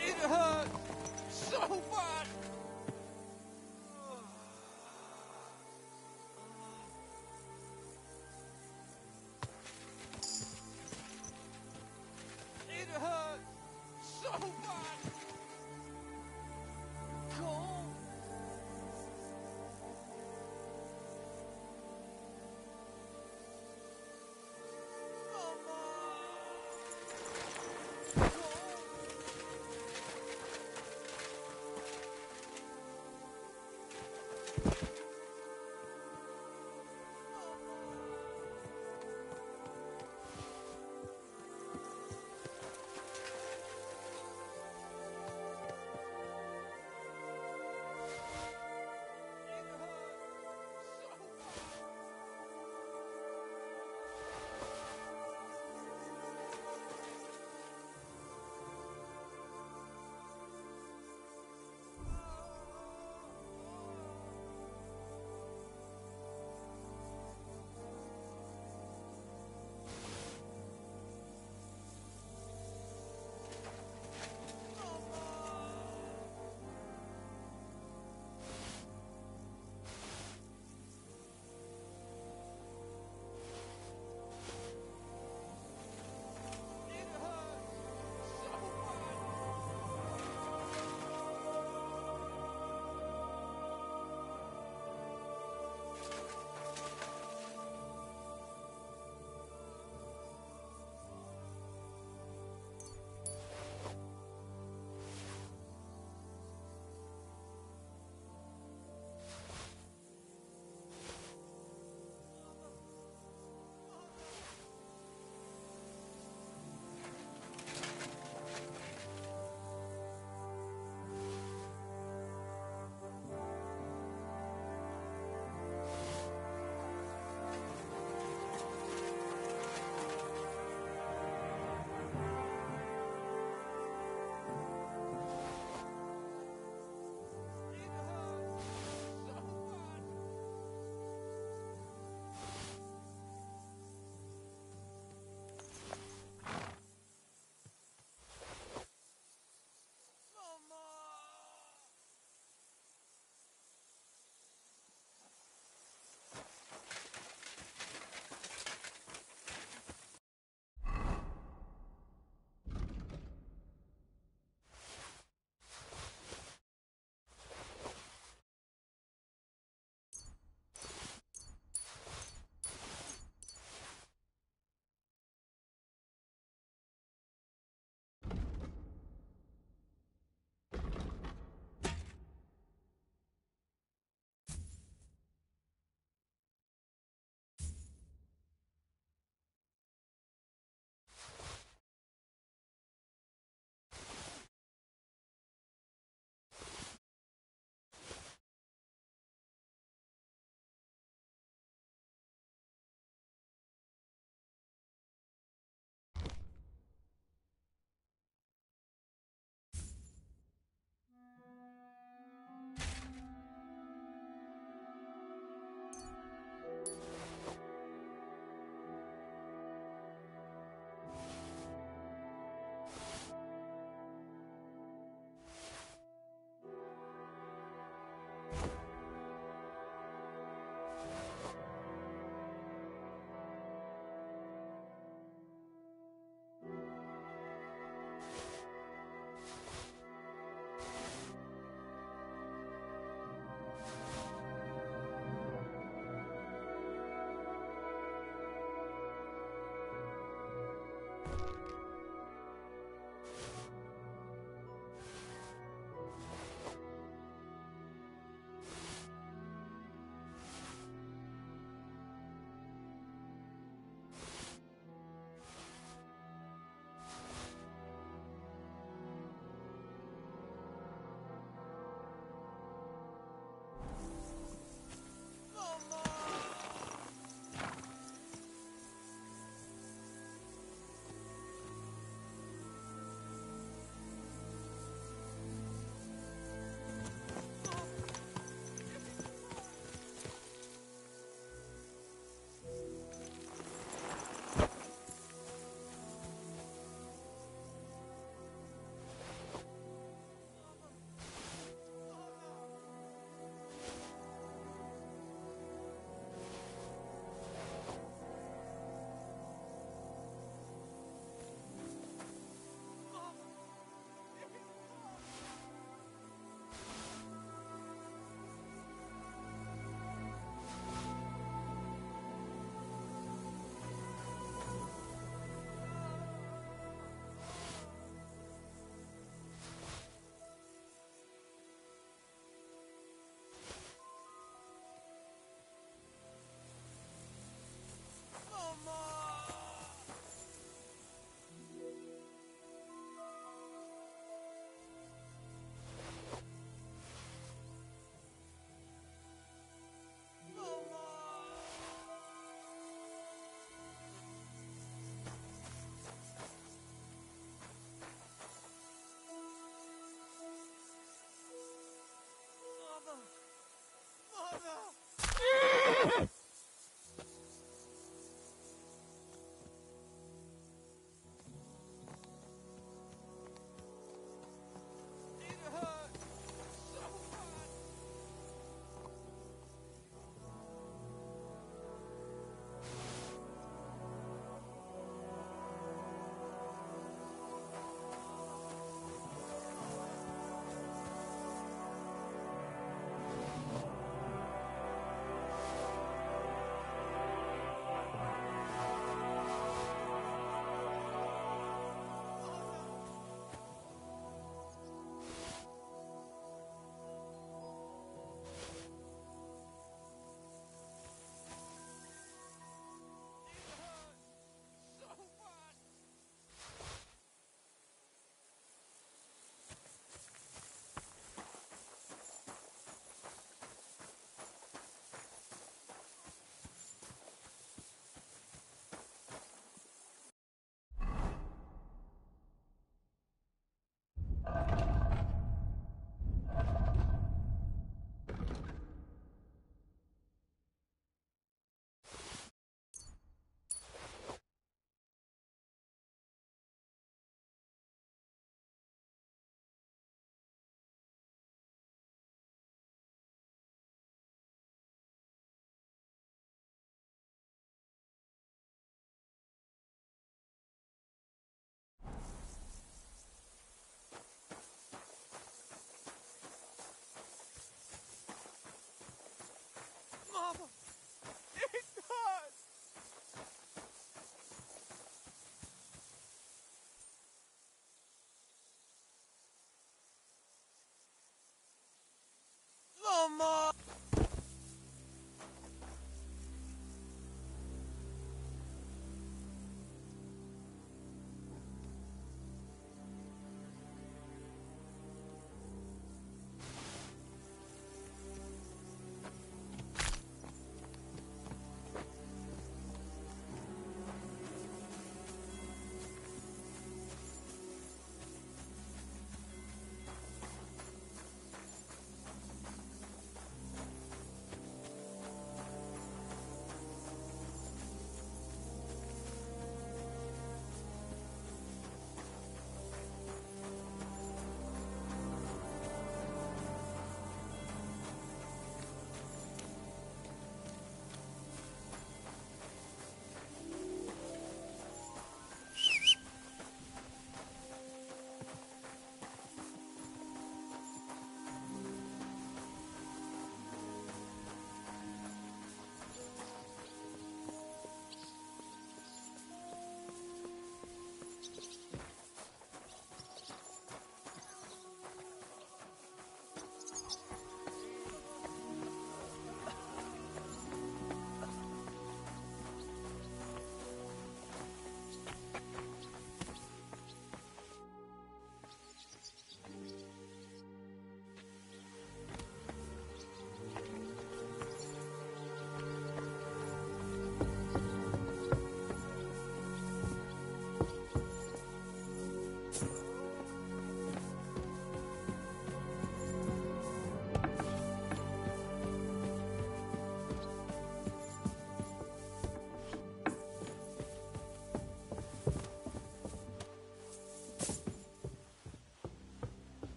It hurts so bad.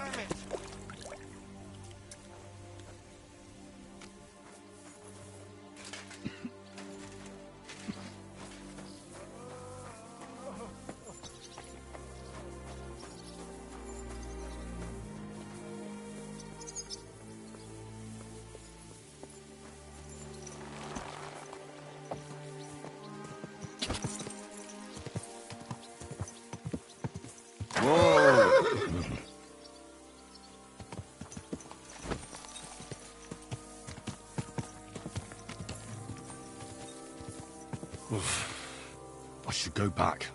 Damn it! I should go back.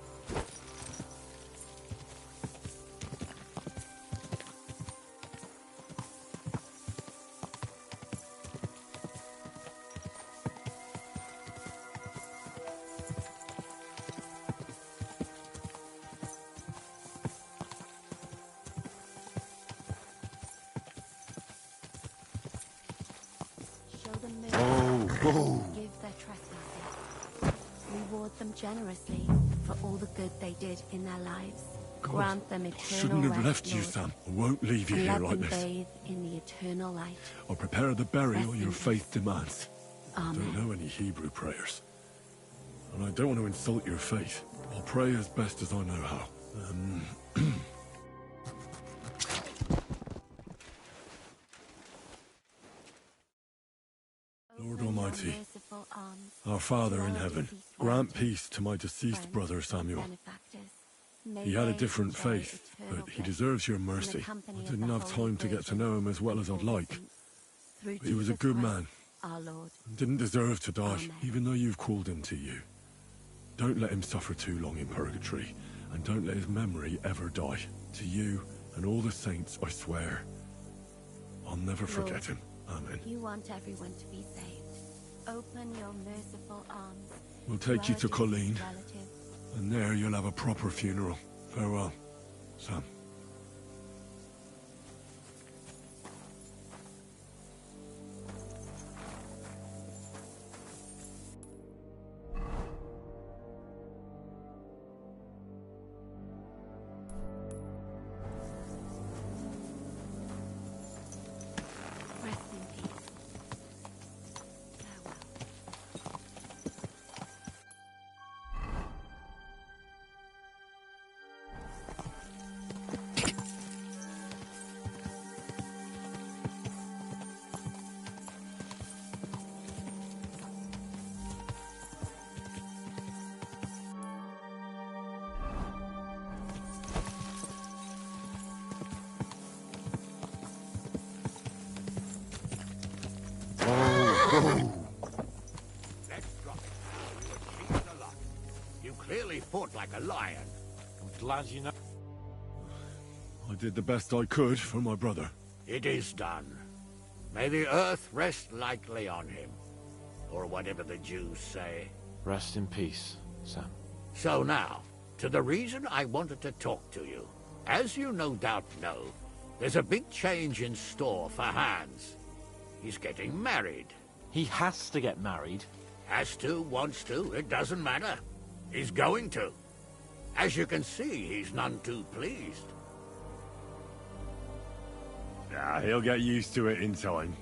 Show them mercy. Whoa. Give their trespasses. Reward them generously for all the good they did in their lives. God, Grant them I eternal shouldn't have rest, left you, Lord, Sam. I won't leave you and here let like them this. bathe in the eternal light. I'll prepare the burial Rest your in faith demands. I Amen. don't know any Hebrew prayers. And I don't want to insult your faith. I'll pray as best as I know how. Lord Open your Almighty, merciful arms our Father to in our heaven, deceased grant relatives, peace to my deceased friends, brother Samuel. benefactors. May He had a they different enjoy faith, eternal but he bliss deserves your in the mercy. company I of didn't the have Holy time to get to Virgin know him as well as and I'd all the like. saints. Through He was a Jesus good Christ, man. our Lord. Didn't deserve to die, Amen. even though you've called him to you. Don't let him suffer too long in purgatory, and don't let his memory ever die. To you and all the saints, I swear, I'll never forget Lord, him. Amen. You want everyone to be saved. Open your merciful arms. We'll take you our to deceased Colleen, relatives. and there you'll have a proper funeral. Farewell, Sam. Rest in peace. Farewell. Let's drop it. You achieved a lot. You clearly fought like a lion. I'm glad you know. I did the best I could for my brother. It is done. May the earth rest lightly on him. Or whatever the Jews say. Rest in peace, Sam. So now, to the reason I wanted to talk to you. As you no doubt know, there's a big change in store for Hans. He's getting married. He has to get married. Has to, wants to, it doesn't matter. He's going to. As you can see, he's none too pleased. Yeah, he'll get used to it in time.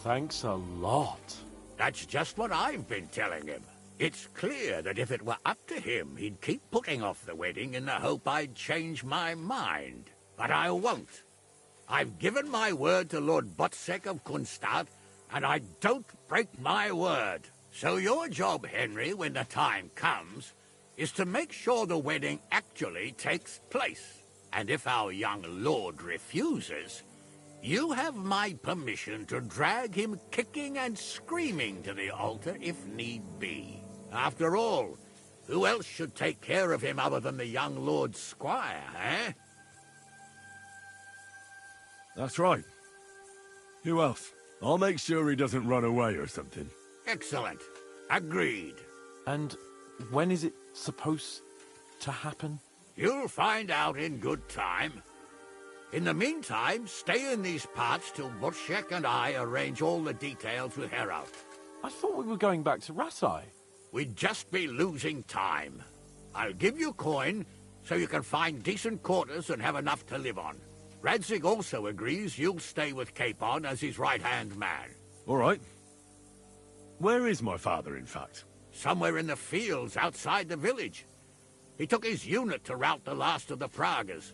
Thanks a lot. That's just what I've been telling him. It's clear that if it were up to him, he'd keep putting off the wedding in the hope I'd change my mind. But I won't. I've given my word to Lord Botsek of Kunstad, and I don't break my word. So your job, Henry, when the time comes, is to make sure the wedding actually takes place. And if our young lord refuses, you have my permission to drag him kicking and screaming to the altar if need be. After all, who else should take care of him other than the young lord's squire, eh? That's right. Who else? I'll make sure he doesn't run away or something. Excellent. Agreed. And when is it supposed to happen? You'll find out in good time. In the meantime, stay in these parts till Botsek and I arrange all the details with Heraut. I thought we were going back to Rasai. We'd just be losing time. I'll give you coin so you can find decent quarters and have enough to live on. Radzig also agrees you'll stay with Capon as his right-hand man. All right. Where is my father, in fact? Somewhere in the fields outside the village. He took his unit to rout the last of the Pragas.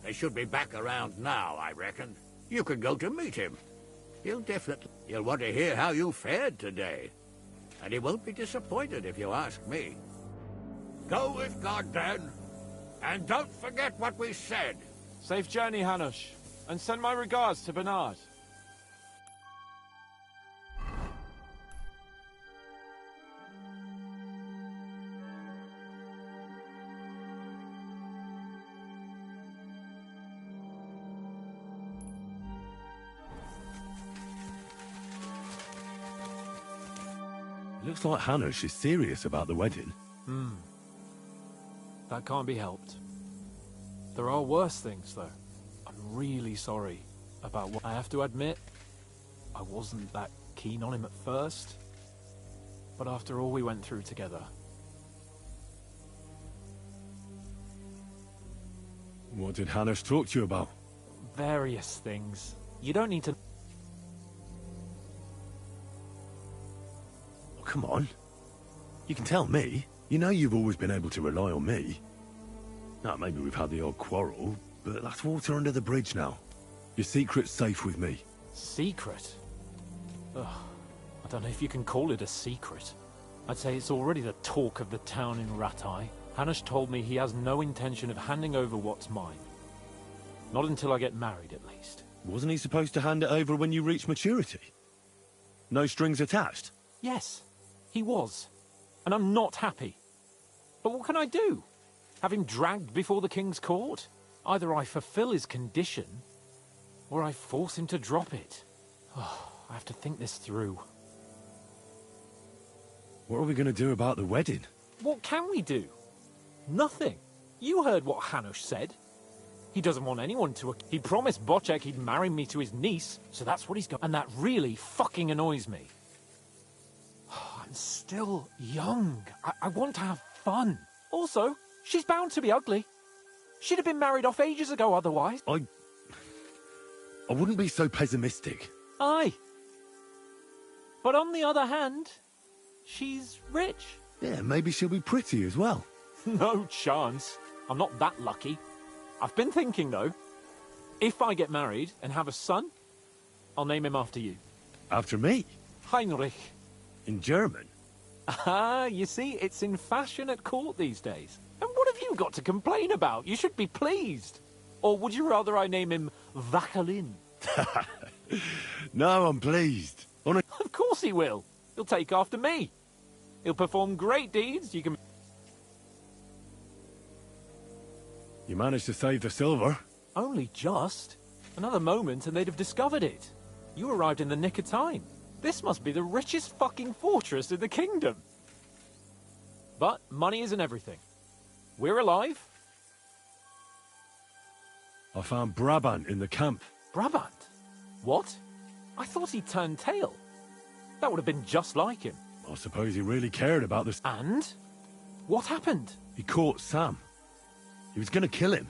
They should be back around now, I reckon. You could go to meet him. He'll want to hear how you fared today. And he won't be disappointed if you ask me. Go with God, then. And don't forget what we said. Safe journey, Hanush. And send my regards to Bernard. Looks like Hanush is serious about the wedding. That can't be helped. There are worse things, though. I'm really sorry about what... I have to admit, I wasn't that keen on him at first. But after all we went through together... What did Hanush talk to you about? Various things. You don't need to... Oh, come on. You can tell me. You know you've always been able to rely on me. Now, maybe we've had the odd quarrel, but that's water under the bridge now. Your secret's safe with me. Secret? Ugh, I don't know if you can call it a secret. I'd say it's already the talk of the town in Ratai. Hanush told me he has no intention of handing over what's mine. Not until I get married, at least. Wasn't he supposed to hand it over when you reach maturity? No strings attached? Yes, he was. And I'm not happy. But what can I do? Have him dragged before the king's court? Either I fulfill his condition, or I force him to drop it. Oh, I have to think this through. What are we going to do about the wedding? What can we do? Nothing. You heard what Hanush said. He doesn't want anyone to... He promised Bocek he'd marry me to his niece, so that's what he's got. And that really fucking annoys me. I'm still young. I want to have fun. Also, she's bound to be ugly. She'd have been married off ages ago otherwise. I wouldn't be so pessimistic. Aye. But on the other hand, she's rich. Yeah, maybe she'll be pretty as well. No chance. I'm not that lucky. I've been thinking, though. If I get married and have a son, I'll name him after you. After me? Heinrich. In German? Ah, you see, it's in fashion at court these days. And what have you got to complain about? You should be pleased. Or would you rather I name him Vachelin? No, I'm pleased. Of course he will. He'll take after me. He'll perform great deeds. You managed to save the silver. Only just. Another moment and they'd have discovered it. You arrived in the nick of time. This must be the richest fucking fortress in the kingdom. But money isn't everything. We're alive. I found Brabant in the camp. Brabant? What? I thought he turned tail. That would have been just like him. I suppose he really cared about this. And? What happened? He caught Sam. He was going to kill him.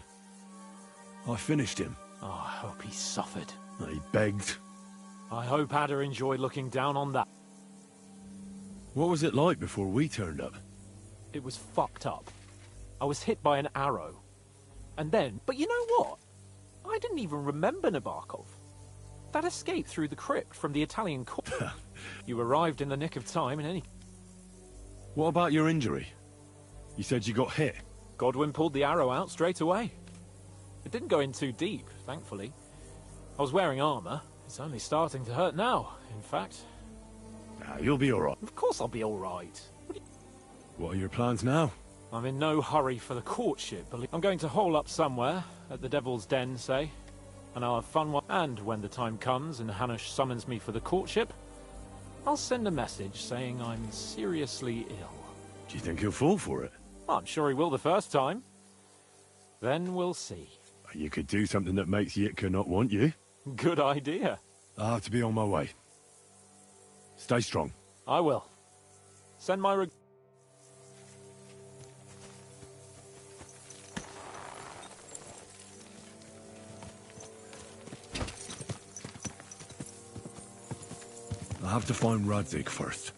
I finished him. Oh, I hope he suffered. He begged. I hope Ada enjoyed looking down on that. What was it like before we turned up? It was fucked up. I was hit by an arrow. And then, but you know what? I didn't even remember Nabokov. That escape through the crypt from the Italian court. You arrived in the nick of time in any... What about your injury? You said you got hit. Godwin pulled the arrow out straight away. It didn't go in too deep, thankfully. I was wearing armor. It's only starting to hurt now, in fact. Nah, you'll be alright. Of course I'll be alright. What are your plans now? I'm in no hurry for the courtship. I'm going to hole up somewhere, at the Devil's Den, say. And I'll have fun and when the time comes and Hanush summons me for the courtship, I'll send a message saying I'm seriously ill. Do you think he'll fall for it? I'm sure he will the first time. Then we'll see. You could do something that makes Yitka not want you. Good idea. I'll have to be on my way. Stay strong. I will. Send my have to find Radzig first.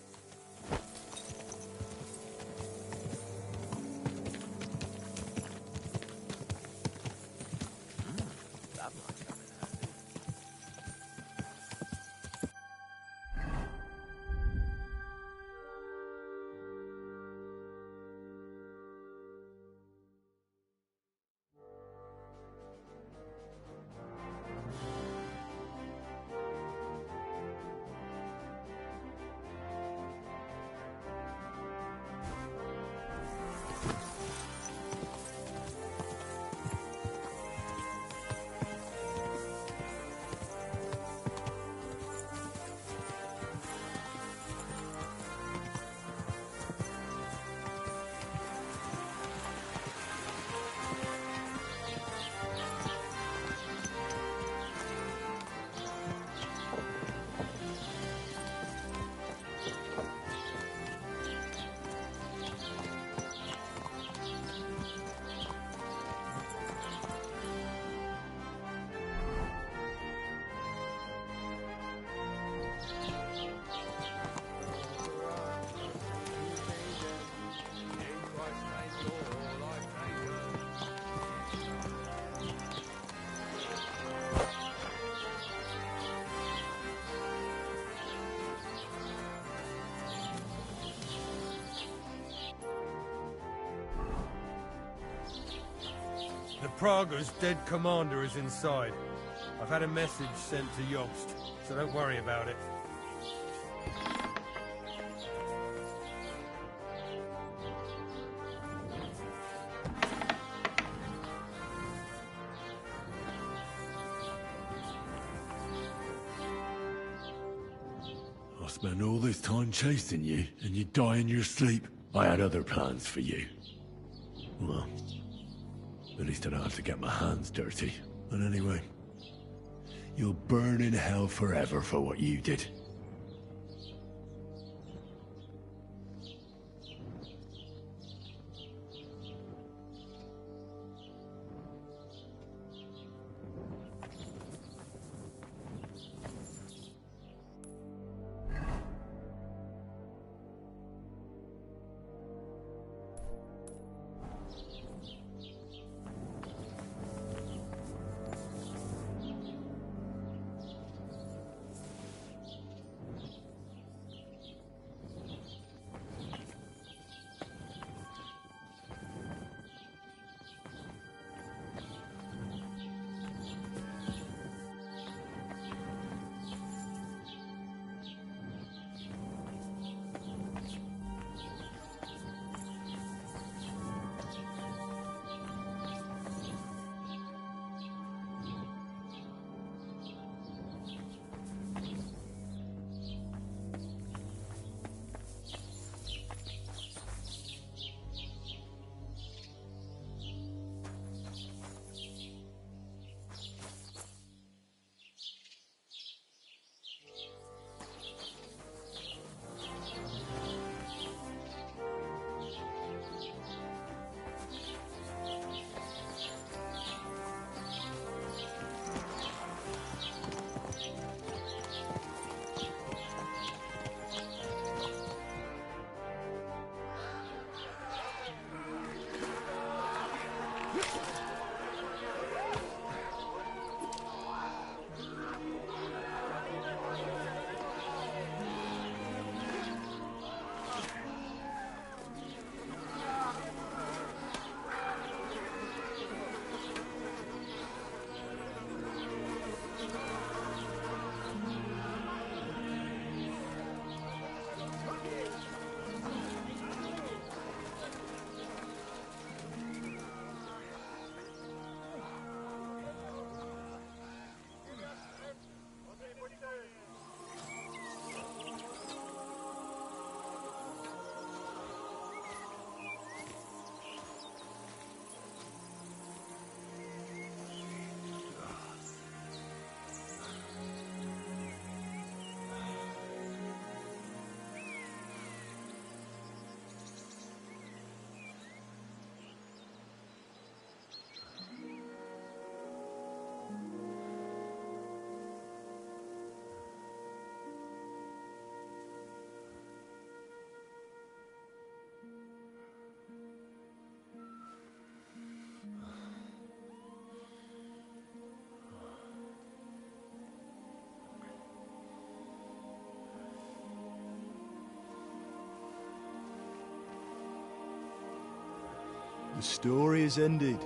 The Praga's dead commander is inside. I've had a message sent to Yost, so don't worry about it. I spent all this time chasing you, and you die in your sleep. I had other plans for you. Well, at least I don't have to get my hands dirty. And anyway, you'll burn in hell forever for what you did. story is ended.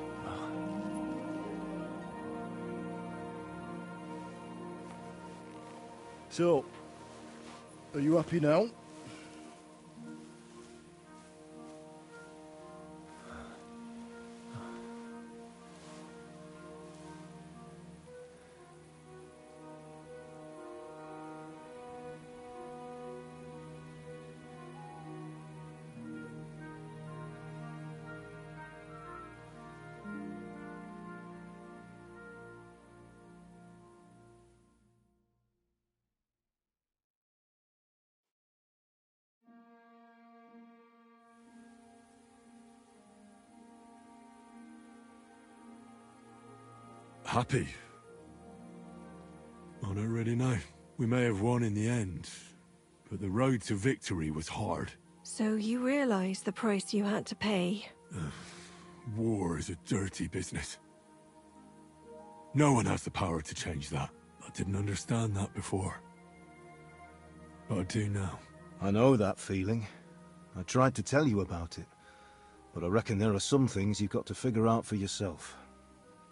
So, are you happy now? Happy? I don't really know. We may have won in the end, but the road to victory was hard. So you realize the price you had to pay? War is a dirty business. No one has the power to change that. I didn't understand that before. But I do now. I know that feeling. I tried to tell you about it. But I reckon there are some things you've got to figure out for yourself.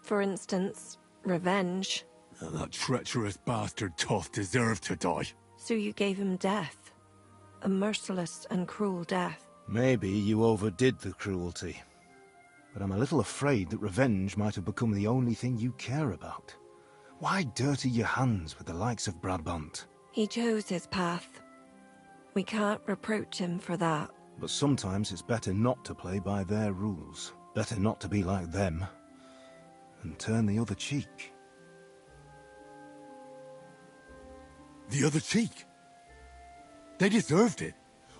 For instance, revenge. And that treacherous bastard Toth deserved to die. So you gave him death. A merciless and cruel death. Maybe you overdid the cruelty. But I'm a little afraid that revenge might have become the only thing you care about. Why dirty your hands with the likes of Brabant? He chose his path. We can't reproach him for that. But sometimes it's better not to play by their rules. Better not to be like them. And turn the other cheek. The other cheek? They deserved it.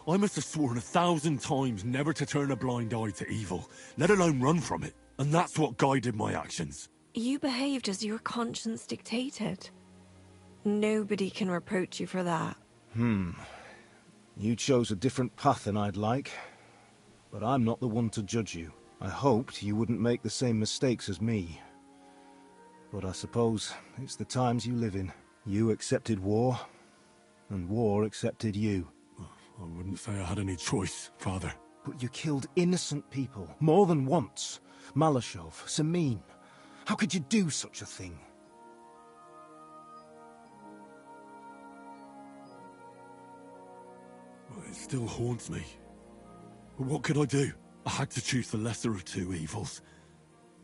I must have sworn 1,000 times never to turn a blind eye to evil, let alone run from it. And that's what guided my actions. You behaved as your conscience dictated. Nobody can reproach you for that. You chose a different path than I'd like. But I'm not the one to judge you. I hoped you wouldn't make the same mistakes as me. But I suppose it's the times you live in. You accepted war, and war accepted you. I wouldn't say I had any choice, Father. But you killed innocent people, more than once. Malashov, Samin. How could you do such a thing? Well, it still haunts me. But what could I do? I had to choose the lesser of two evils.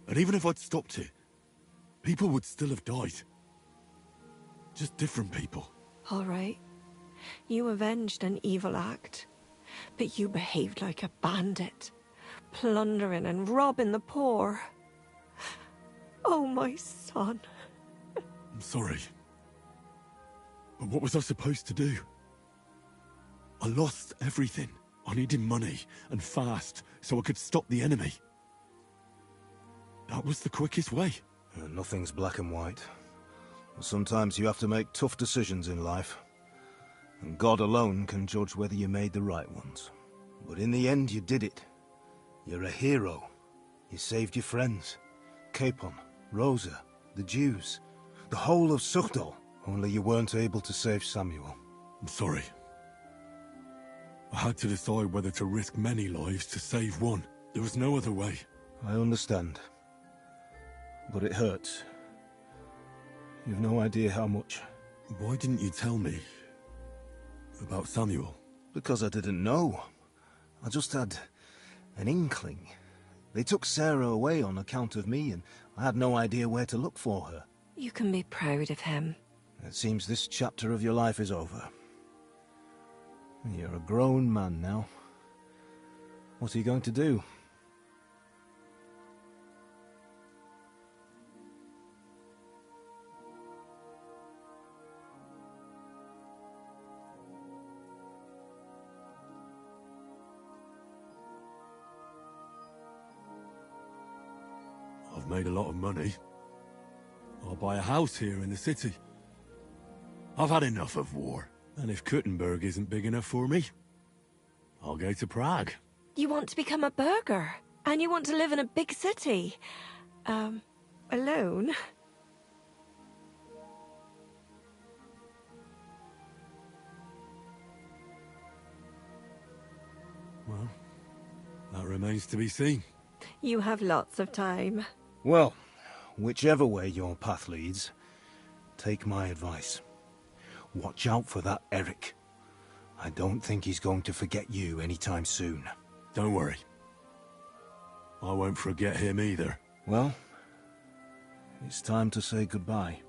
And even if I'd stopped it, people would still have died. Just different people. All right. You avenged an evil act. But you behaved like a bandit. Plundering and robbing the poor. Oh, my son. I'm sorry. But what was I supposed to do? I lost everything. I needed money, and fast, so I could stop the enemy. That was the quickest way. Nothing's black and white. Sometimes you have to make tough decisions in life. And God alone can judge whether you made the right ones. But in the end, you did it. You're a hero. You saved your friends. Capon, Rosa, the Jews, the whole of Sugdol. Only you weren't able to save Samuel. I'm sorry. I had to decide whether to risk many lives to save one. There was no other way. I understand. But it hurts. You've no idea how much. Why didn't you tell me about Samuel? Because I didn't know. I just had an inkling. They took Sarah away on account of me, and I had no idea where to look for her. You can be proud of him. It seems this chapter of your life is over. You're a grown man now. What are you going to do? I've made a lot of money. I'll buy a house here in the city. I've had enough of war. And if Kuttenberg isn't big enough for me, I'll go to Prague. You want to become a burgher? And you want to live in a big city? Alone? Well, that remains to be seen. You have lots of time. Well, whichever way your path leads, take my advice. Watch out for that Eric. I don't think he's going to forget you anytime soon. Don't worry. I won't forget him either. Well, it's time to say goodbye.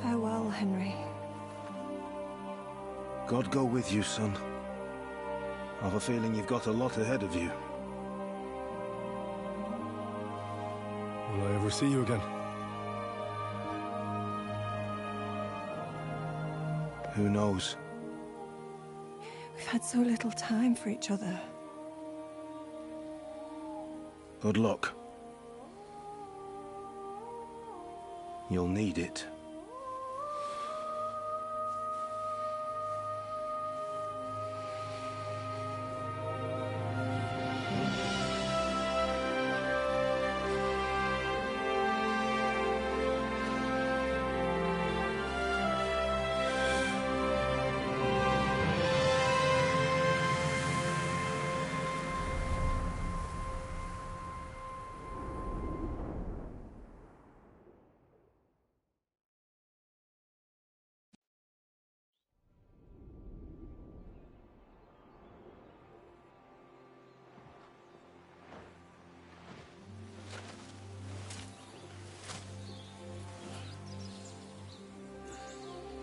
Farewell, Henry. God go with you, son. I've a feeling you've got a lot ahead of you. Will I ever see you again? Who knows? We've had so little time for each other. Good luck. You'll need it.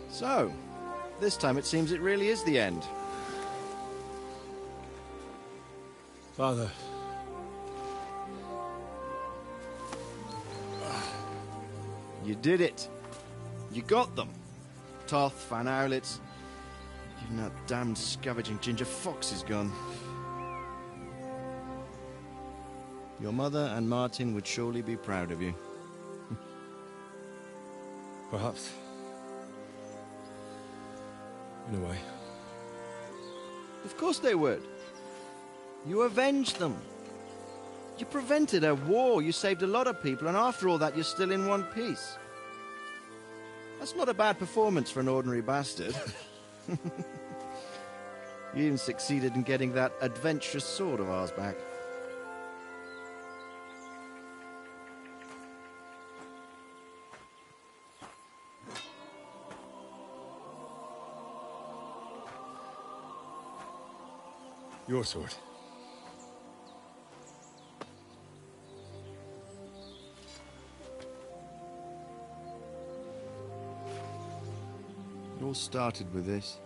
So, this time it seems it really is the end. Father. You did it. You got them. Toth, Van Owlitz. Even that damned scavenging ginger fox is gone. Your mother and Martin would surely be proud of you. Perhaps. In a way. Of course they would. You avenged them. You prevented a war. You saved a lot of people, and after all that, you're still in one piece. That's not a bad performance for an ordinary bastard. You even succeeded in getting that adventurous sword of ours back. Your sword. It all started with this.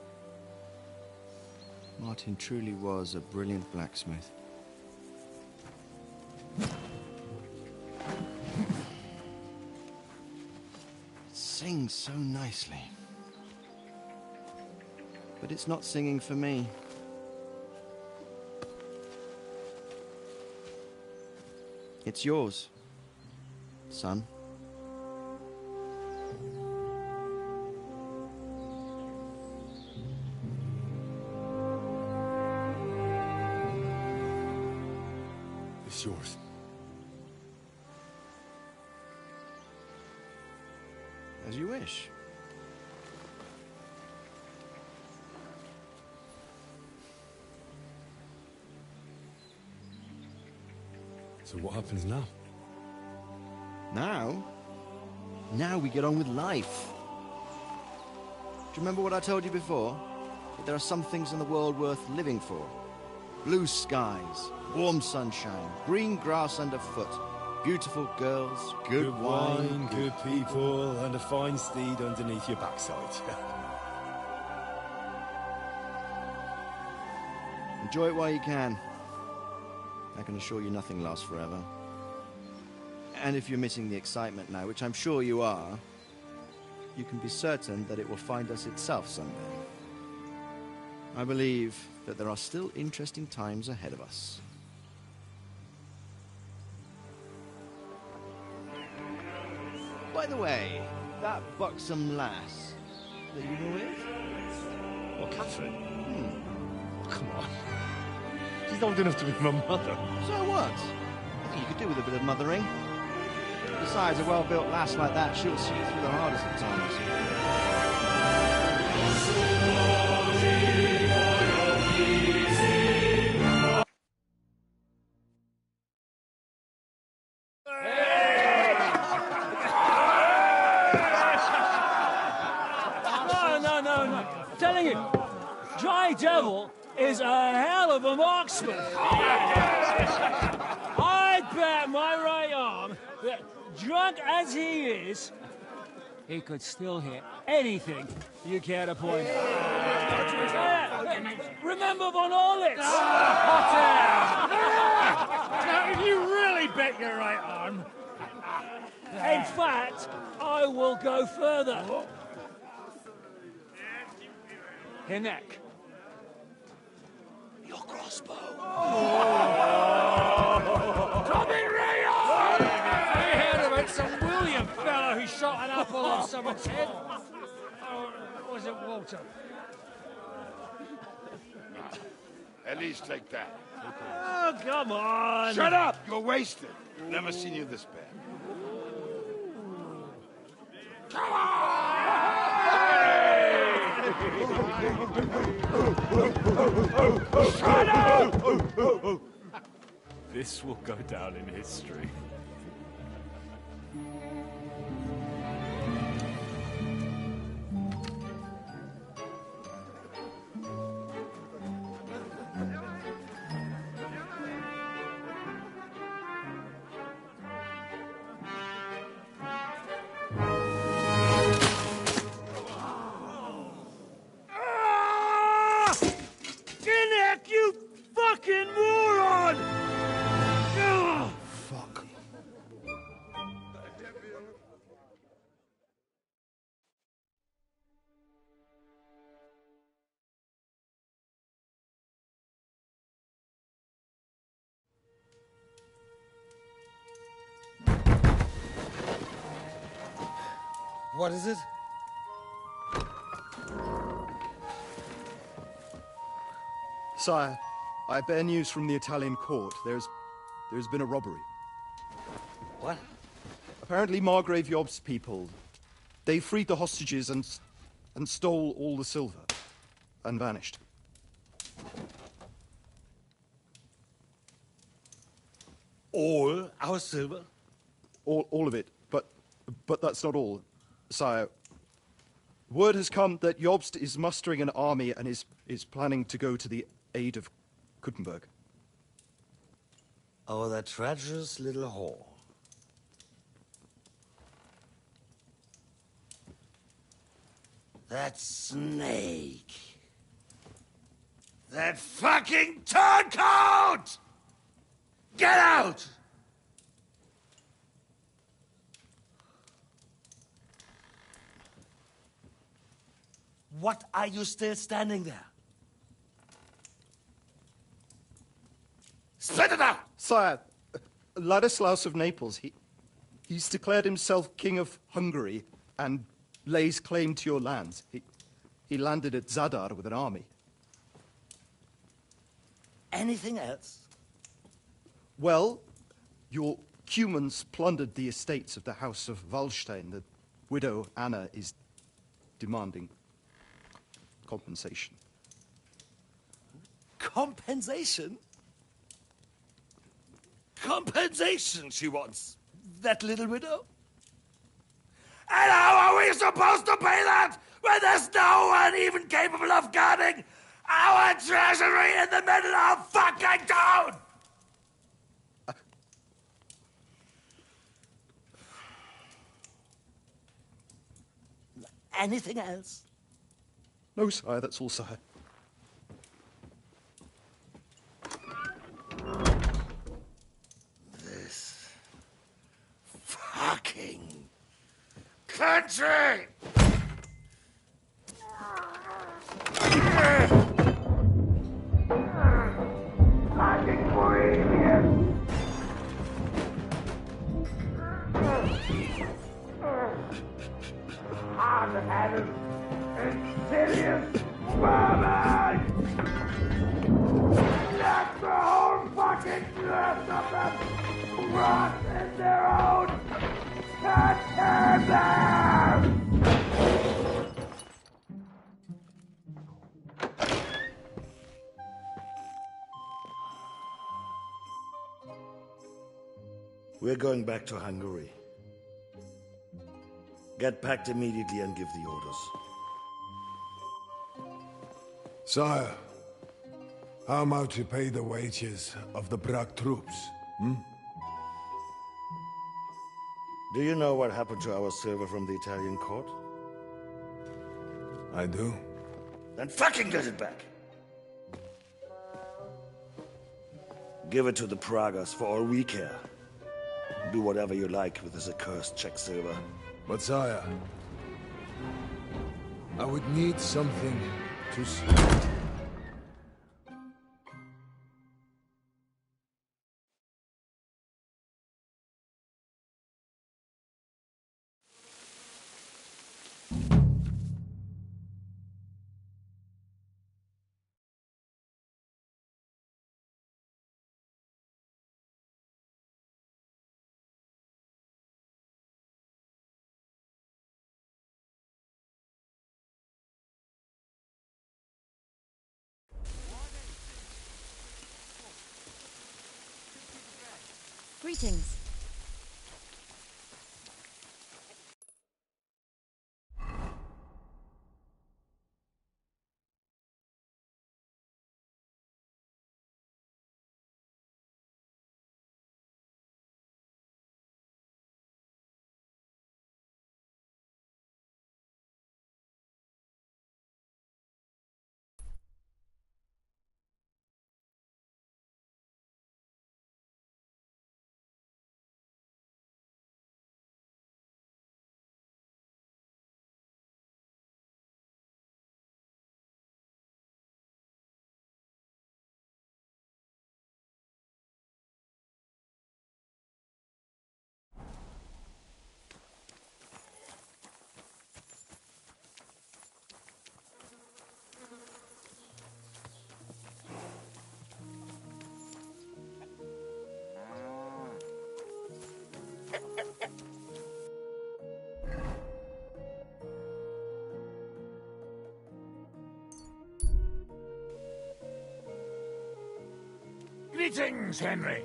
Martin truly was a brilliant blacksmith. It sings so nicely. But it's not singing for me. It's yours, son. It's yours. As you wish. So what happens now? Now we get on with life. Do you remember what I told you before? That there are some things in the world worth living for. Blue skies, warm sunshine, green grass underfoot, beautiful girls, good wine, good people, and a fine steed underneath your backside. Enjoy it while you can. I can assure you nothing lasts forever. And if you're missing the excitement now, which I'm sure you are, you can be certain that it will find us itself someday. I believe that there are still interesting times ahead of us. By the way, that buxom lass that you were with? What, Catherine? come on. She's old enough to be my mother. So what? I think you could do with a bit of mothering. Besides, a well-built lass like that, she'll see you through the hardest of times. No. I'm telling you, Dry Devil is a hell of a marksman. I bet my right arm that, drunk as he is, he could still hit anything you care to point. Remember Von Orlitz? Now, if you really bet your right arm, in fact, I will go further. Your neck. Your crossbow. Tommy Rayo! I heard about some William fellow who shot an apple off someone's head. Or was it Walter? At least take that. Oh, come on. Shut up! You're wasted. Never seen you this bad. Come on! Shut up! This will go down in history. You fucking moron! Fuck. What is it? Sire, I bear news from the Italian court. There's been a robbery. What? Apparently Margrave Yob's people, they freed the hostages and stole all the silver and vanished. All our silver? All of it, but that's not all, Sire. Word has come that Jobst is mustering an army and is planning to go to the aid of Kuttenberg. Oh, that treacherous little whore. That snake. That fucking turncoat! Get out! What are you still standing there? Spit it out! Sire, Ladislaus of Naples, he's declared himself King of Hungary and lays claim to your lands. He landed at Zadar with an army. Anything else? Well, your Cumans plundered the estates of the House of Wallstein. The widow Anna is demanding compensation. Compensation? Compensation she wants, that little widow? And how are we supposed to pay that when there's no one even capable of guarding our treasury in the middle of fucking town? Anything else? No, sire, that's all, sire. This fucking country! Fucking Bohemian! Hard-headed, insidious woman! fucking rest of them rot in their own containers! We're going back to Hungary. Get packed immediately and give the orders. Sire, how am I to pay the wages of the Prague troops? Do you know what happened to our silver from the Italian court? I do. Then fucking get it back! Give it to the Pragas for all we care. Do whatever you like with this accursed Czech silver. But sire, I would need something to... Greetings. Greetings, Henry.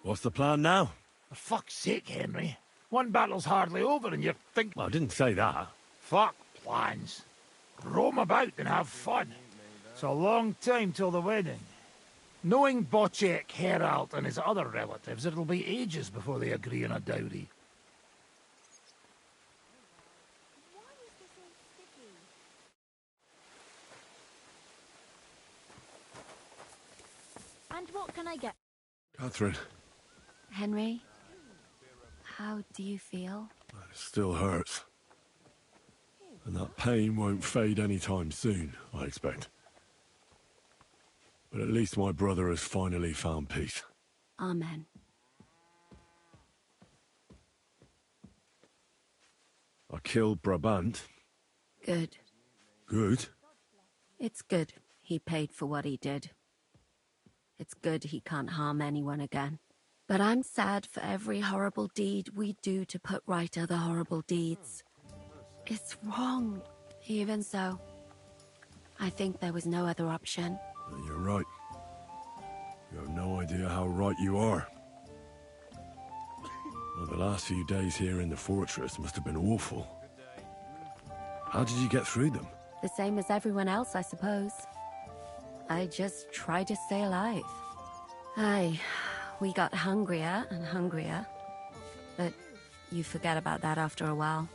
What's the plan now? For fuck's sake, Henry. One battle's hardly over and you're thinking... Well, I didn't say that. Fuck plans. Roam about and have fun. It's a long time till the wedding. Knowing Bocek, Herald, and his other relatives, it'll be ages before they agree on a dowry. And what can I get? Catherine, Henry, how do you feel? it still hurts. And that pain won't fade anytime soon, I expect. But at least my brother has finally found peace. Amen. I killed Brabant. Good. Good? It's good he paid for what he did. It's good he can't harm anyone again. But I'm sad for every horrible deed we do to put right other horrible deeds. It's wrong. Even so, I think there was no other option. You're right. You have no idea how right you are. Well, the last few days here in the fortress must have been awful. How did you get through them? The same as everyone else, I suppose. I just tried to stay alive. Aye, we got hungrier and hungrier. But you forget about that after a while.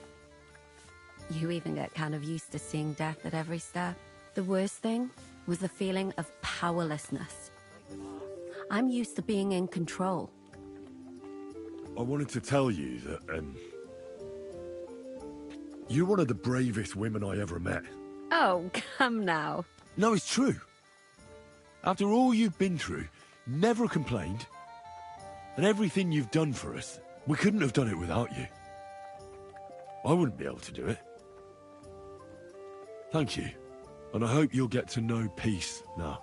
You even get kind of used to seeing death at every step. The worst thing was the feeling of powerlessness. I'm used to being in control. I wanted to tell you that, you're one of the bravest women I ever met. Oh, come now. No, it's true. After all you've been through, never complained. And everything you've done for us, we couldn't have done it without you. I wouldn't be able to do it. Thank you. And I hope you'll get to know peace now.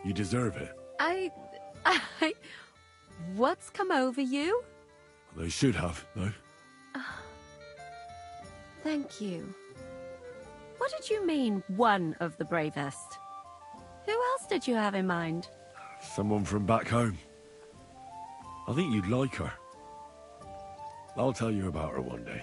You deserve it. I... What's come over you? They should have, though. Thank you. What did you mean, one of the bravest? Who else did you have in mind? Someone from back home. I think you'd like her. I'll tell you about her one day.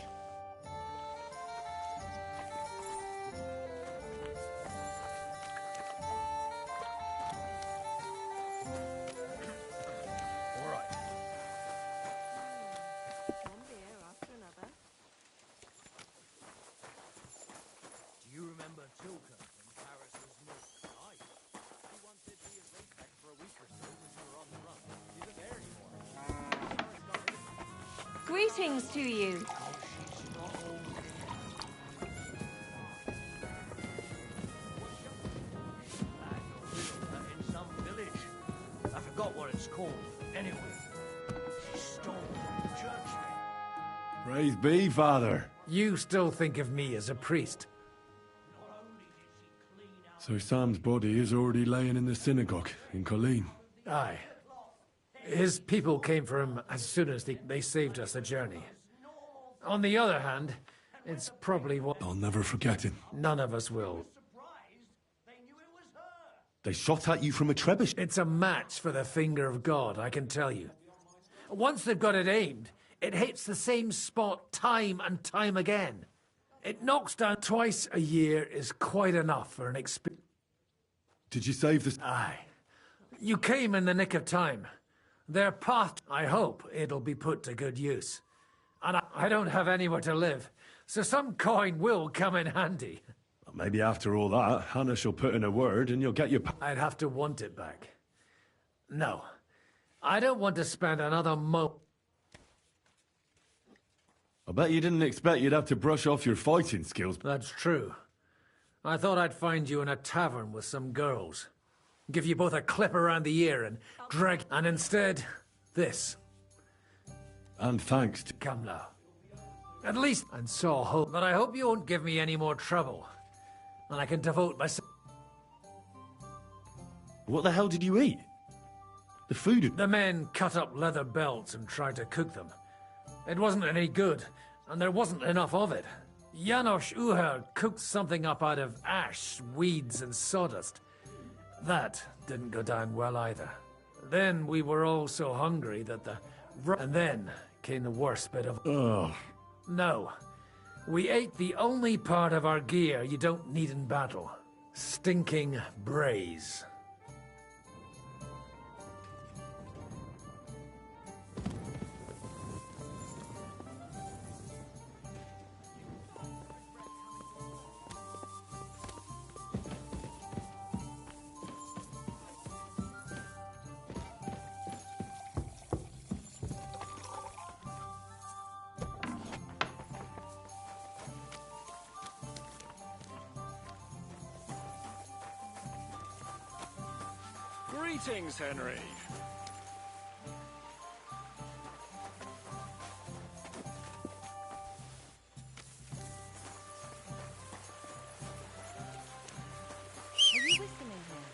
Greetings to you. In some village. I forgot what it's called. Anyway, she stole and judged me. Praise be, Father. You still think of me as a priest? So Sam's body is already laying in the synagogue in Colleen. Aye. His people came for him as soon as they saved us a journey. On the other hand, it's probably what... I'll never forget him. None of us will. They shot at you from a trebuchet. It's a match for the finger of God, I can tell you. Once they've got it aimed, it hits the same spot time and time again. It knocks down twice a year is quite enough for an experience. Did you save the... Aye. You came in the nick of time. Their path, I hope it'll be put to good use. And I don't have anywhere to live, so some coin will come in handy. Maybe after all that, Hannah shall put in a word and you'll get your... I'd have to want it back. No. I don't want to spend another I bet you didn't expect you'd have to brush off your fighting skills. That's true. I thought I'd find you in a tavern with some girls. Give you both a clip around the ear and drag... And instead, this. And thanks to... Come now. At least... And so hope... But I hope you won't give me any more trouble. And I can devote myself... What the hell did you eat? The food... The men cut up leather belts and tried to cook them. It wasn't any good, and there wasn't enough of it. Janos Uher cooked something up out of ash, weeds, and sawdust. That didn't go down well either. Then we were all so hungry that And then came the worst bit of... Ugh. No. We ate the only part of our gear you don't need in battle. Stinking braise. Greetings, Henry. Are you listening here?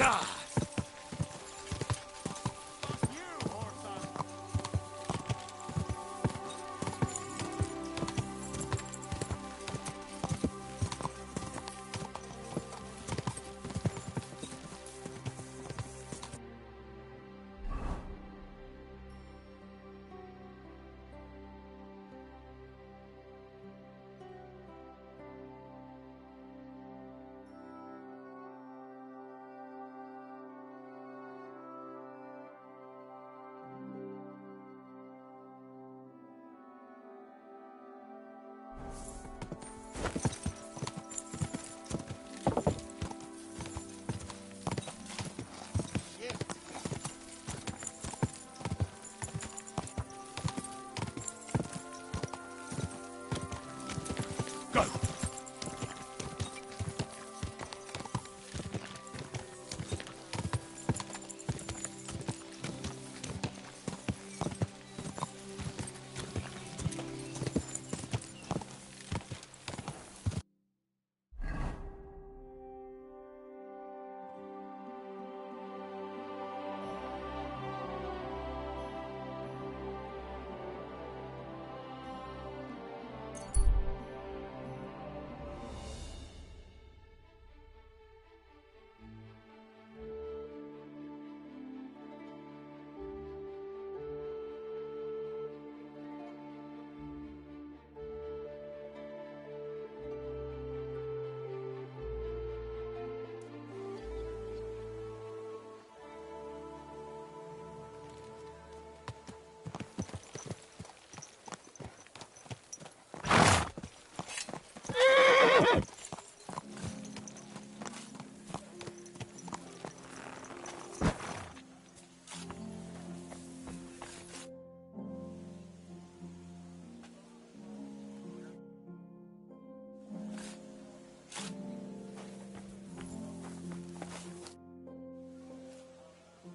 Ah!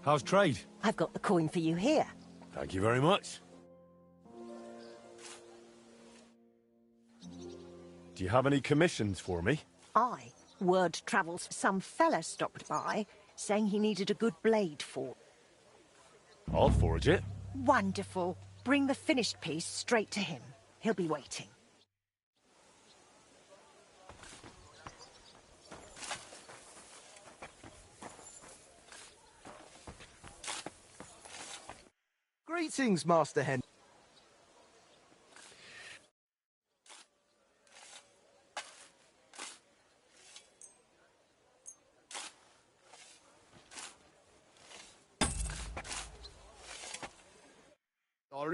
How's trade? I've got the coin for you here. Thank you very much. Do you have any commissions for me? Aye. Word travels. Some fella stopped by, saying he needed a good blade for. I'll forge it. Wonderful. Bring the finished piece straight to him. He'll be waiting. Greetings, Master Hen.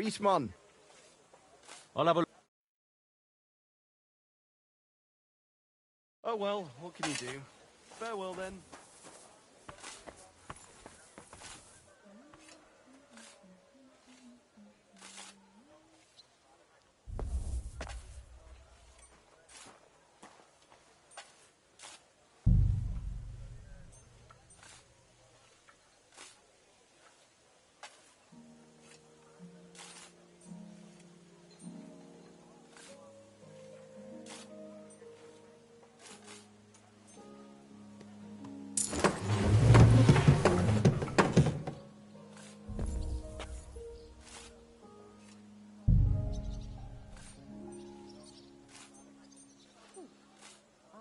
Eastman. I'll have a... Oh well, what can you do? Farewell then.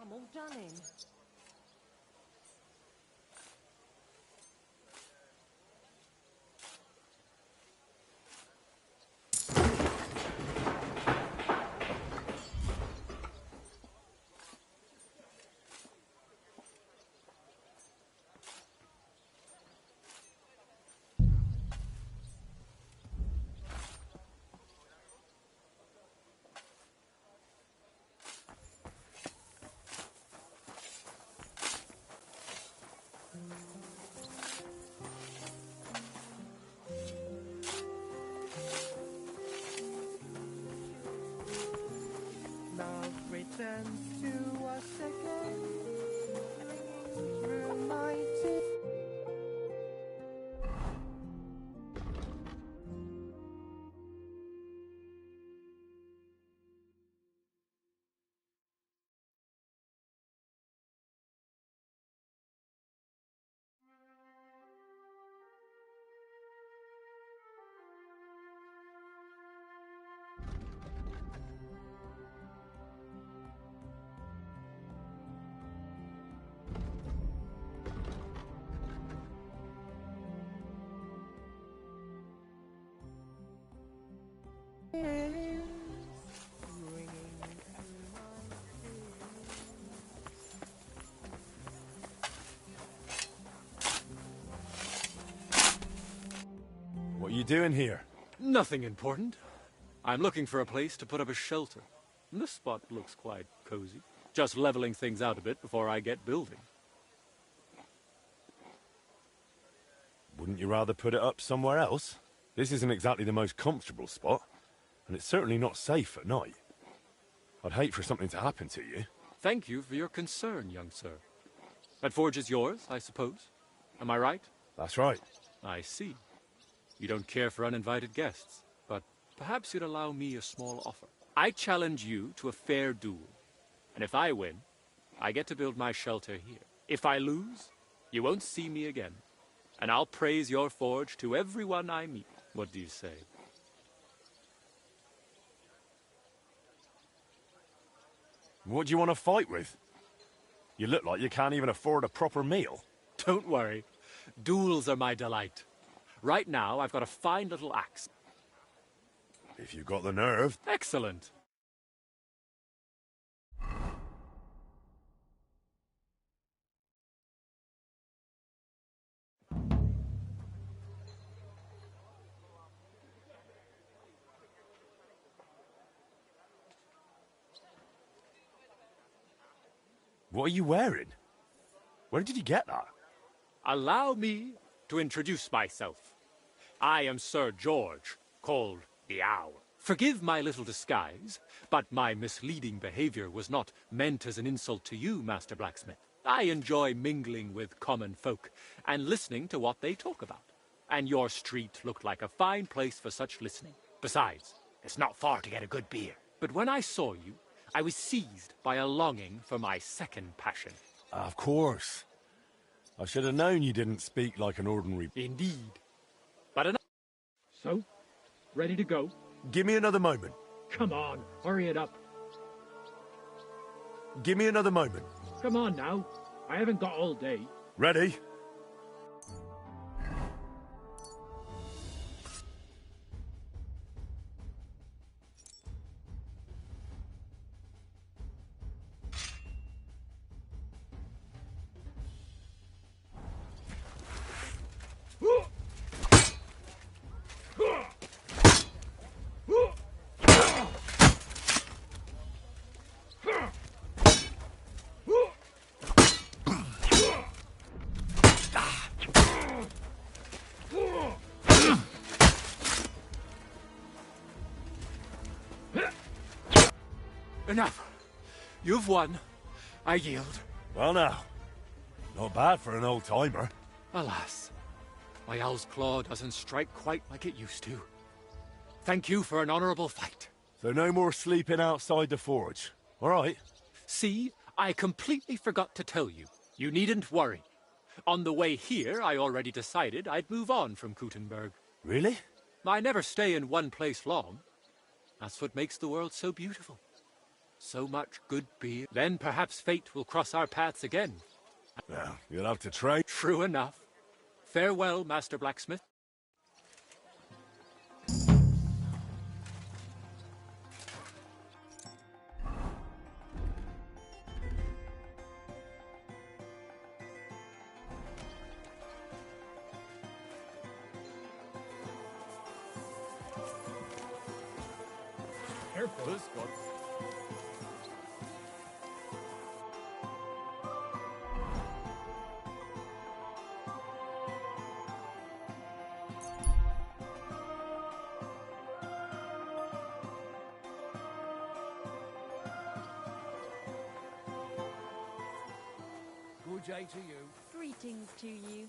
I'm all done in. Love returns to us again through my tears. doing here? Nothing important. I'm looking for a place to put up a shelter. This spot looks quite cozy. Just leveling things out a bit before I get building. Wouldn't you rather put it up somewhere else? This isn't exactly the most comfortable spot, and it's certainly not safe at night. I'd hate for something to happen to you. Thank you for your concern, young sir. That forge is yours, I suppose? Am I right? That's right. I see. You don't care for uninvited guests, but perhaps you'd allow me a small offer. I challenge you to a fair duel, and if I win, I get to build my shelter here. If I lose, you won't see me again, and I'll praise your forge to everyone I meet. What do you say? What do you want to fight with? You look like you can't even afford a proper meal. Don't worry. Duels are my delight. Right now, I've got a fine little axe. If you've got the nerve. Excellent. What are you wearing? Where did you get that? Allow me to introduce myself. I am Sir George, called the Owl. Forgive my little disguise, but my misleading behavior was not meant as an insult to you, Master Blacksmith. I enjoy mingling with common folk and listening to what they talk about. And your street looked like a fine place for such listening. Besides, it's not far to get a good beer. But when I saw you, I was seized by a longing for my second passion. Of course. I should have known you didn't speak like an ordinary... Indeed. But enough. So, ready to go? Give me another moment. Come on, hurry it up. Give me another moment. Come on now. I haven't got all day. Ready? Enough. You've won. I yield. Well now, not bad for an old-timer. Alas, my owl's claw doesn't strike quite like it used to. Thank you for an honorable fight. So no more sleeping outside the forge, all right? See, I completely forgot to tell you. You needn't worry. On the way here, I already decided I'd move on from Kuttenberg. Really? I never stay in one place long. That's what makes the world so beautiful. So much good beer. Then perhaps fate will cross our paths again. Well, you'll have to trade. True enough. Farewell, Master Blacksmith. Careful. Good day to you. Greetings to you.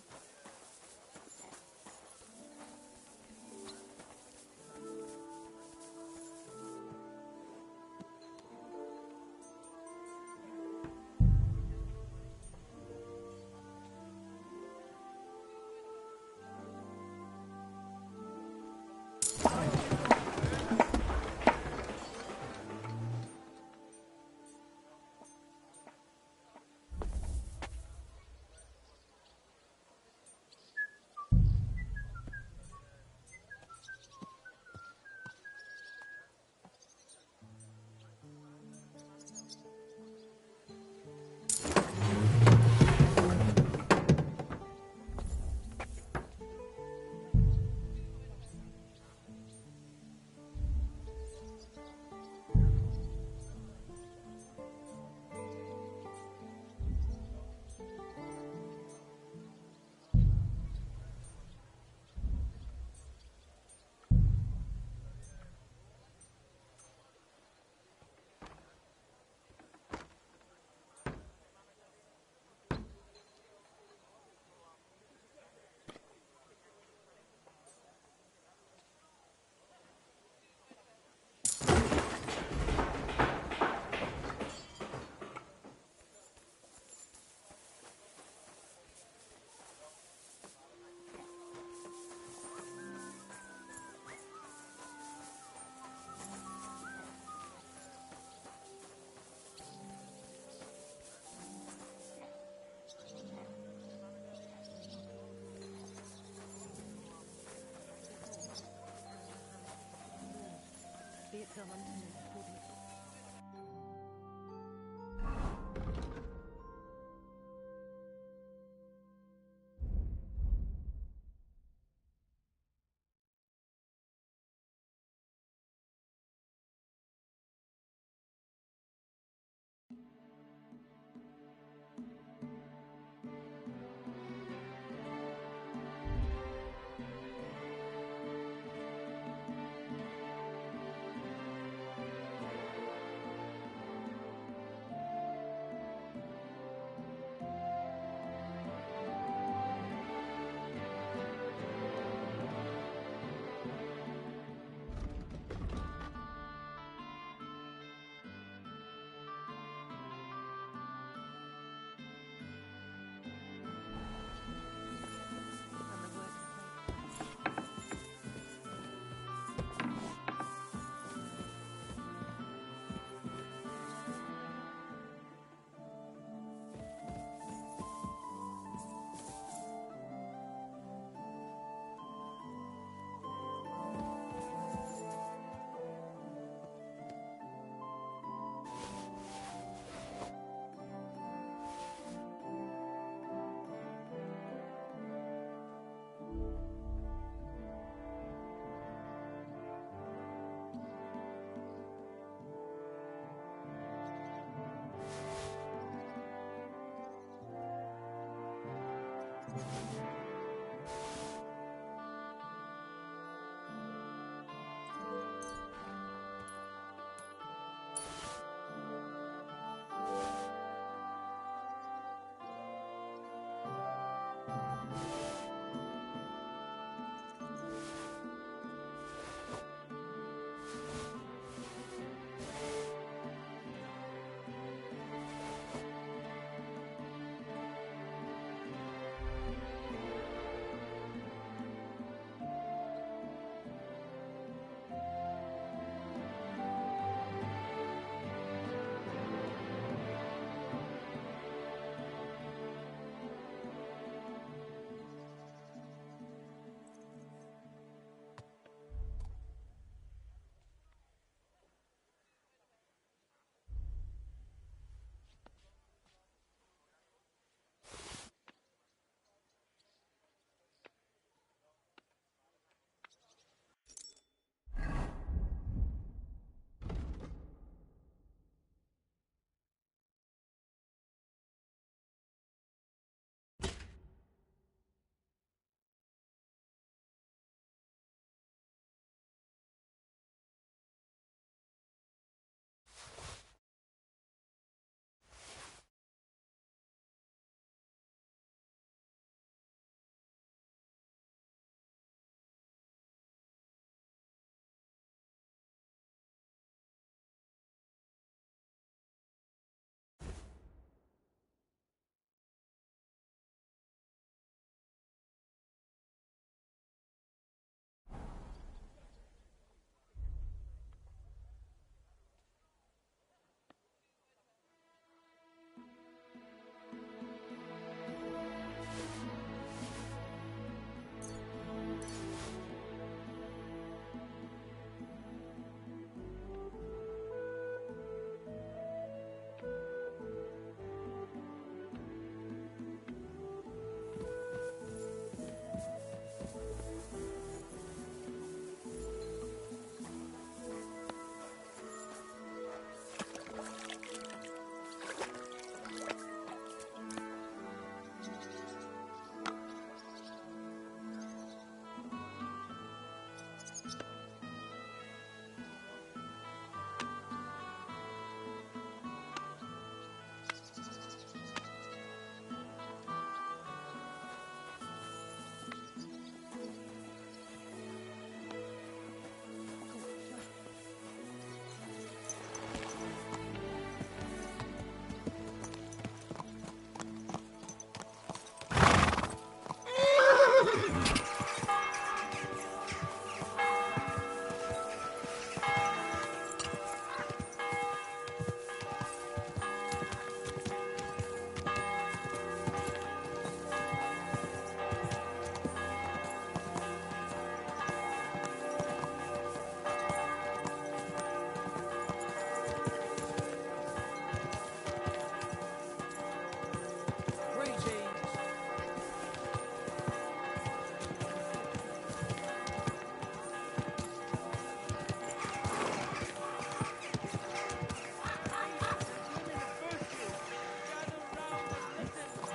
done unto me, wouldn't it?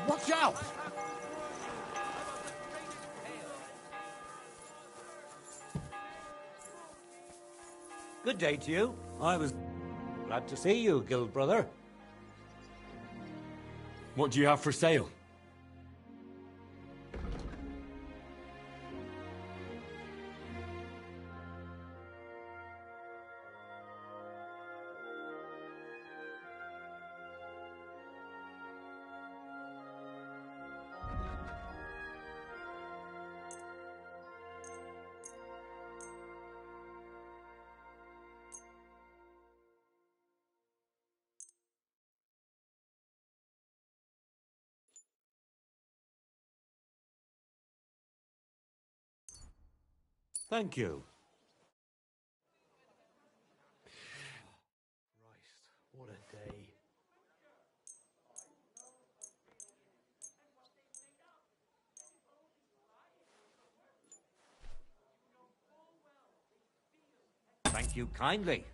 Watch out! Good day to you. I was glad to see you, guild brother. What do you have for sale? Thank you. Christ, what a day. Thank you kindly.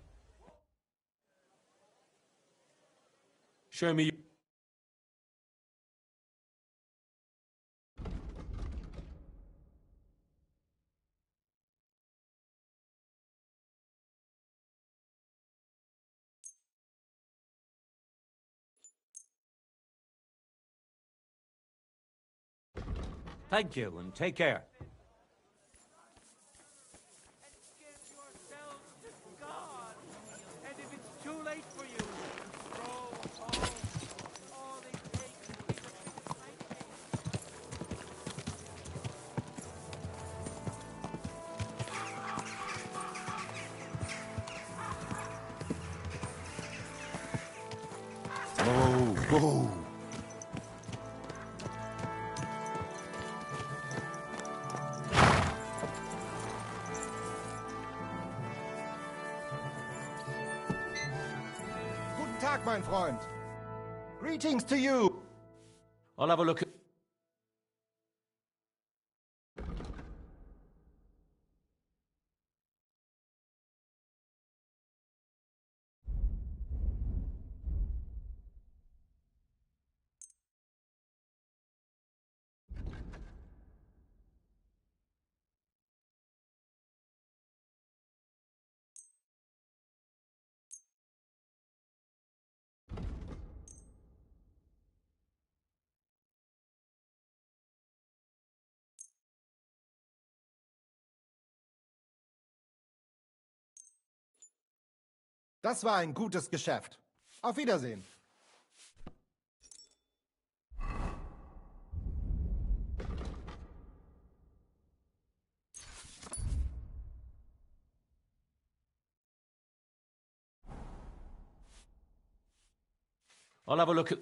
Show me. Thank you, and take care. And if it's too late for you, throw all they take and be the Oh, whoa. Guten Tag, mein Freund. Greetings to you. I'll have a look at... Das war ein gutes Geschäft. Auf Wiedersehen. I'll have a look at...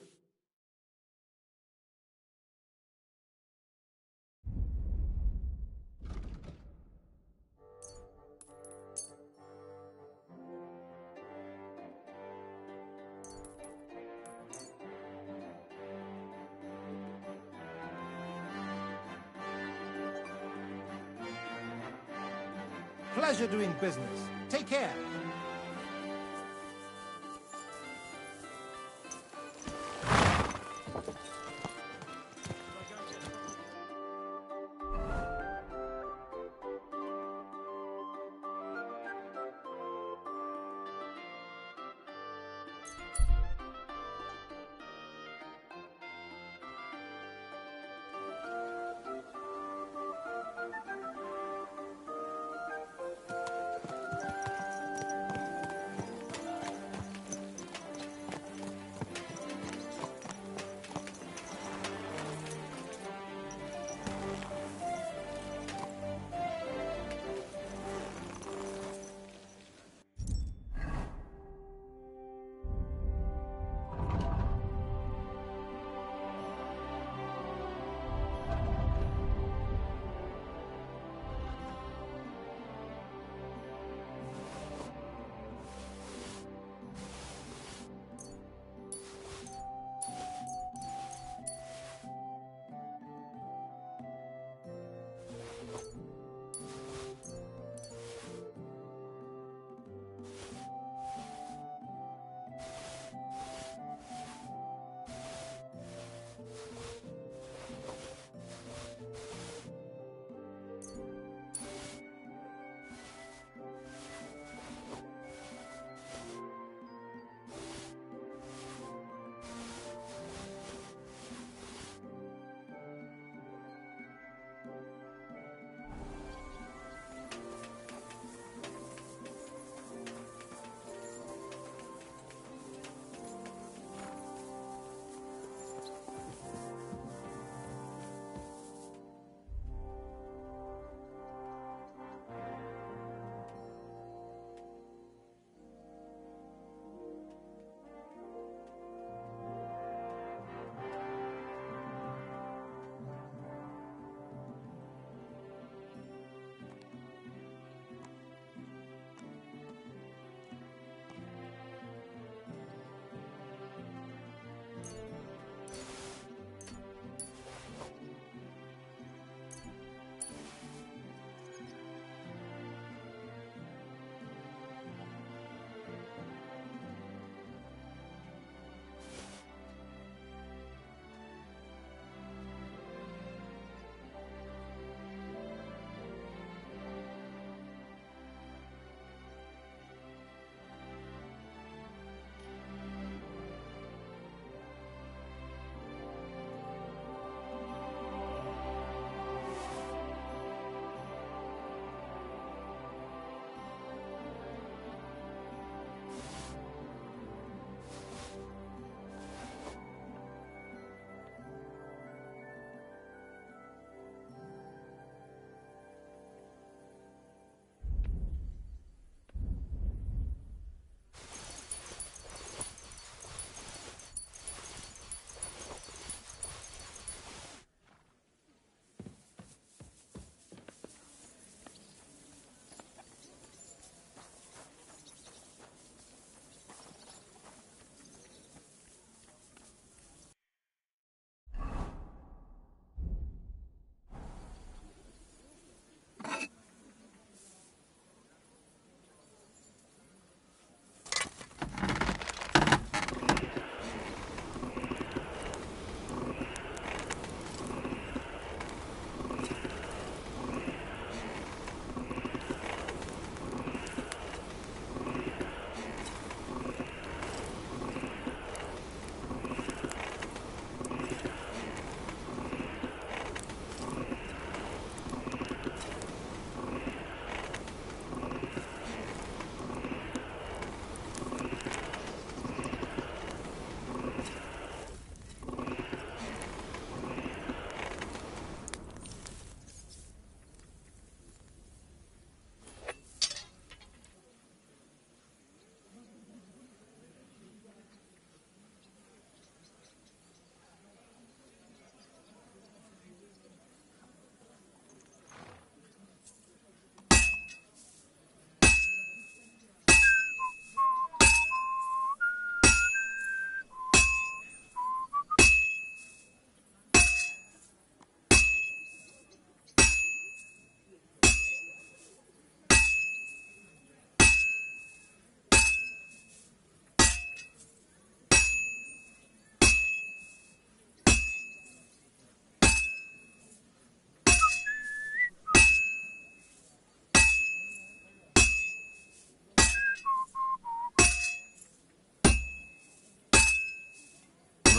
Pleasure doing business. Take care.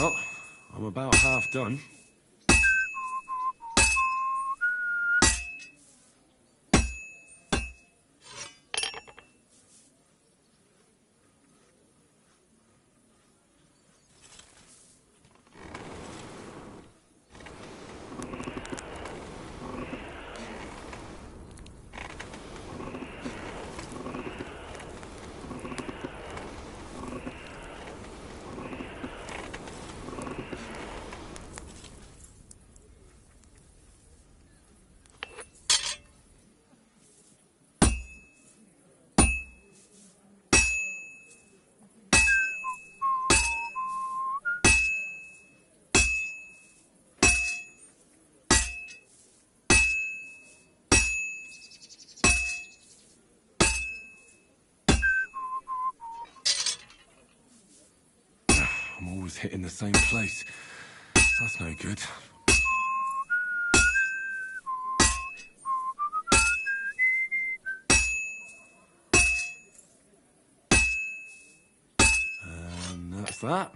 Well, I'm about half done. I'm always hitting the same place. That's no good. And that's that.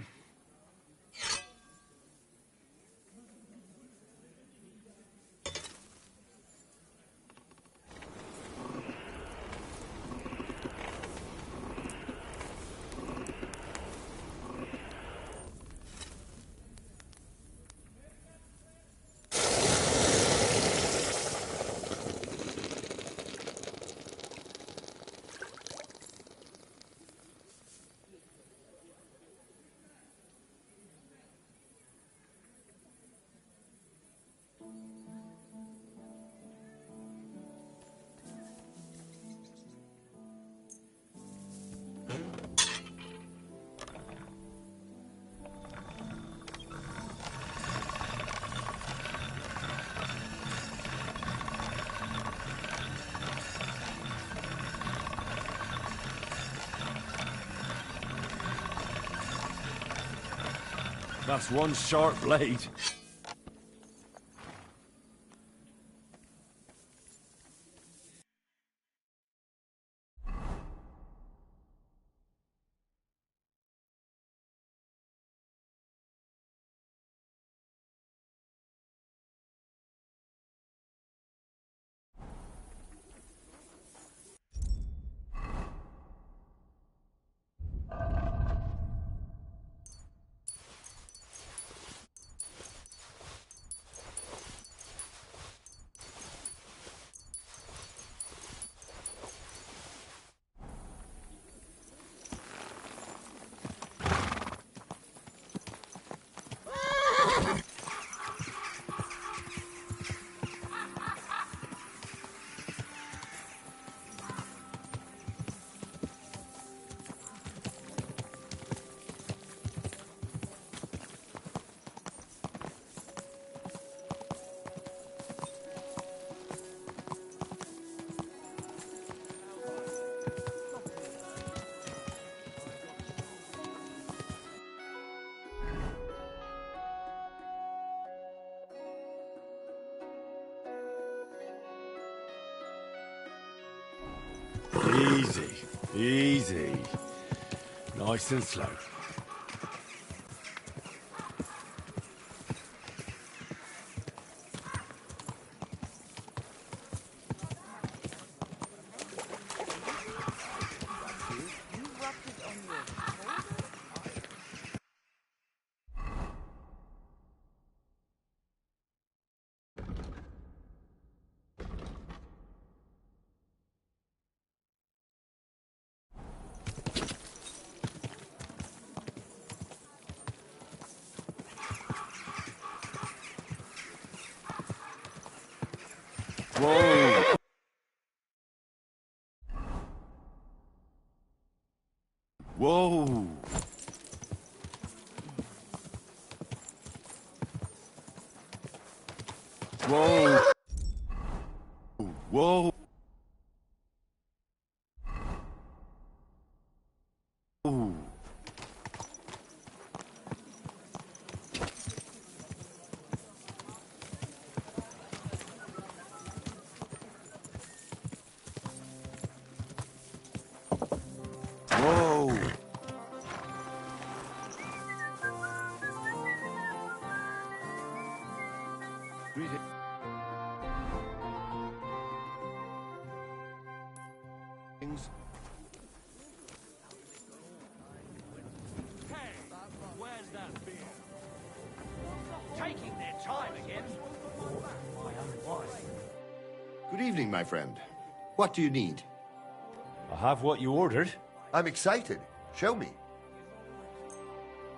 That's one sharp blade. Easy, easy. Nice and slow. Whoa! Whoa! Whoa! Whoa! Whoa! Whoa! Greetings. Hey, where's that beer? Taking their time again. My own wife. Good evening, my friend. What do you need? I have what you ordered. I'm excited. Show me.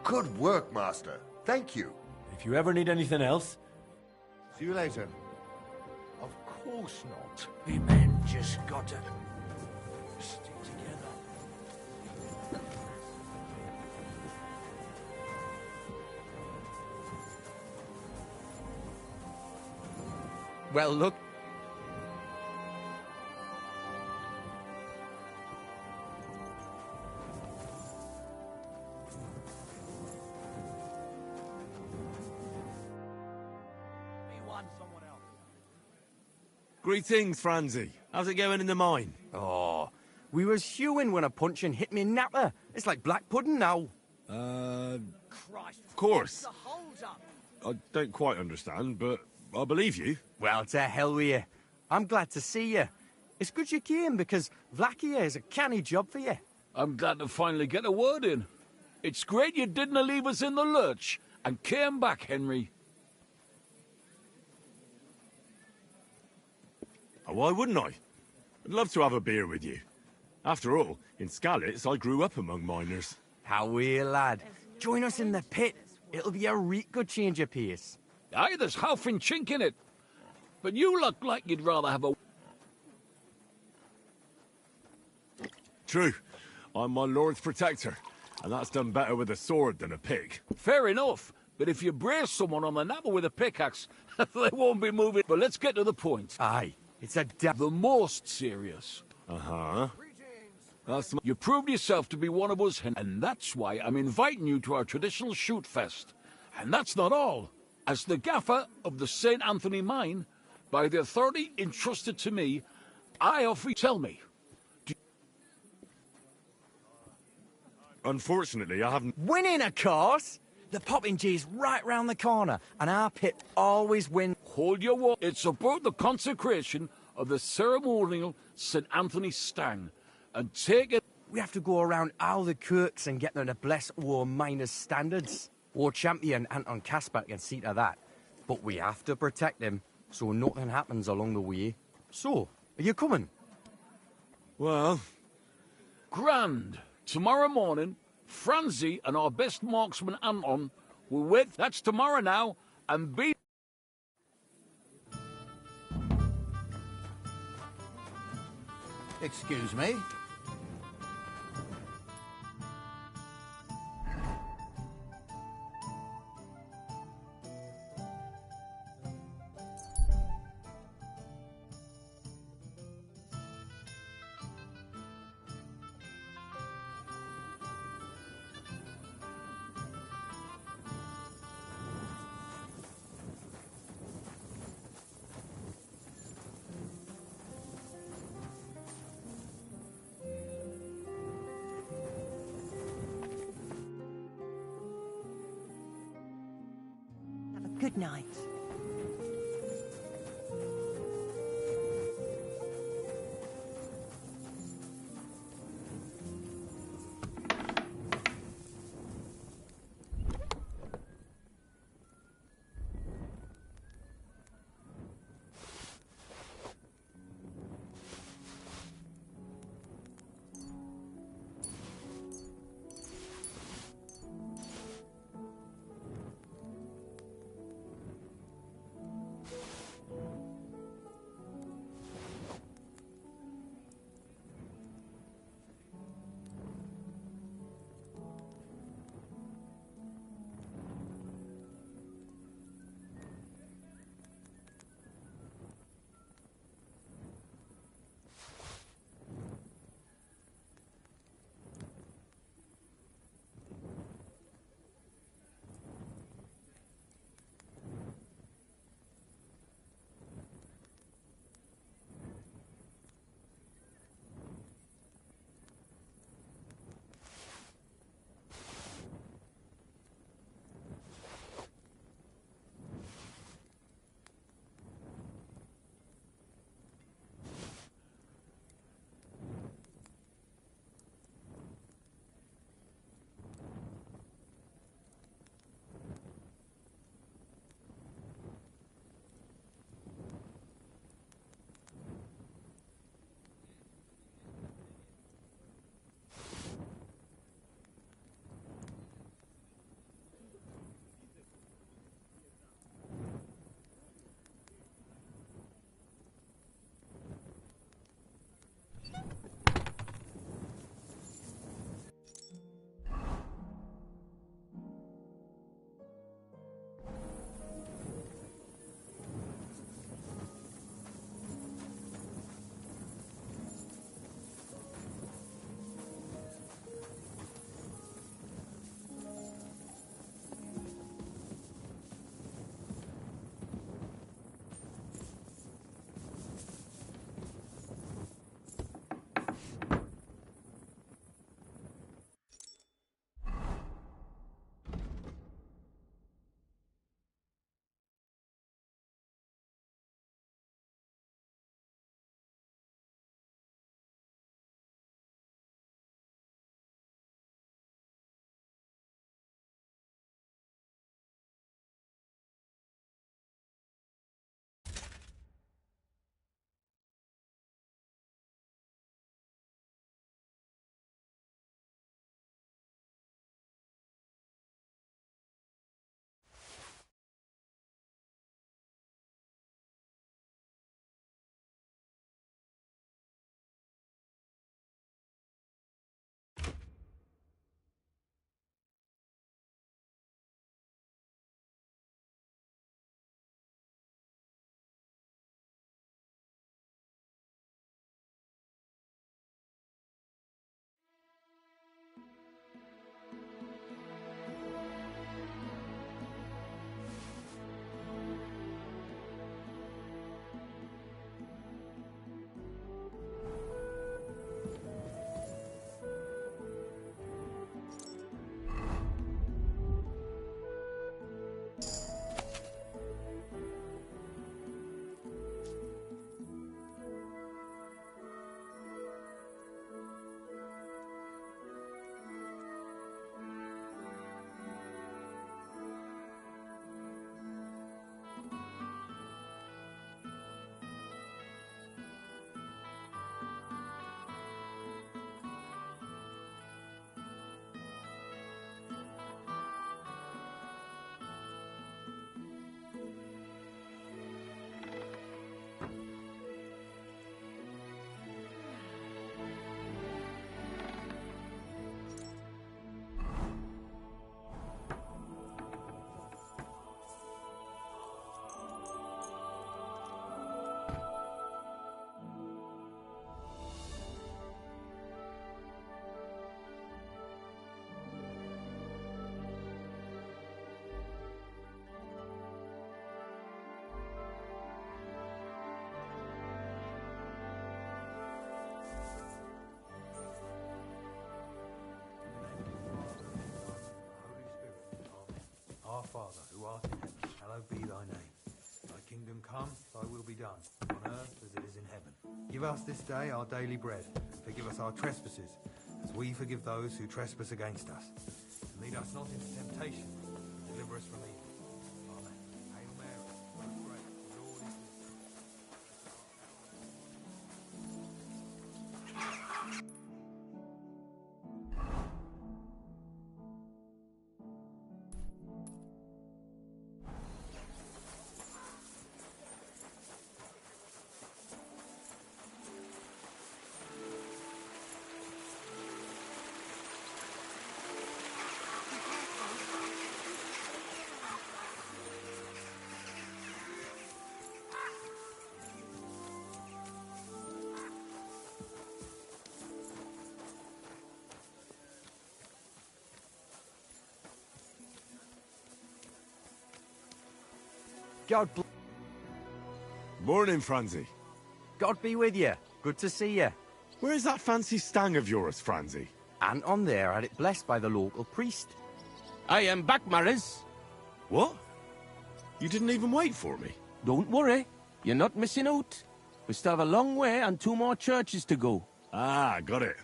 Good work, Master. Thank you. If you ever need anything else... See you later. Of course not. We men just gotta stick together. Well, look. Greetings, Franzi. How's it going in the mine? Oh, we was hewing when a punching hit me napper. It's like black pudding now. Christ. Of course. The holes up. I don't quite understand, but I believe you. Well, to hell with you. I'm glad to see you. It's good you came, because Vlachia is a canny job for you. I'm glad to finally get a word in. It's great you didn't leave us in the lurch and came back, Henry. Oh, why wouldn't I? I'd love to have a beer with you. After all, in Skalitz, I grew up among miners. How we, lad. Join us in the pit. It'll be a reet good change of pace. Aye, there's half and chink in it. But you look like you'd rather have a... True. I'm my lord's protector, and that's done better with a sword than a pig. Fair enough. But if you brace someone on the napper with a pickaxe, they won't be moving. But let's get to the point. Aye. It's the most serious. Uh-huh. You proved yourself to be one of us, and that's why I'm inviting you to our traditional shoot fest. And that's not all. As the gaffer of the St. Anthony mine, by the authority entrusted to me, I offer you... Tell me. Unfortunately, I haven't... Winning, of course! The Poppingee's right round the corner, and our pit always wins. Hold your war. It's about the consecration of the ceremonial St. Anthony Stang. And take it... We have to go around all the kirks and get them to bless our miners' standards. Our champion, Anton Caspar, can see to that. But we have to protect him, so nothing happens along the way. So, are you coming? Well... Grand. Tomorrow morning, Franzi and our best marksman, Anton, will wait. That's tomorrow now, and be... Excuse me? Have a good night. Father, who art in heaven, hallowed be thy name. Thy kingdom come, thy will be done, on earth as it is in heaven. Give us this day our daily bread, and forgive us our trespasses, as we forgive those who trespass against us. And lead us not into temptation, but deliver us from evil. Amen. Hail Mary, full of grace, the Lord is with thee. God Morning, Franzi. God be with you. Good to see you. Where's that fancy stang of yours, Franzi? Anton there had it blessed by the local priest. I am back, Maris. What? You didn't even wait for me? Don't worry. You're not missing out. We still have a long way and 2 more churches to go. Ah, got it.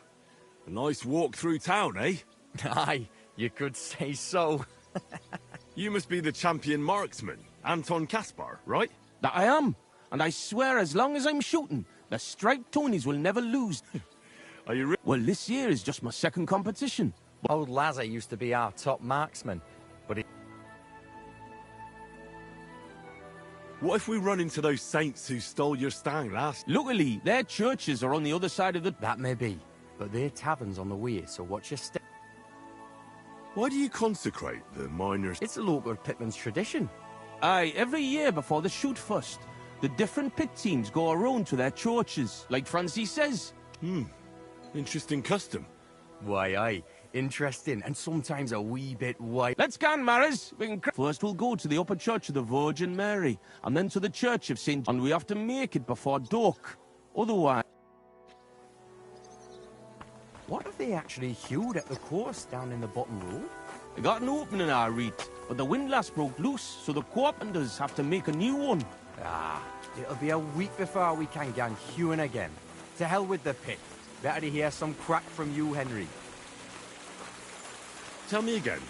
A nice walk through town, eh? Aye, you could say so. You must be the champion marksman, Anton Kaspar, right? That I am. And I swear as long as I'm shooting, the striped Tonys will never lose. Are you Well, this year is just my second competition. Old Lazar used to be our top marksman, but he... What if we run into those saints who stole your stang last? Luckily, their churches are on the other side of the... That may be, but their tavern's on the way, so watch your step. Why do you consecrate the miners? It's a local pitman's tradition. Aye, every year before the shoot first, the different pit teams go around to their churches, like Francis says. Interesting custom. Why, aye. Interesting, and sometimes a wee bit white. Let's go, Maris. First we'll go to the upper church of the Virgin Mary, and then to the church of St. And we have to make it before dark. Otherwise... What have they actually hewed at the course down in the bottom road? They got an opening, I read, but the windlass broke loose, so the carpenters have to make a new one. Ah, it'll be a week before we can gang hewing again. To hell with the pit. Better to hear some crack from you, Henry. Tell me again,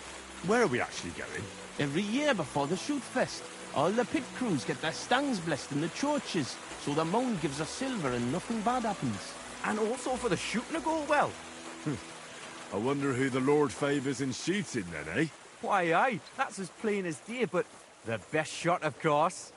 where are we actually going? Every year before the shoot fest, all the pit crews get their stangs blessed in the churches, so the mound gives us silver and nothing bad happens. And also for the shooting to go well. I wonder who the Lord favours in shooting then, eh? Why, aye, that's as plain as day, but the best shot, of course.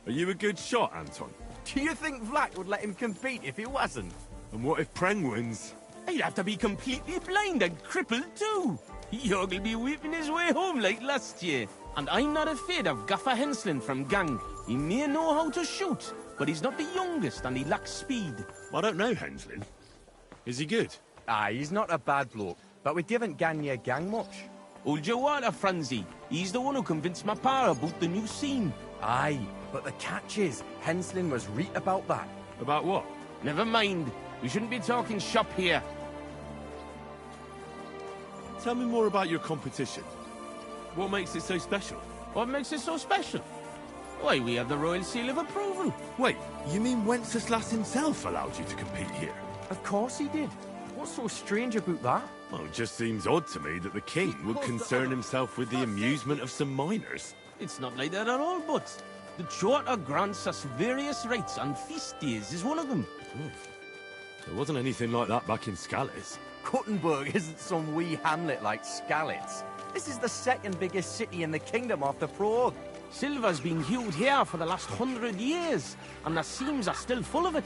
Are you a good shot, Anton? Do you think Vlad would let him compete if he wasn't? And what if Preng wins? He'd have to be completely blind and crippled too. York will be weeping his way home like last year. And I'm not afraid of Gaffer Henslin from Gang. He may know how to shoot, but he's not the youngest and he lacks speed. I don't know Henslin. Is he good? Aye, he's not a bad bloke, but we didn't gang near Gang much. Hold your water, Franzi. He's the one who convinced my pa about the new scene. Aye, but the catch is, Henslin was right about that. About what? Never mind. We shouldn't be talking shop here. Tell me more about your competition. What makes it so special? What makes it so special? Why, we have the royal seal of approval. Wait, you mean Wenceslas himself allowed you to compete here? Of course he did. What's so strange about that? Well, it just seems odd to me that the king would concern himself with the amusement of some miners. It's not like that at all, but the charter grants us various rights, and feast days is one of them. There wasn't anything like that back in Scallis. Kuttenberg isn't some wee hamlet like Scalitz. This is the second biggest city in the kingdom after Prague. Silver's been hewed here for the last 100 years, and the seams are still full of it.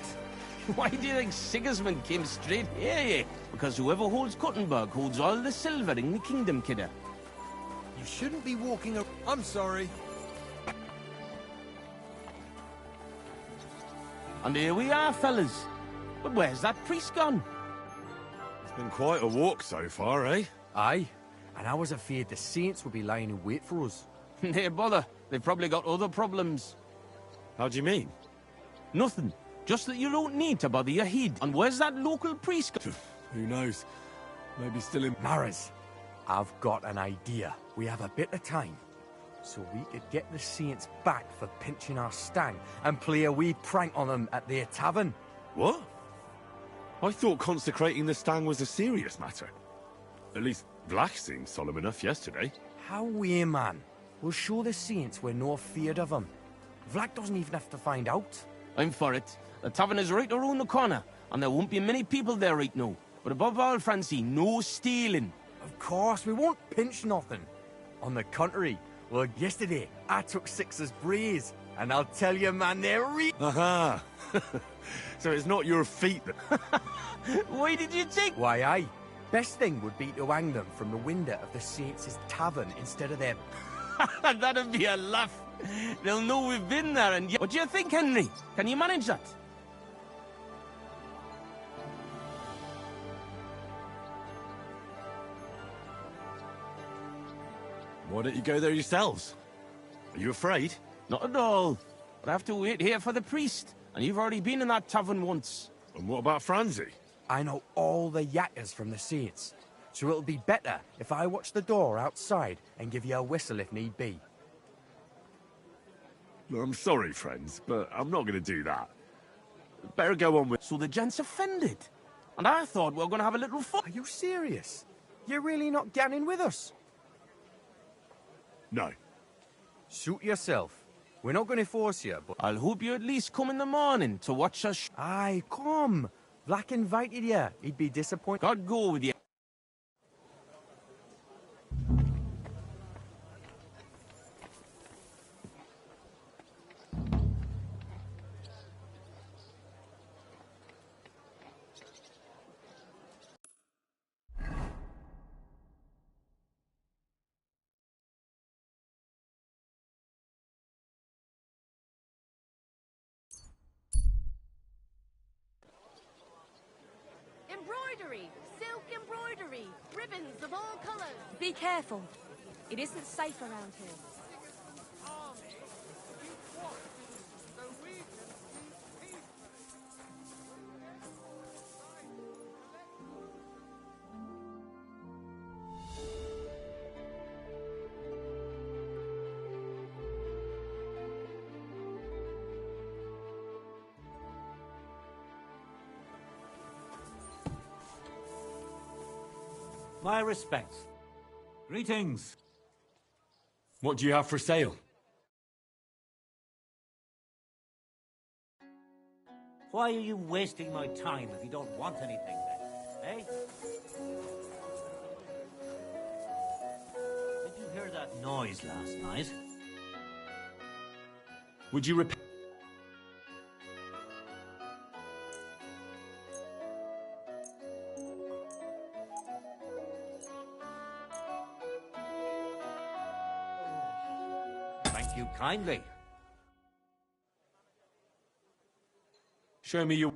Why do you think Sigismund came straight here? Because whoever holds Kuttenberg holds all the silver in the kingdom, kidder. You shouldn't be walking I'm sorry. And here we are, fellas. But where's that priest gone? It's been quite a walk so far, eh? Aye, and I was afraid the saints would be lying in wait for us. Nay, bother. They've probably got other problems. How do you mean? Nothing. Just that you don't need to bother your head. And where's that local priest? Who knows? Maybe still in... Maris, I've got an idea. We have a bit of time. So we could get the Saints back for pinching our stang and play a wee prank on them at their tavern. What? I thought consecrating the stang was a serious matter. At least Vlach seemed solemn enough yesterday. How we, man? We'll show the Saints we're no feared of them. Vlach doesn't even have to find out. I'm for it. The tavern is right around the corner, and there won't be many people there right now. But above all, Francie, no stealing. Of course, we won't pinch nothing. On the contrary, well, yesterday, I took Six's breeze, and I'll tell you, man, they're Aha! So it's not your feet that... Why did you take... Why, aye. Best thing would be to hang them from the window of the Saints' tavern instead of their... That'd be a laugh. They'll know we've been there, and... What do you think, Henry? Can you manage that? Why don't you go there yourselves? Are you afraid? Not at all. But I have to wait here for the priest, and you've already been in that tavern once. And what about Francie? I know all the yakkers from the Saints, so it'll be better if I watch the door outside and give you a whistle if need be. Well, I'm sorry, friends, but I'm not going to do that. Better go on with... So the gent's offended? And I thought we were going to have a little fun. Are you serious? You're really not getting with us? No. Suit yourself. We're not going to force you, but... I'll hope you at least come in the morning to watch us... Aye, come. Vlach invited you. He'd be disappointed. God go with you. Embroidery! Silk embroidery! Ribbons of all colors! Be careful. It isn't safe around here. My respects. Greetings. What do you have for sale? Why are you wasting my time if you don't want anything then, eh? Did you hear that noise last night? Would you repeat? Thank you kindly. Show me your...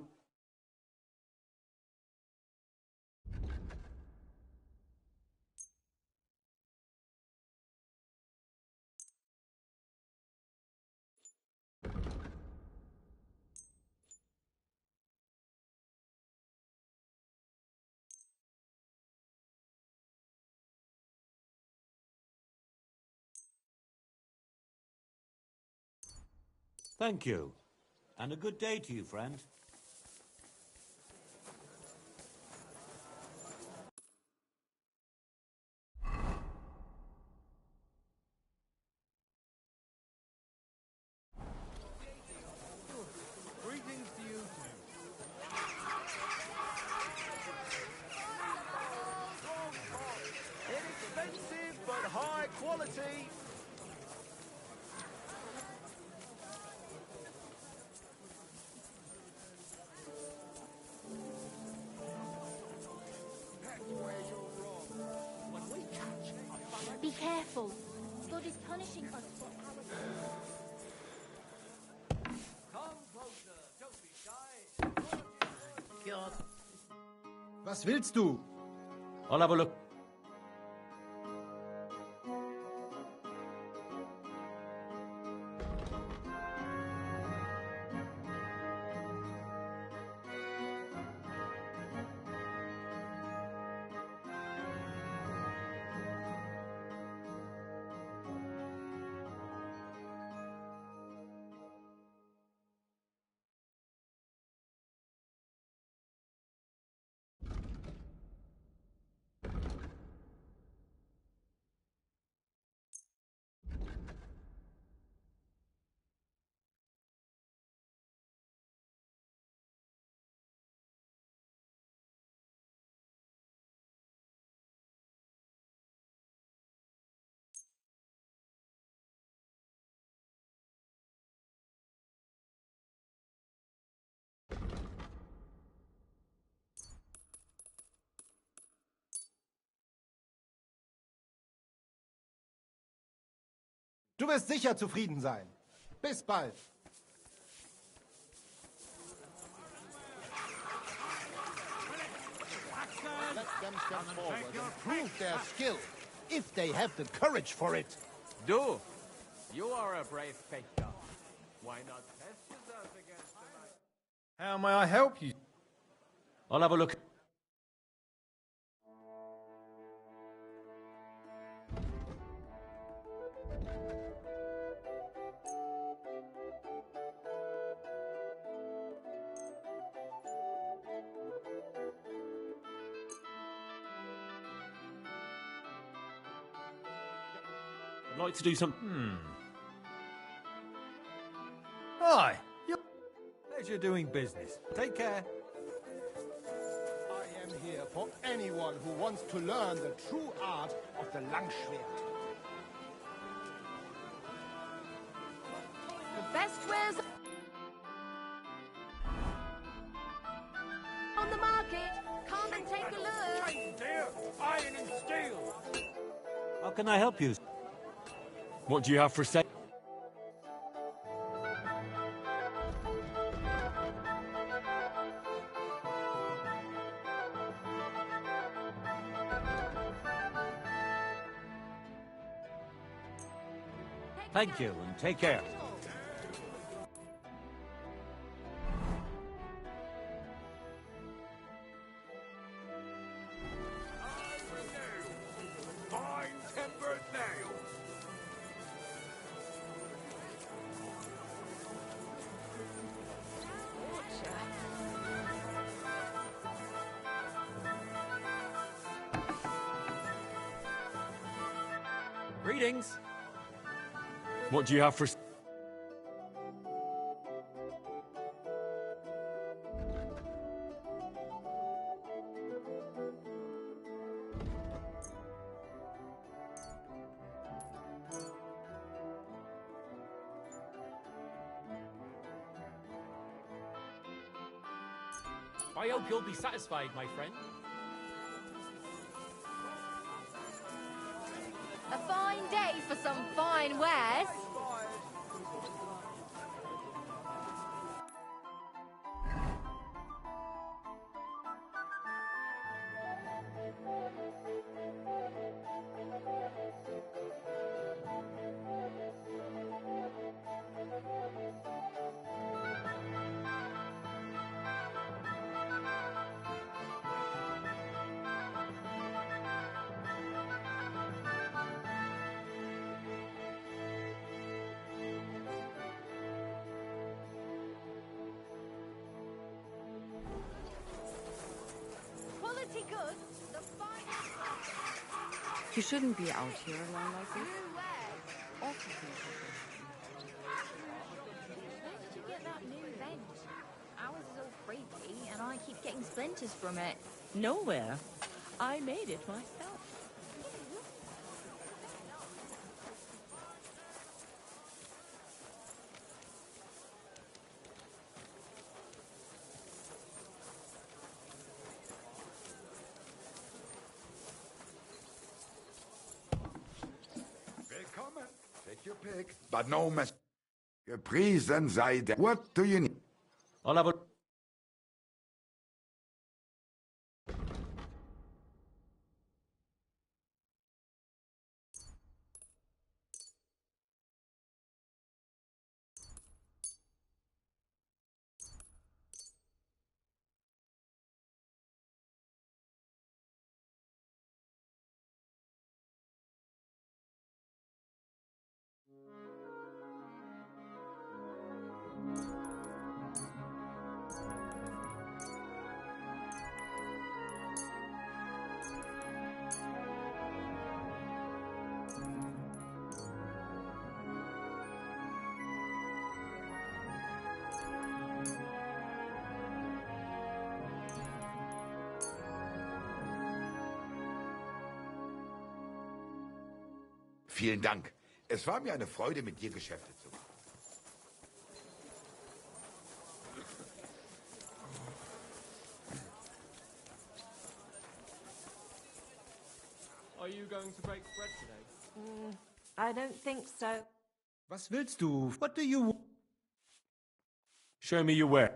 Thank you. And a good day to you, friend. Greetings to you too. Inexpensive but high quality. Be careful. God is punishing us for our sins. Come closer, don't be shy. God. Was willst du? I'll have a look. Du wirst sicher zufrieden sein. Bis bald. Let them step forward and prove their skill, if they have the courage for it. Do. You are a brave faker. Why not test yourself against the knight? How may I help you? I'll have a look. I'd like to do some. Hi. Pleasure doing business. Take care. I am here for anyone who wants to learn the true art of the Langschwert. The best wares on the market. Come and take a look. Dear, iron and steel. How can I help you? What do you have for sale? Thank you, and take care. Fine-tempered nails. Greetings. What do you have for... I hope you'll be satisfied, my friend. A fine day for some fine wares. Quality goods, the finest. You shouldn't be out here alone like this. New wares. Awful things happen. Where did you get that new bench? Ours is all creaky, and I keep getting splinters from it. Nowhere. I made it myself. Willkommen. Take your pick. But no mess. Gepriesen sei der. What do you need? I'll have a... Vielen Dank. Es war mir eine Freude, mit dir Geschäfte zu machen. Are you going to break bread today? I don't think so. Was willst du? What do you... Show me your way.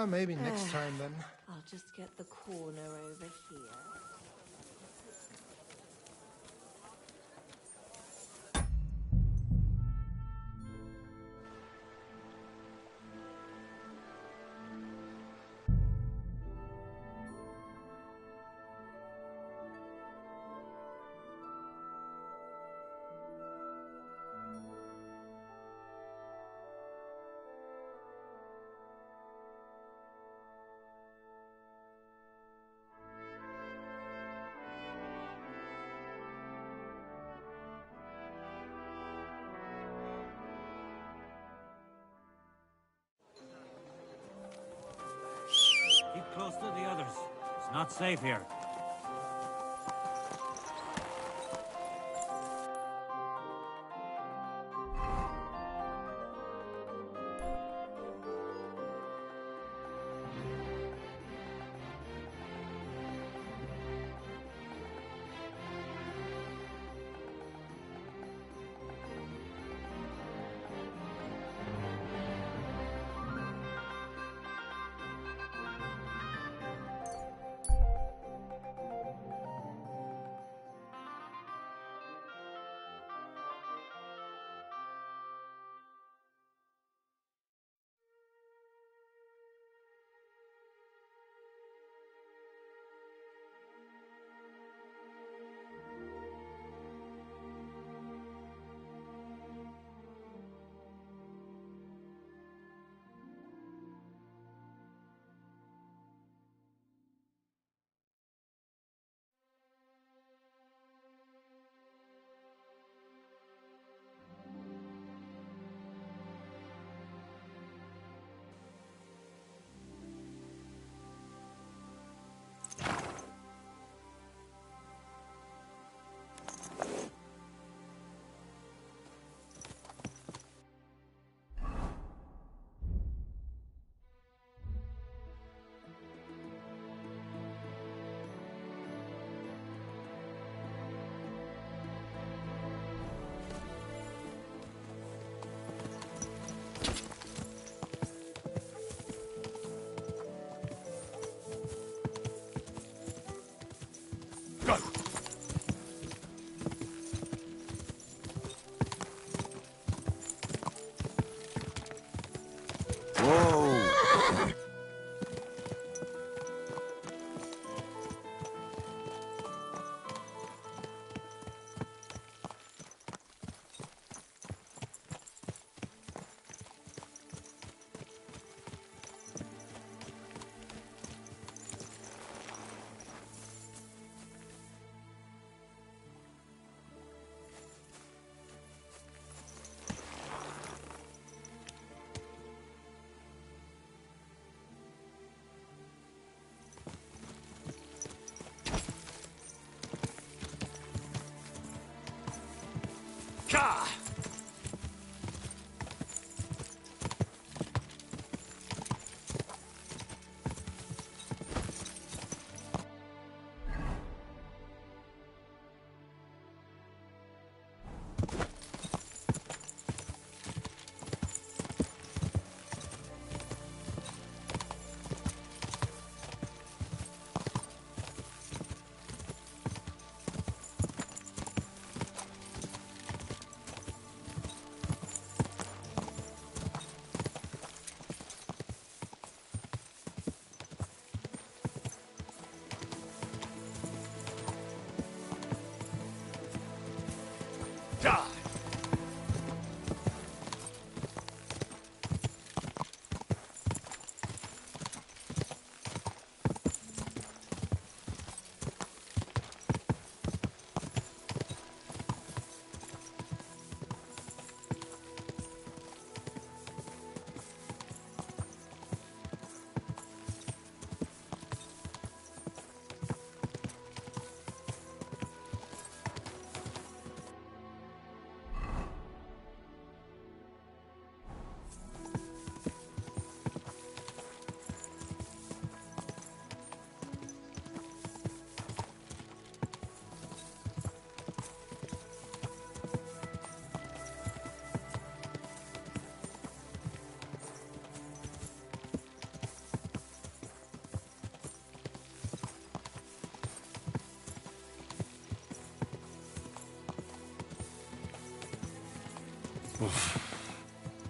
Maybe next time then. I'll just get the corner over here. Keep close to the others. It's not safe here.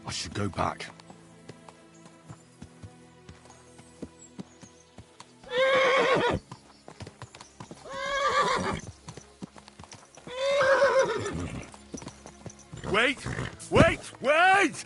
I should go back. Wait! Wait! Wait!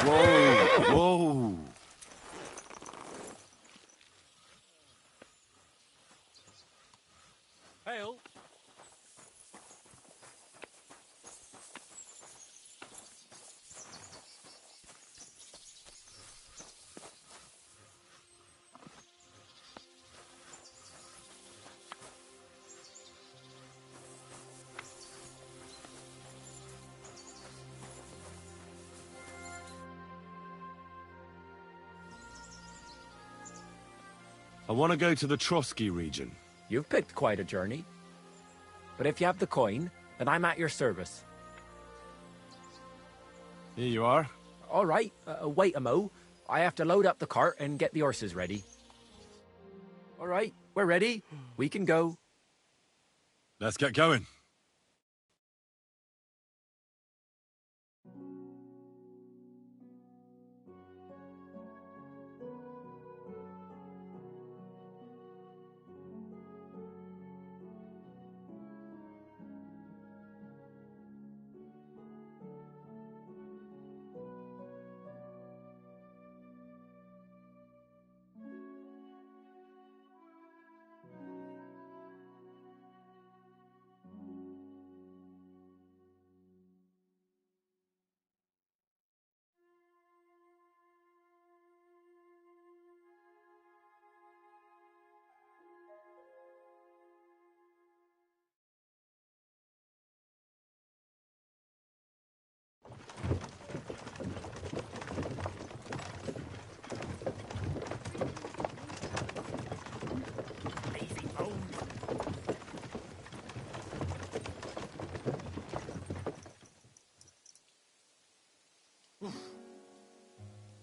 Whoa! Whoa! Hail. I want to go to the Trotsky region. You've picked quite a journey. But if you have the coin, then I'm at your service. Here you are. All right, wait a mo. I have to load up the cart and get the horses ready. All right, we're ready. We can go. Let's get going.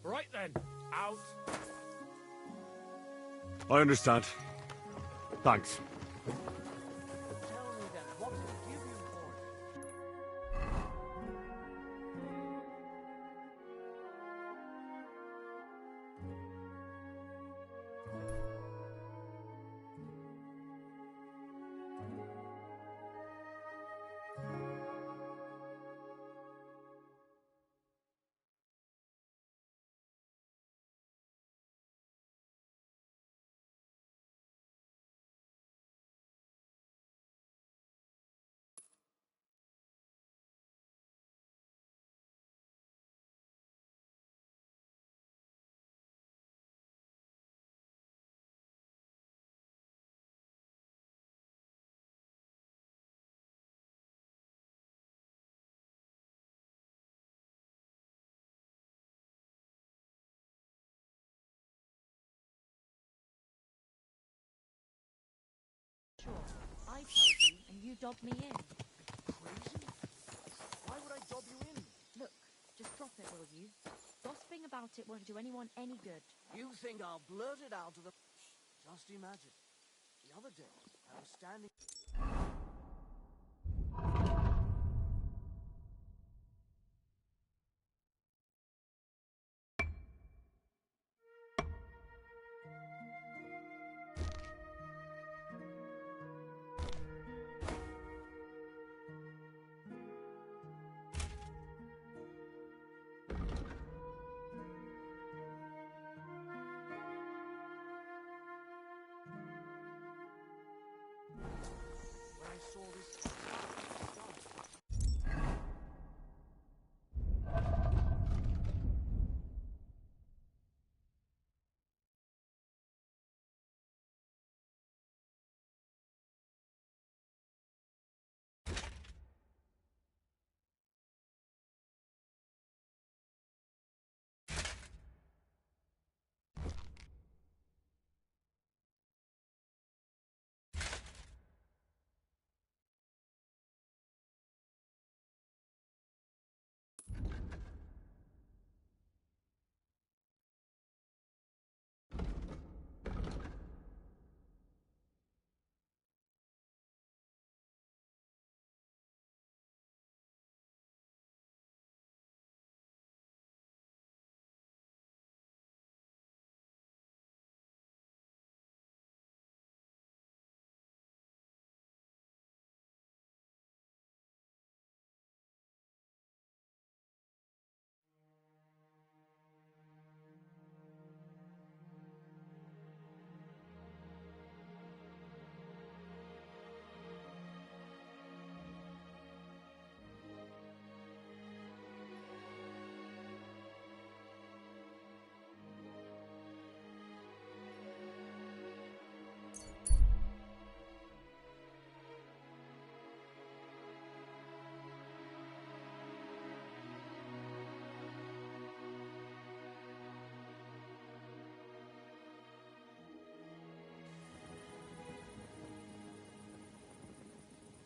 Right then, out. I understand. Thanks. you dob me in? Crazy? Why would I dob you in? Look, just drop it, will you? Gossiping about it won't do anyone any good. You think I'll blurt it out to the... Just imagine. The other day, I was standing...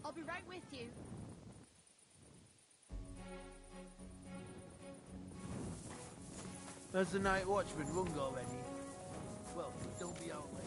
I'll be right with you. Has the night watchman rung already? Well, don't be out late.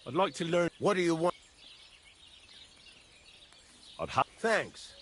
I'd like to learn... What do you want? I'd have... Thanks.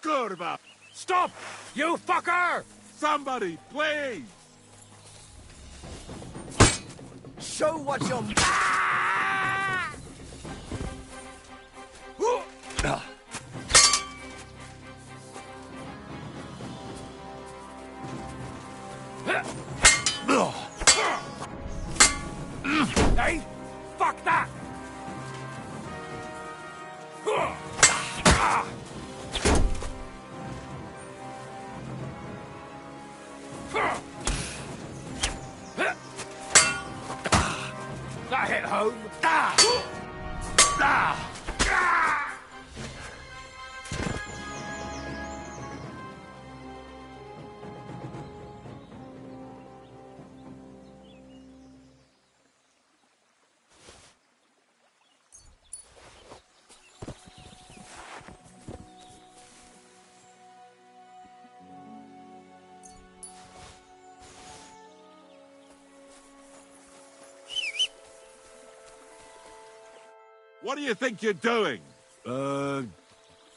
Good about... Stop! You fucker! Somebody, please! Show what you're... Fuck that! That hit home. What do you think you're doing?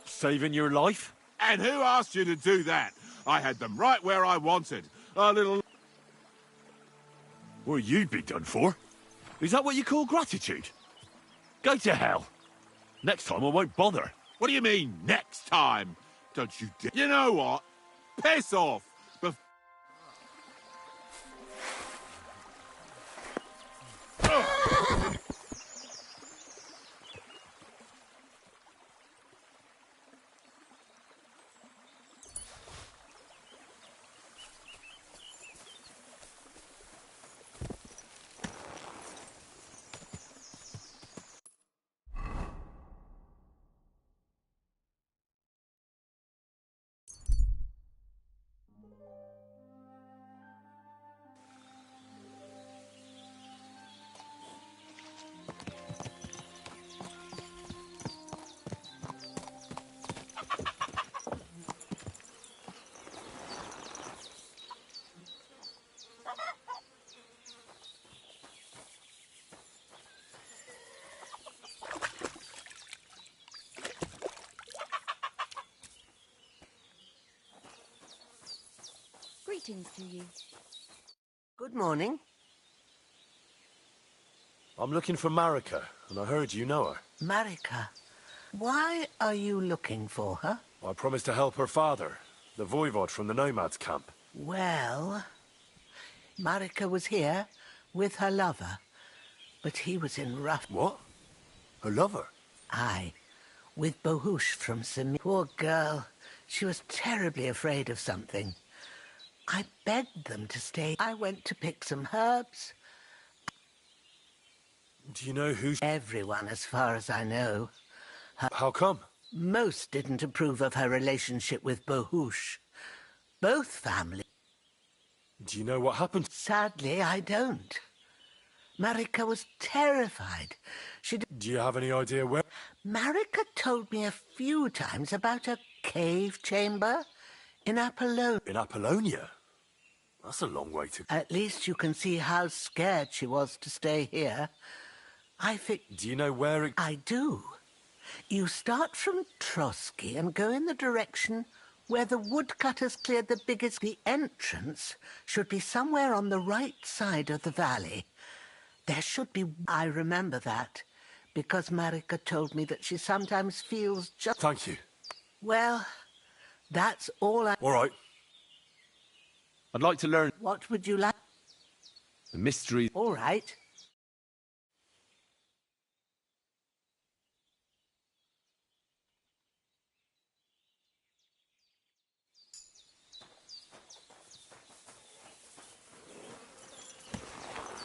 Saving your life? And who asked you to do that? I had them right where I wanted. A little... Well, you'd be done for. Is that what you call gratitude? Go to hell. Next time I won't bother. What do you mean, next time? Don't you dare... You know what? Piss off! Greetings to you. Good morning. I'm looking for Marika, and I heard you know her. Marika. Why are you looking for her? I promised to help her father, the voivod from the nomads camp. Well, Marika was here with her lover, but he was in rough... What? Her lover? Aye, with Bohush from Samir. Poor girl. She was terribly afraid of something. I begged them to stay. I went to pick some herbs. Do you know who... Everyone, as far as I know. How come? Most didn't approve of her relationship with Bohush. Both families. Do you know what happened? Sadly, I don't. Marika was terrified. Do you have any idea where? Marika told me a few times about a cave chamber in Apollonia. In Apollonia? That's a long way to... At least you can see how scared she was to stay here. Do you know where it... I do. You start from Trotsky and go in the direction where the woodcutters cleared the biggest... The entrance should be somewhere on the right side of the valley. There should be... I remember that, because Marika told me that she sometimes feels just... Thank you. Well, that's all I... All right. I'd like to learn... What would you like? The mystery... All right.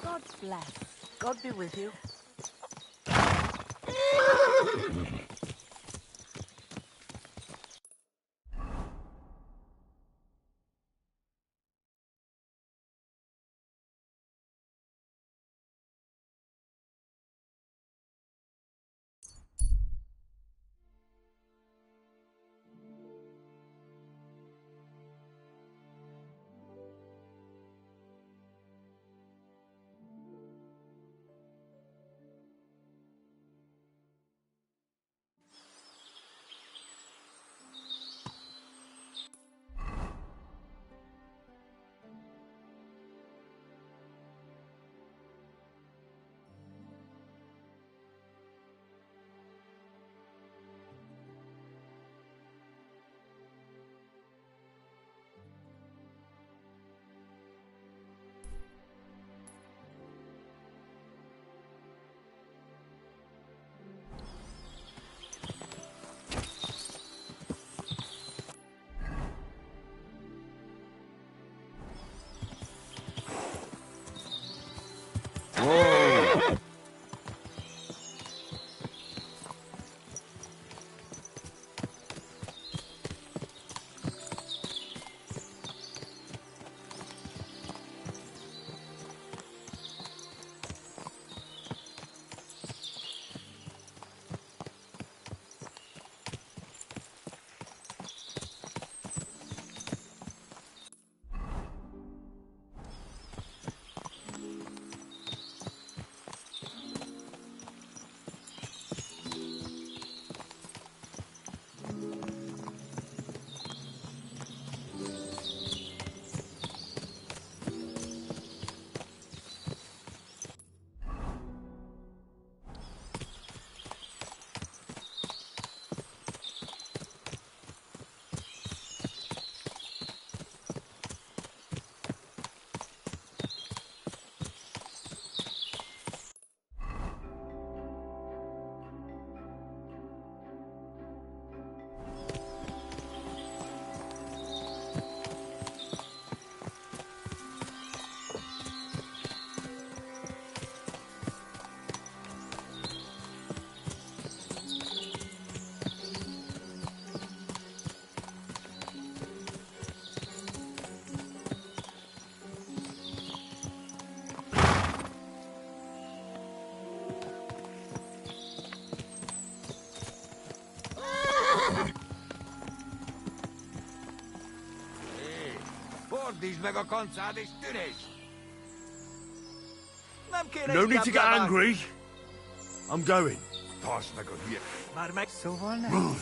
God bless. God be with you. Fordítsd meg a kancád és tűnés! Nem kéne No need inkább to get levágni. angry. I'm going. Tartsd meg a hülye! Már meg... Szóval nem.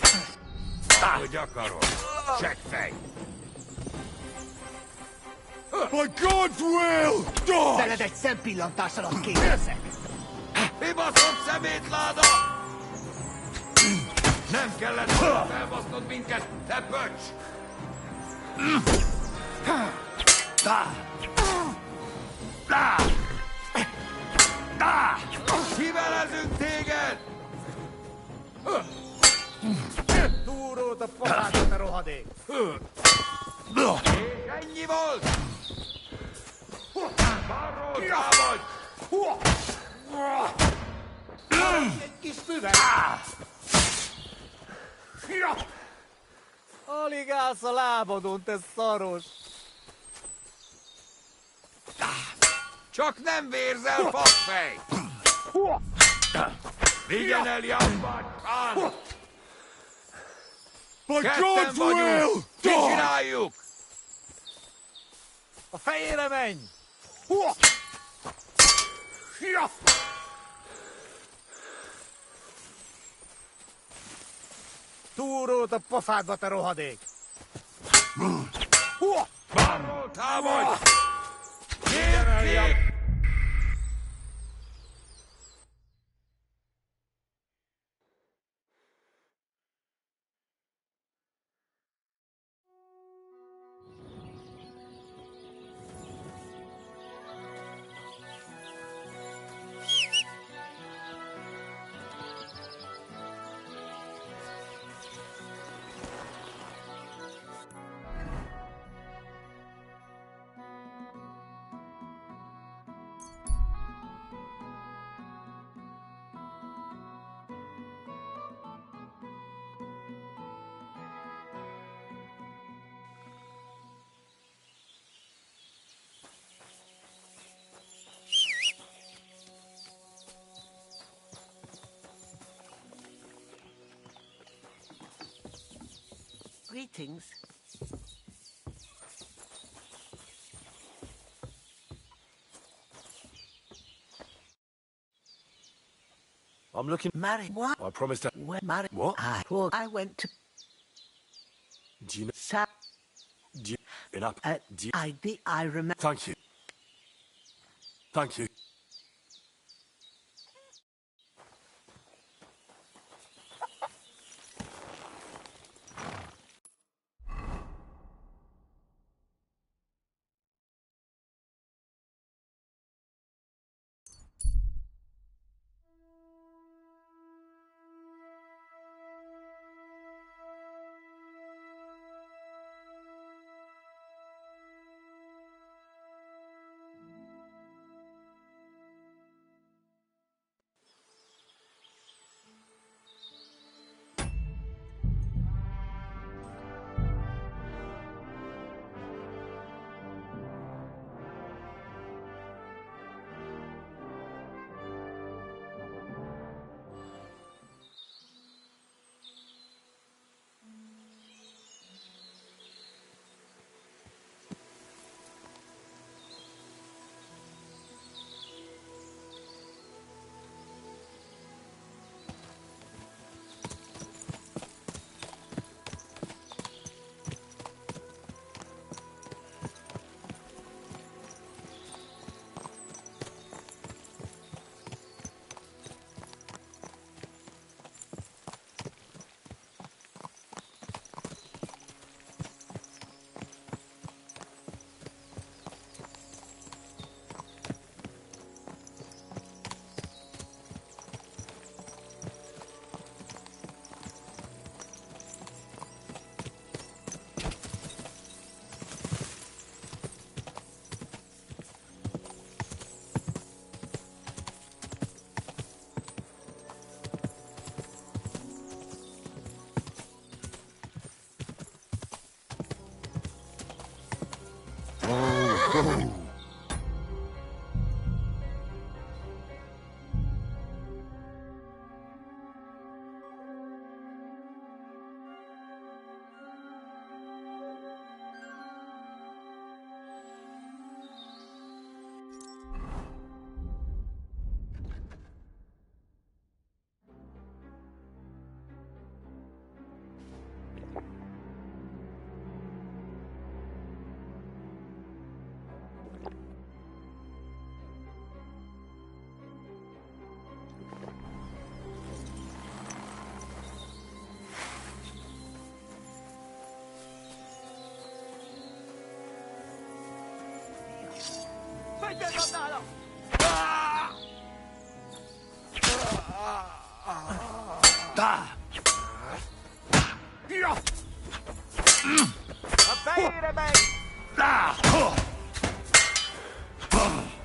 Ahogy akarod! Seggfej! By God's will, die! Veled egy szempillantás alatt kérdezek. Kibaszott szemétláda! Nem kellett volna felbasznod minket, te pöcs! Kivelezünk téged! Túrót a pofádba, te rohadék! És ennyi volt! Balról támadj! Egy kis füvet! Alig állsz a lábadon, te szaros! Csak nem vérzel, fakfej! Vigyen el, Jambát! By Ketten God's will, vagyunk! Mit die! csináljuk? A fejére menj! Túrót a pofádba, te rohadék! Balról támadj! Nyílt ki! Greetings. I'm looking. Marry what? I promised to. When marry What? I went to Do you know? Sa Do you, enough. Do you, I remember. Thank you. Thank you.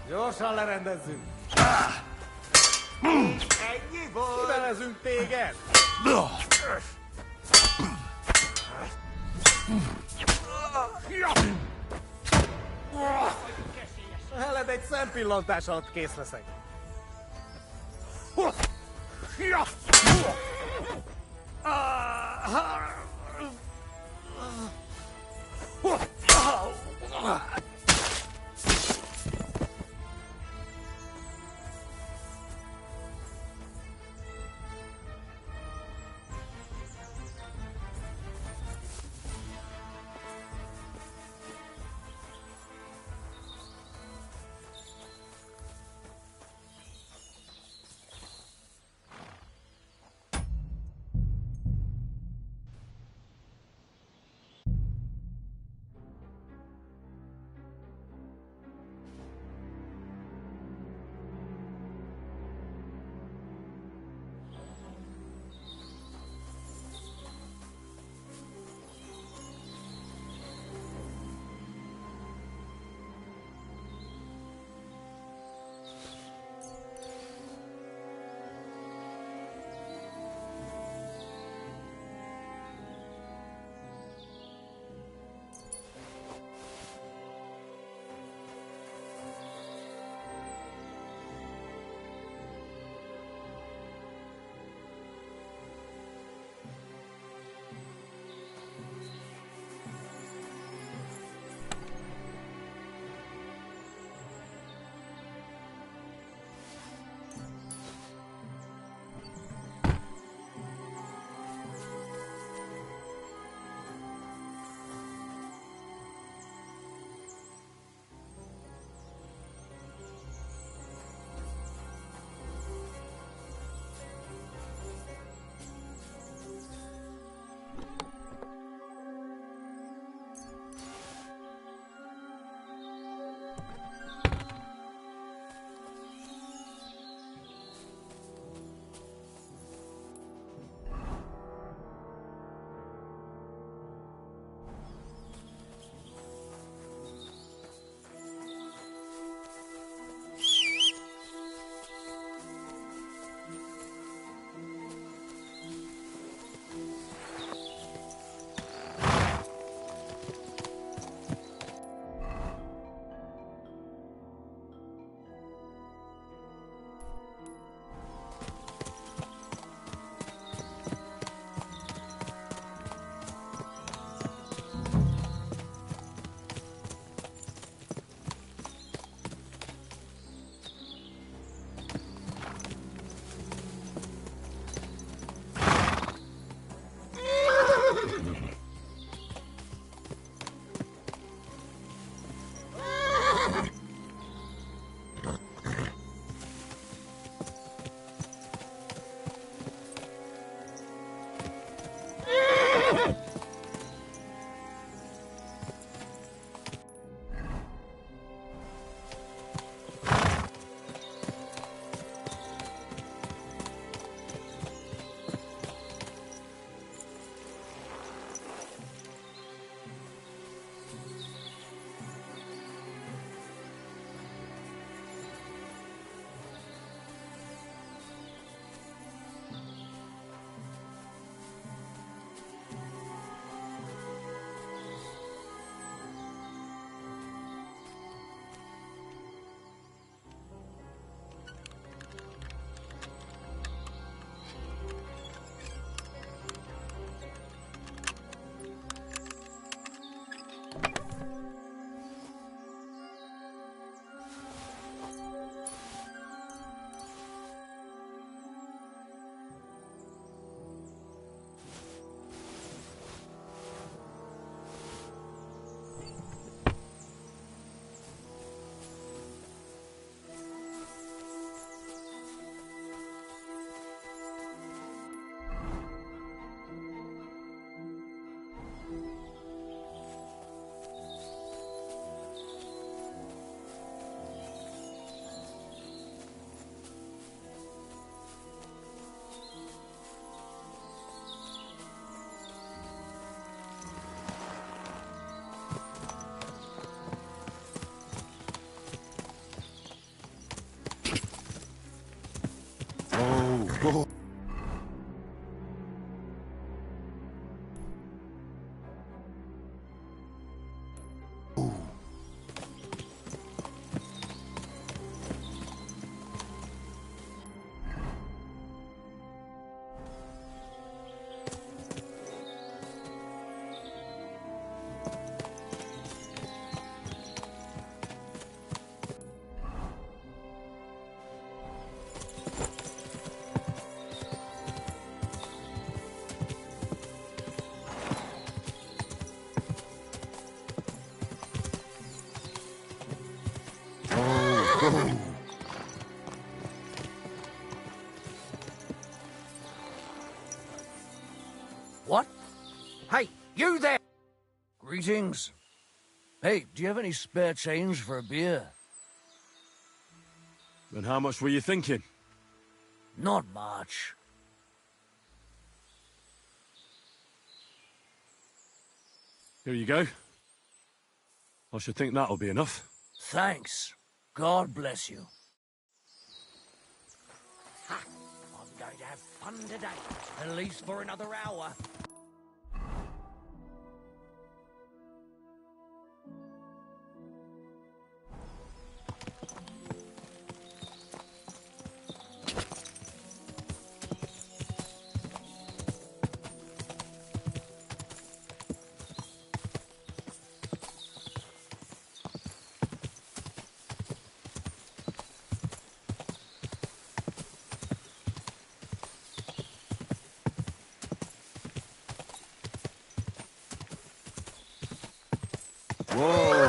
Gyorsan lerendezzünk! Ennyi volt! Kivelezünk téged! Veled egy szempillantás alatt kész leszek. What? Hey, you there! Greetings. Hey, do you have any spare change for a beer? And how much were you thinking? Not much. Here you go. I should think that'll be enough. Thanks. God bless you. Ha! I'm going to have fun today. At least for another hour. Oh.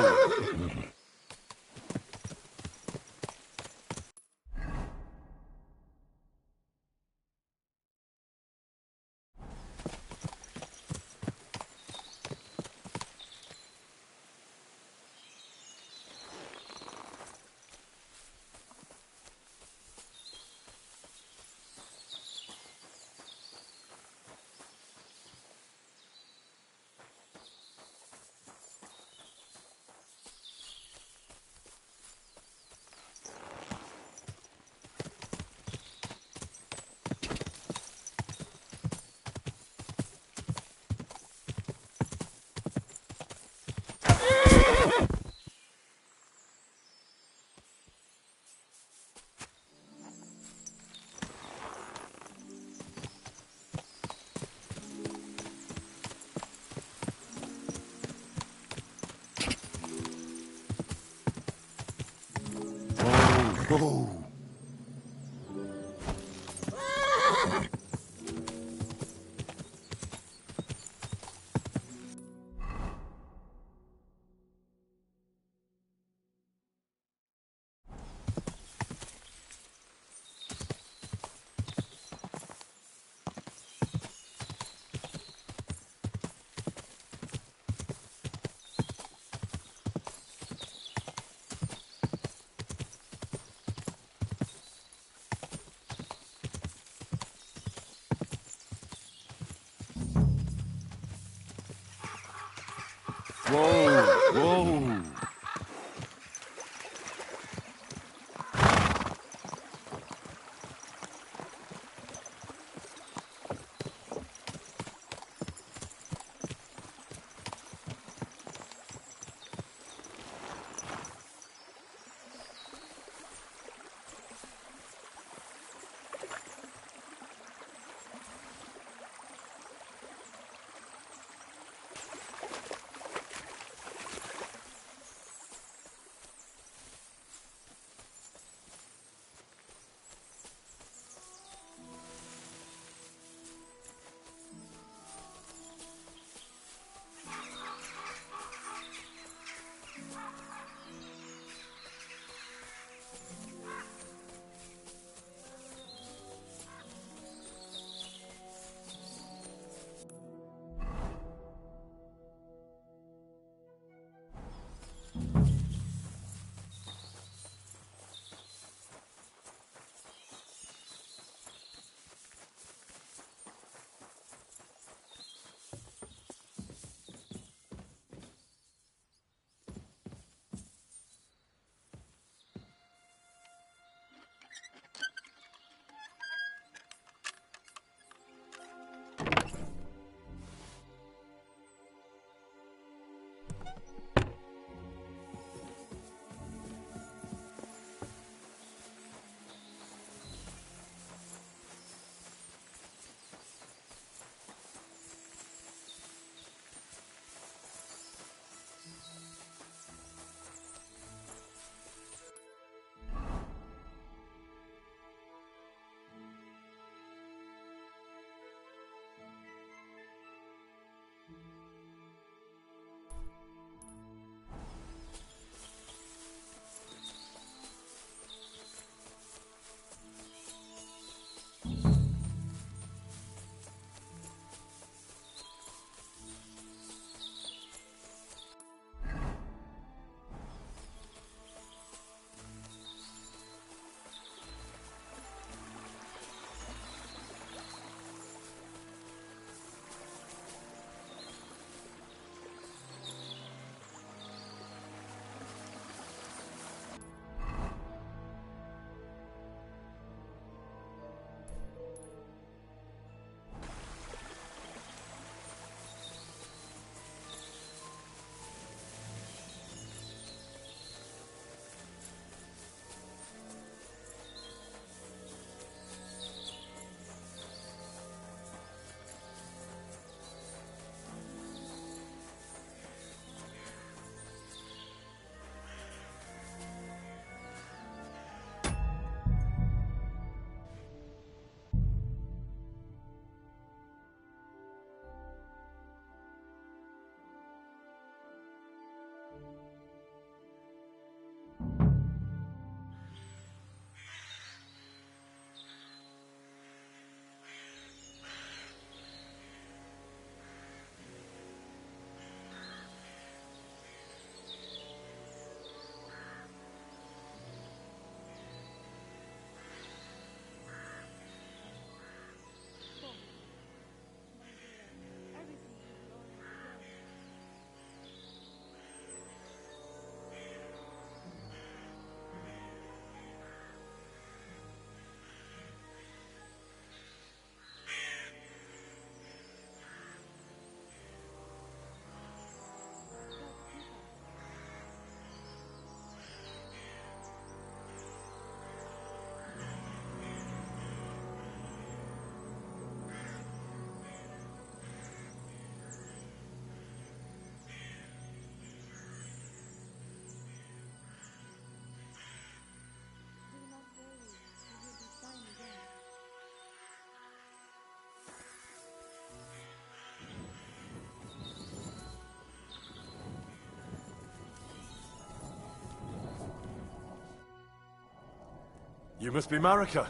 You must be Marika.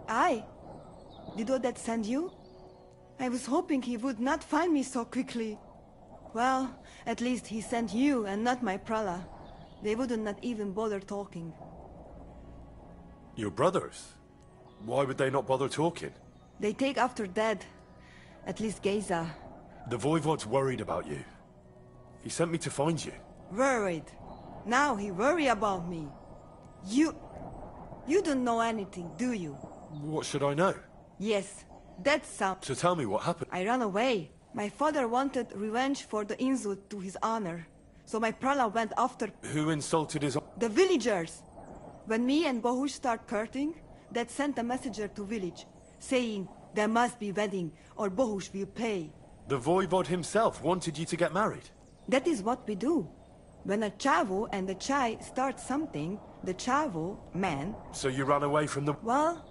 I? Did Odette send you? I was hoping he would not find me so quickly. Well, at least he sent you and not my prala. They wouldn't not even bother talking. Your brothers? Why would they not bother talking? They take after dead. At least Geza. The Voivod's worried about you. He sent me to find you. Worried. Now he worry about me. You don't know anything, do you? What should I know? Yes, that's some. So tell me what happened. I ran away. My father wanted revenge for the insult to his honor. So my prala went after... Who insulted his... The villagers! When me and Bohush start courting, Dad sent a messenger to village, saying there must be wedding or Bohush will pay. The Voivod himself wanted you to get married? That is what we do. When a chavo and a chai start something, the chavo, man... So you ran away from the... Well,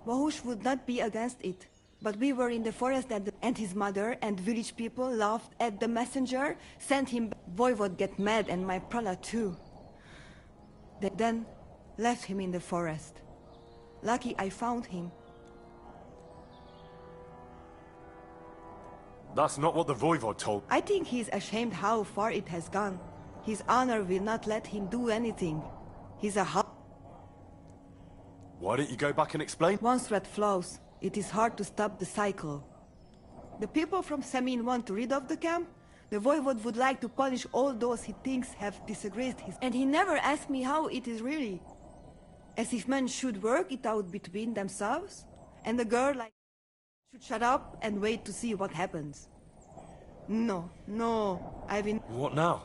Bohush would not be against it. But we were in the forest and his mother and village people laughed at the messenger, sent him... Voivod get mad and my prala too. They then left him in the forest. Lucky I found him. That's not what the Voivod told... I think he's ashamed how far it has gone. His honor will not let him do anything. He's a Why don't you go back and explain? One thread flows. It is hard to stop the cycle. The people from Samin want to rid of the camp. The Voivod would like to punish all those he thinks have disgraced his... And he never asked me how it is really. As if men should work it out between themselves, and the girl should shut up and wait to see what happens. No, I've been... What now?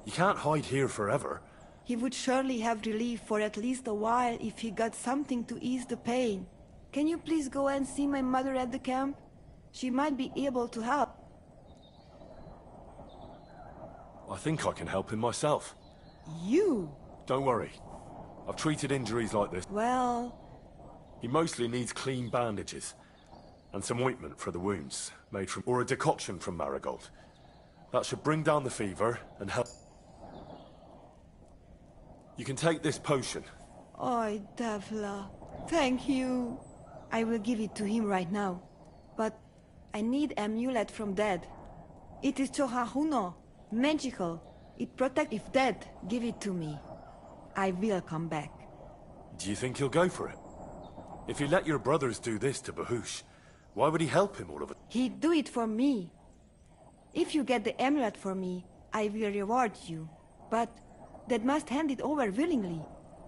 You can't hide here forever. He would surely have relief for at least a while if he got something to ease the pain. Can you please go and see my mother at the camp? She might be able to help. I think I can help him myself. You? Don't worry. I've treated injuries like this. Well... He mostly needs clean bandages. And some ointment for the wounds, made from... or a decoction from marigold. That should bring down the fever and help... You can take this potion. Oi, Devla. Thank you. I will give it to him right now. But I need amulet from Dad. It is Chohahuno. Magical. It protects if Dad give it to me. I will come back. Do you think he'll go for it? If he let your brothers do this to Bahush, why would he help him all of it? He'd do it for me. If you get the amulet for me, I will reward you. But Dad must hand it over willingly,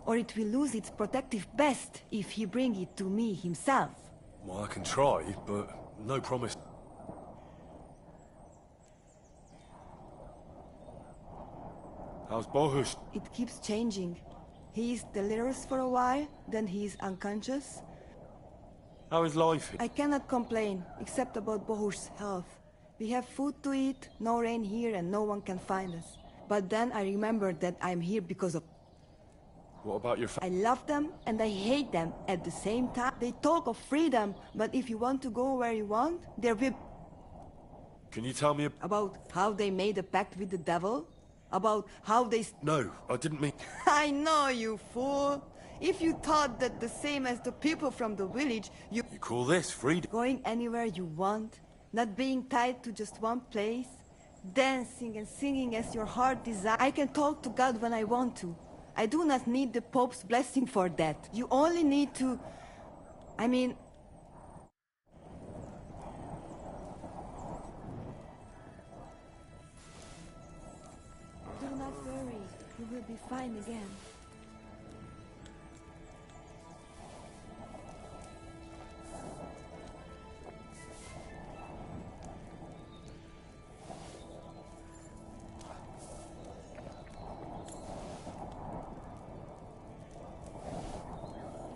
or it will lose its protective best if he bring it to me himself. Well, I can try, but no promise. How's Bohush? It keeps changing. He is delirious for a while, then he is unconscious. How is life? I cannot complain, except about Bohush's health. We have food to eat, no rain here, and no one can find us. But then I remember that I'm here because of... What about your I love them and I hate them at the same time. They talk of freedom, but if you want to go where you want, there will... Can you tell me about how they made a pact with the devil? About how they... No, I didn't mean... I know, you fool! If you thought that the same as the people from the village, you... You call this freedom? Going anywhere you want, not being tied to just one place, dancing and singing as your heart desires. I can talk to God when I want to. I do not need the Pope's blessing for that. You only need to... I mean... Do not worry. You will be fine again.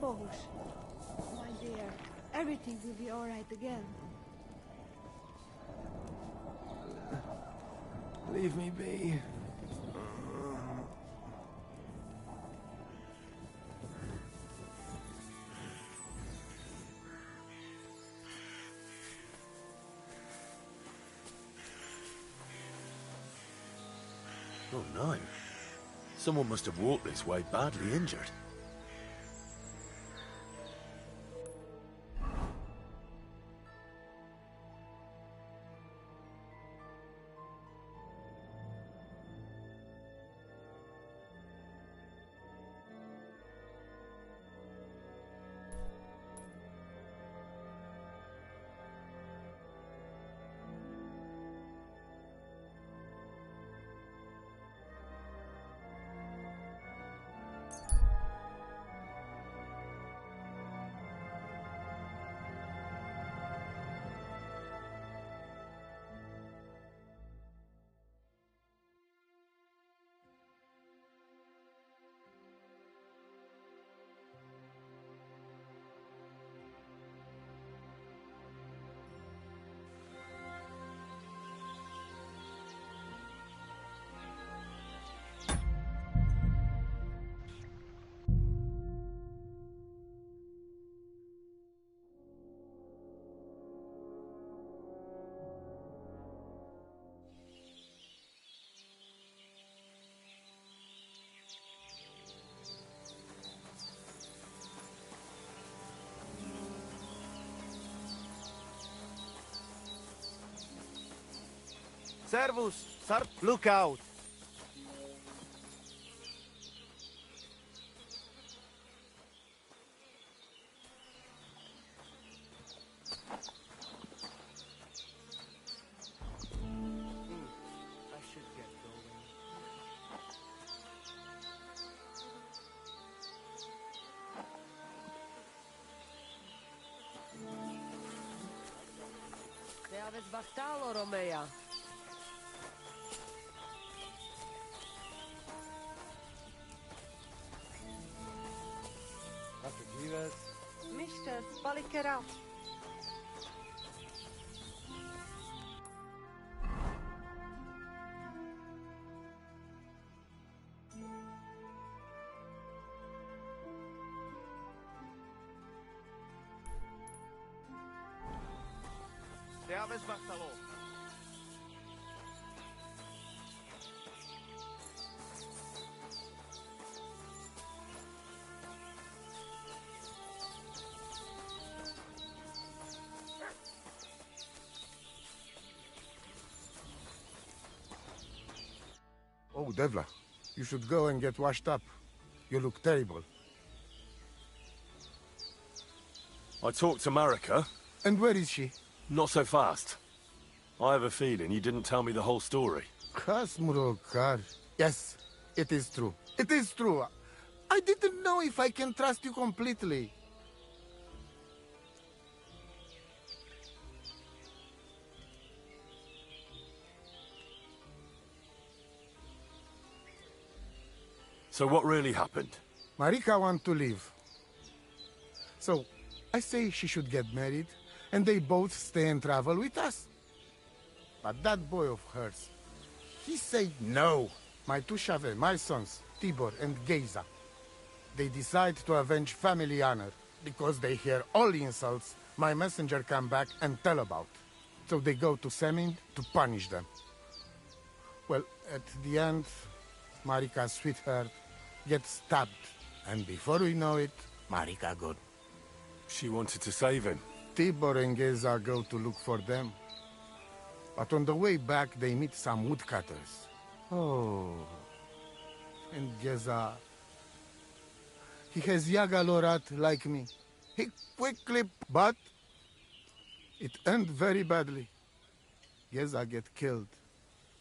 Bohush, my dear, everything will be all right again. Leave me be. Oh no. Someone must have walked this way badly injured. Servus, sir, look out. I should get going. Te aveți bastalo, Romea. Dr. Jeeves. Mister, spalikera. Te aveți bastalo. Oh, Devla, you should go and get washed up. You look terrible. I talked to Marika. And where is she? Not so fast. I have a feeling you didn't tell me the whole story. Kasmurokar. Yes, it is true. It is true. I didn't know if I can trust you completely. So what really happened? Marika wants to leave. So, I say she should get married, and they both stay and travel with us. But that boy of hers, he said no. My two Chave, my sons, Tibor and Geza, they decide to avenge family honor because they hear all insults my messenger come back and tell about. So they go to Semin to punish them. Well, at the end, Marika's sweetheart gets stabbed. And before we know it, Marika gone. She wanted to save him. Tibor and Geza go to look for them. But on the way back, they meet some woodcutters. Oh. And Geza... he has Yagalorat like me. He quickly... But... it ends very badly. Geza get killed.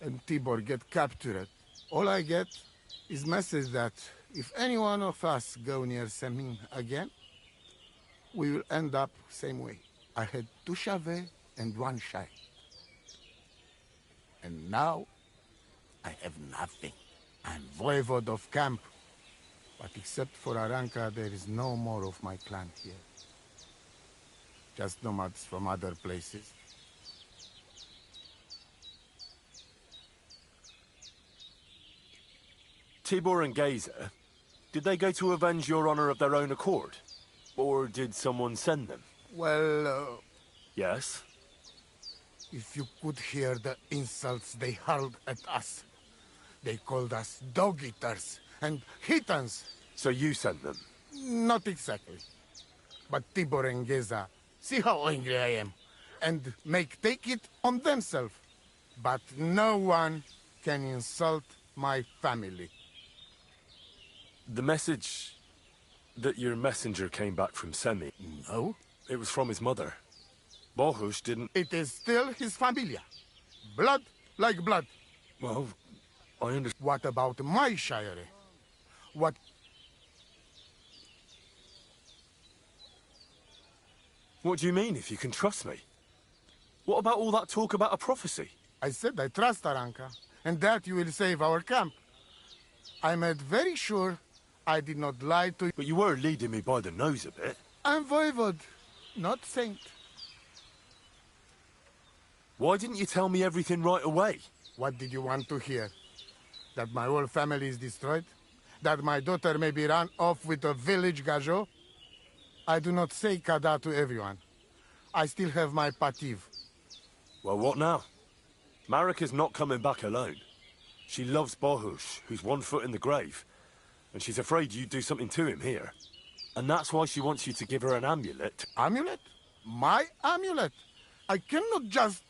And Tibor get captured. All I get is message that if any one of us go near Semin again, we will end up same way. I had two Chave and one Shai. And now, I have nothing. I'm voivode of camp. But except for Aranka, there is no more of my clan here. Just nomads from other places. Tibor and Geza, did they go to avenge your honor of their own accord? Or did someone send them? Well, Yes? if you could hear the insults they hurled at us. They called us dog-eaters and hitans. So you sent them? Not exactly. But Tibor and Geza, see how angry I am, and take it on themselves. But no one can insult my family. The message that your messenger came back from Semi. No? It was from his mother. Bohush didn't... It is still his familia. Blood like blood. Well, I understand. What about my shire? What... What do you mean, if you can trust me? What about all that talk about a prophecy? I said I trust Aranka, and that you will save our camp. I made very sure I did not lie to you. But you were leading me by the nose a bit. I'm voivode, not saint. Why didn't you tell me everything right away? What did you want to hear? That my whole family is destroyed? That my daughter may be run off with a village gajo? I do not say kada to everyone. I still have my pativ. Well, what now? Marika's not coming back alone. She loves Bohush, who's 1 foot in the grave. And she's afraid you'd do something to him here. And that's why she wants you to give her an amulet. Amulet? My amulet? I cannot just...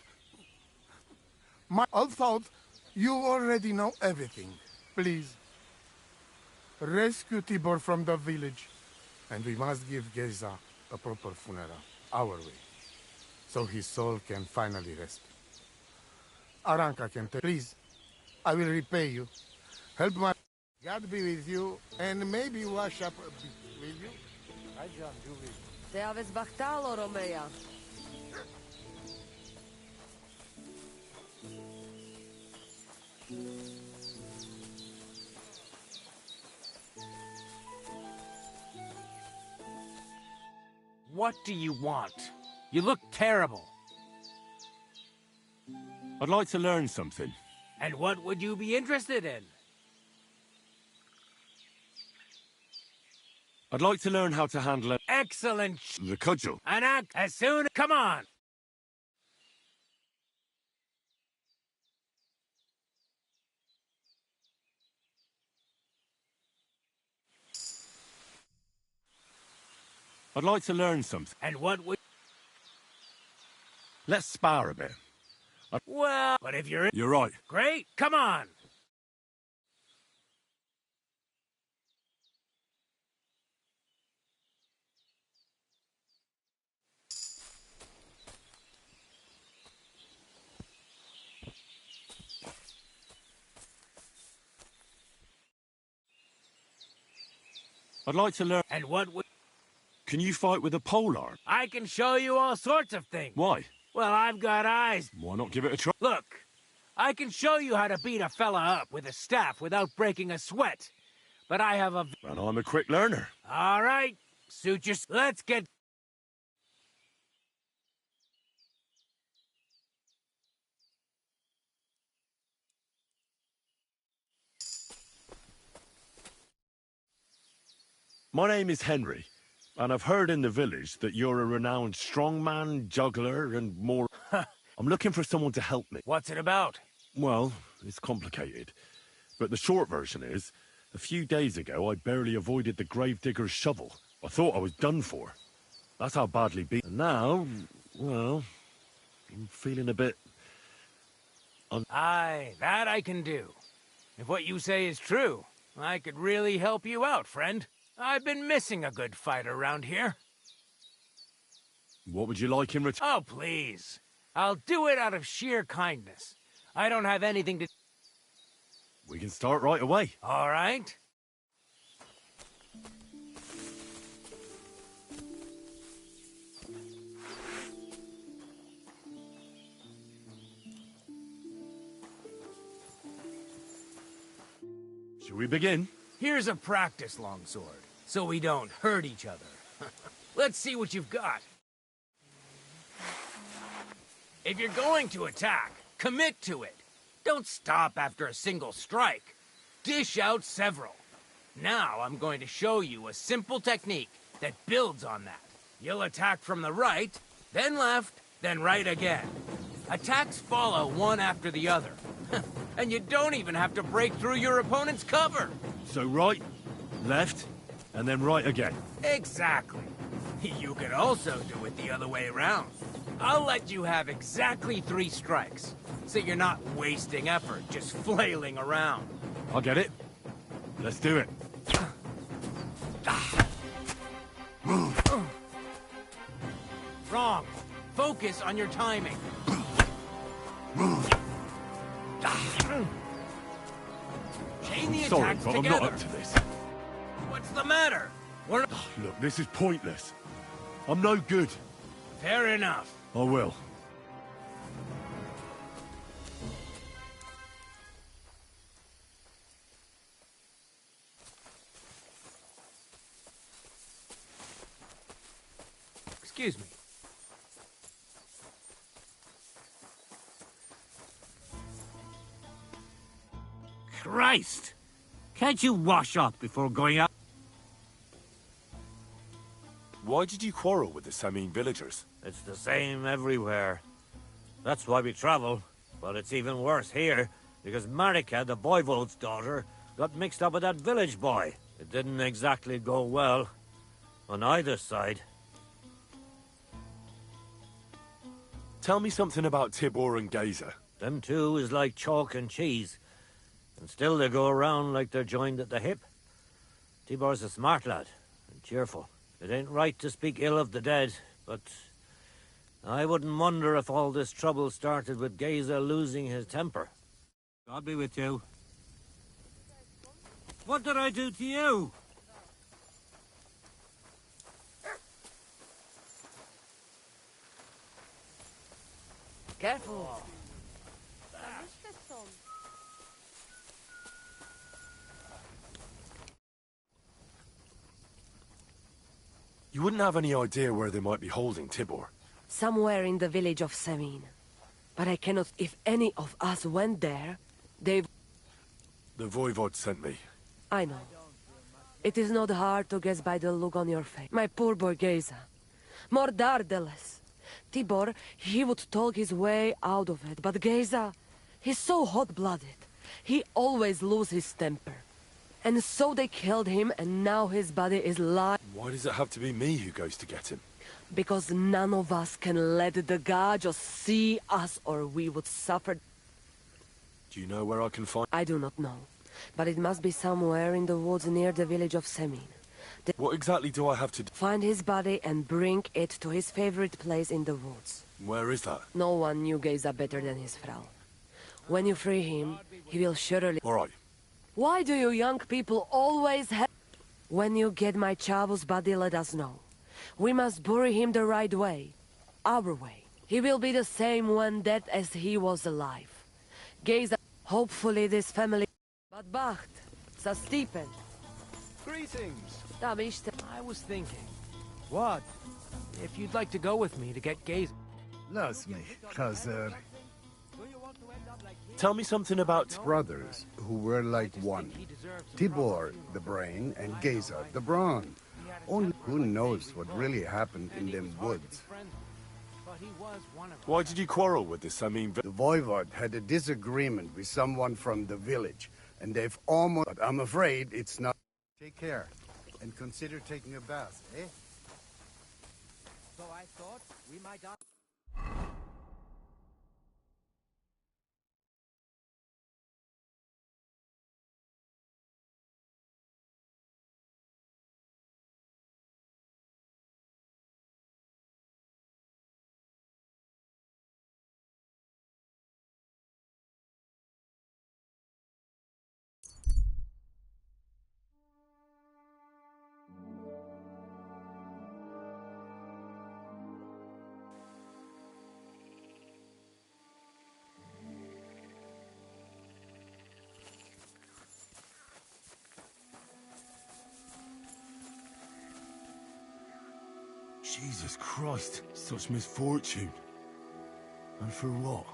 I thought you already know everything. Please, rescue Tibor from the village, and we must give Geza a proper funeral, our way, so his soul can finally rest. Aranka can tell. Please, I will repay you. Help my... God be with you, and maybe wash up a bit, will you? Hi, John, Julie. Servus Bachtal, Romea. What do you want? You look terrible. I'd like to learn something. And what would you be interested in? I'd like to learn how to handle it. Excellent. The cudgel. An act as soon... Come on! I'd like to learn something. And what would... Let's spar a bit. Well, but if you're... You're right. Great, come on! I'd like to learn... And what would... Can you fight with a polearm? I can show you all sorts of things. Why? Well, I've got eyes. Why not give it a try? Look, I can show you how to beat a fella up with a staff without breaking a sweat. But I have a... And I'm a quick learner. All right, suit your... Let's get... My name is Henry, and I've heard in the village that you're a renowned strongman, juggler, and more... I'm looking for someone to help me. What's it about? Well, it's complicated. But the short version is, a few days ago I barely avoided the gravedigger's shovel. I thought I was done for. That's how badly beat. And now, well, I'm feeling a bit... Aye, that I can do. If what you say is true, I could really help you out, friend. I've been missing a good fight around here. What would you like in return? Oh, please. I'll do it out of sheer kindness. I don't have anything to... We can start right away. All right. Shall we begin? Here's a practice longsword, so we don't hurt each other. Let's see what you've got. If you're going to attack, commit to it. Don't stop after a single strike. Dish out several. Now I'm going to show you a simple technique that builds on that. You'll attack from the right, then left, then right again. Attacks follow one after the other. And you don't even have to break through your opponent's cover. So right, left, and then right again. Exactly. You can also do it the other way around. I'll let you have exactly 3 strikes, so you're not wasting effort just flailing around. I'll get it. Let's do it. Wrong. Focus on your timing. Chain the Sorry, attacks but together. I'm not up to this. What's the matter? We're... Look, this is pointless. I'm no good. Fair enough. I will. Excuse me. Christ! Can't you wash up before going out? Why did you quarrel with the Samine villagers? It's the same everywhere. That's why we travel. But it's even worse here, because Marika, the voivode's daughter, got mixed up with that village boy. It didn't exactly go well on either side. Tell me something about Tibor and Geza. Them two is like chalk and cheese. And still they go around like they're joined at the hip. Tibor's a smart lad, and cheerful. It ain't right to speak ill of the dead, but I wouldn't wonder if all this trouble started with Geza losing his temper. God be with you. What did I do to you? Careful. You wouldn't have any idea where they might be holding Tibor? Somewhere in the village of Semin. But I cannot... If any of us went there, they... The Voivod sent me. I know. It is not hard to guess by the look on your face. My poor boy Geza. More dardeles. Tibor, he would talk his way out of it. But Geza, he's so hot-blooded. He always loses his temper. And so they killed him, and now his body is lying. Why does it have to be me who goes to get him? Because none of us can let the god just see us, or we would suffer. Do you know where I can find... I do not know. But it must be somewhere in the woods near the village of Semin. What exactly do I have to do? Find his body and bring it to his favorite place in the woods. Where is that? No one knew Geza better than his Frau. When you free him, he will surely... All right. Why do you young people always have... When you get my Chavo's body, let us know. We must bury him the right way. Our way. He will be the same when dead as he was alive. Geza... Hopefully this family... But Bacht, sa Stiepen. Greetings. I was thinking. What? If you'd like to go with me to get Gaze. Lass mich, Chazer. Tell me something about... Brothers who were like one. Tibor, the brain, and Geza, the brawn. Only who knows what really happened in them woods. Why did you quarrel with this? I mean... The Voivod had a disagreement with someone from the village, and they've almost... But I'm afraid it's not... Take care, and consider taking a bath, eh? So I thought we might... Jesus Christ, such misfortune. And for what?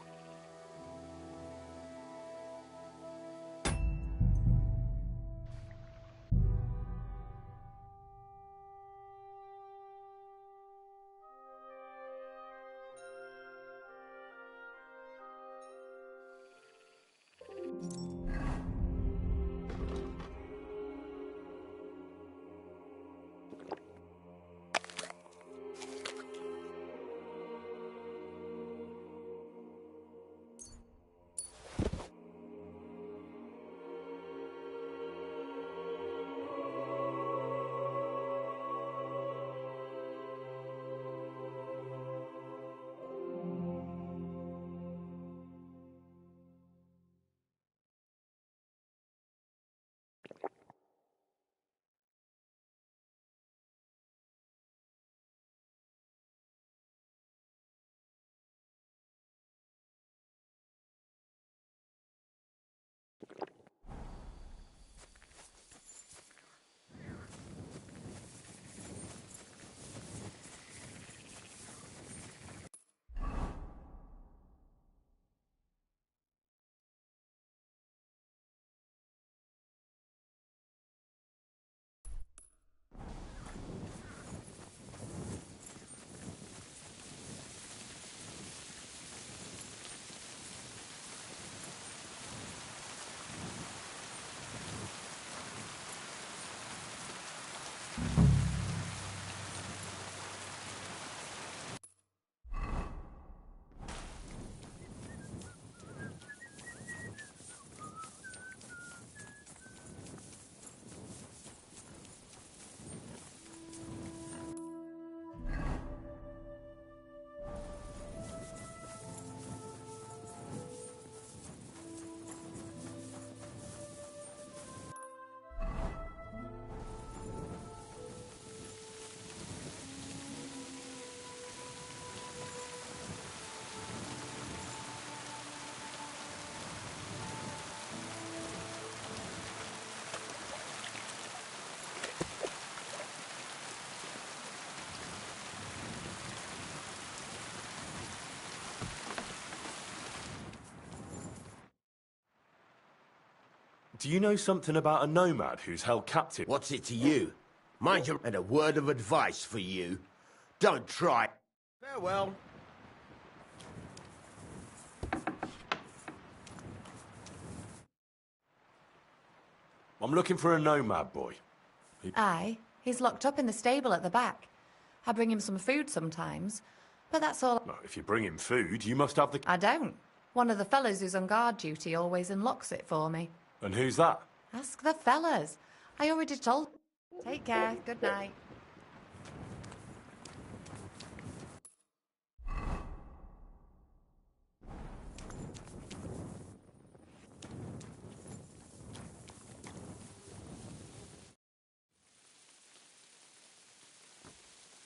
Do you know something about a nomad who's held captive? What's it to you? Mind your... And a word of advice for you. Don't try... Farewell. I'm looking for a nomad boy. Aye, he's locked up in the stable at the back. I bring him some food sometimes, but that's all. Well, if you bring him food, you must have the... I don't. One of the fellas who's on guard duty always unlocks it for me. And who's that? Ask the fellas. I already told... Take care. Good night.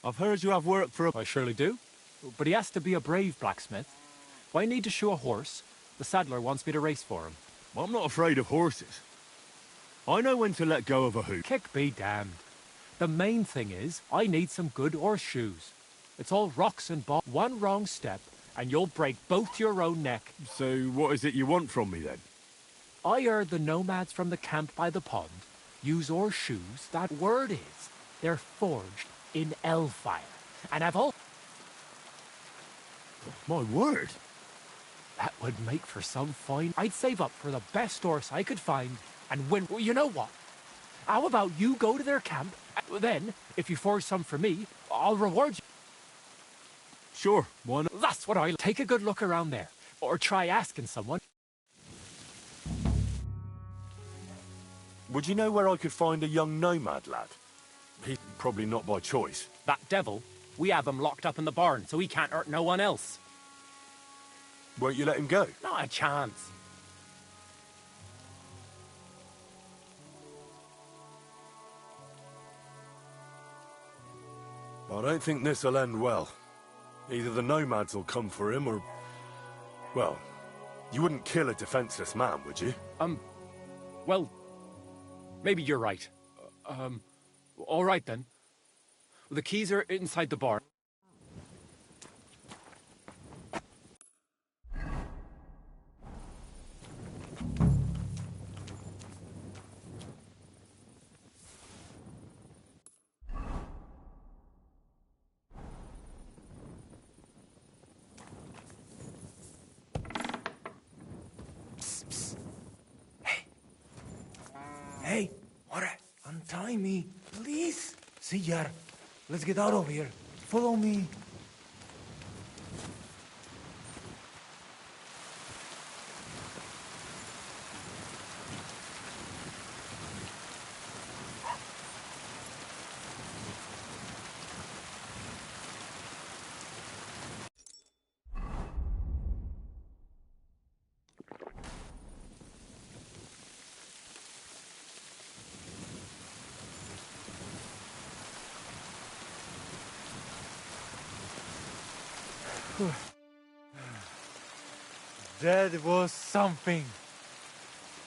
I've heard you have work for a... I surely do. But he has to be a brave blacksmith. If I need to shoe a horse, the saddler wants me to race for him. Well, I'm not afraid of horses. I know when to let go of a hoop. Kick be damned. The main thing is, I need some good horseshoes. It's all rocks and bog. One wrong step, and you'll break both your own neck. So what is it you want from me, then? I heard the nomads from the camp by the pond use horseshoes. That word is, they're forged in Hellfire, and have all... My word! That would make for some fine... I'd save up for the best horse I could find, and win... Well, you know what? How about you go to their camp, then, if you forge some for me, I'll reward you. Sure, why not? That's what I'll... Take a good look around there, or try asking someone. Would you know where I could find a young nomad lad? He's probably not by choice. That devil, we have him locked up in the barn, so he can't hurt no one else. Won't you let him go? Not a chance. I don't think this'll end well. Either the nomads will come for him, or... Well, you wouldn't kill a defenseless man, would you? Well, maybe you're right. All right then. The keys are inside the barn. Hey, what? Untie me, please. Señor, let's get out of here. Follow me. That was something.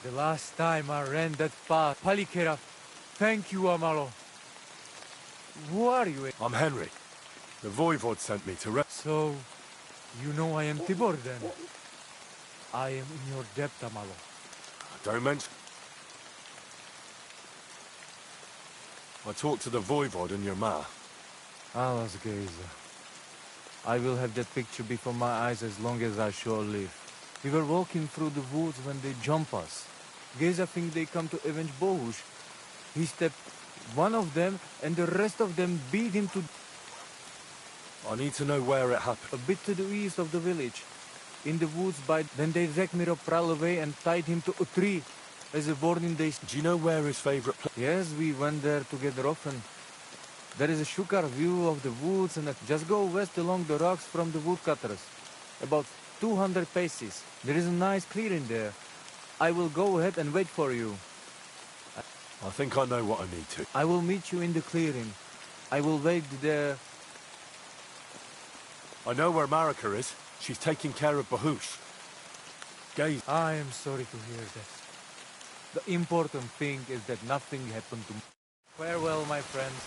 The last time I ran that path, Palikera, thank you, Amalo. Who are you? I'm Henry. The Voivod sent me to So, you know I am Tibor then? I am in your debt, Amalo. Don't mention... I talked to the Voivod and your ma. Alas, Geza. I will have that picture before my eyes as long as I shall live. We were walking through the woods when they jump us. Geza think they come to avenge Bohush. He stepped one of them, and the rest of them beat him to... I need to know where it happened. A bit to the east of the village. In the woods by... Then they dragged Miropral away and tied him to a tree as a warning day. Do you know where his favorite place... Yes, we went there together often. There is a shukar view of the woods, and just go west along the rocks from the woodcutters. About 200 paces. There is a nice clearing there. I will go ahead and wait for you. I think I know what I need to. I will meet you in the clearing. I will wait there. I know where Marika is. She's taking care of Bahush. Gaze. I am sorry to hear that. The important thing is that nothing happened to me. Farewell, my friends.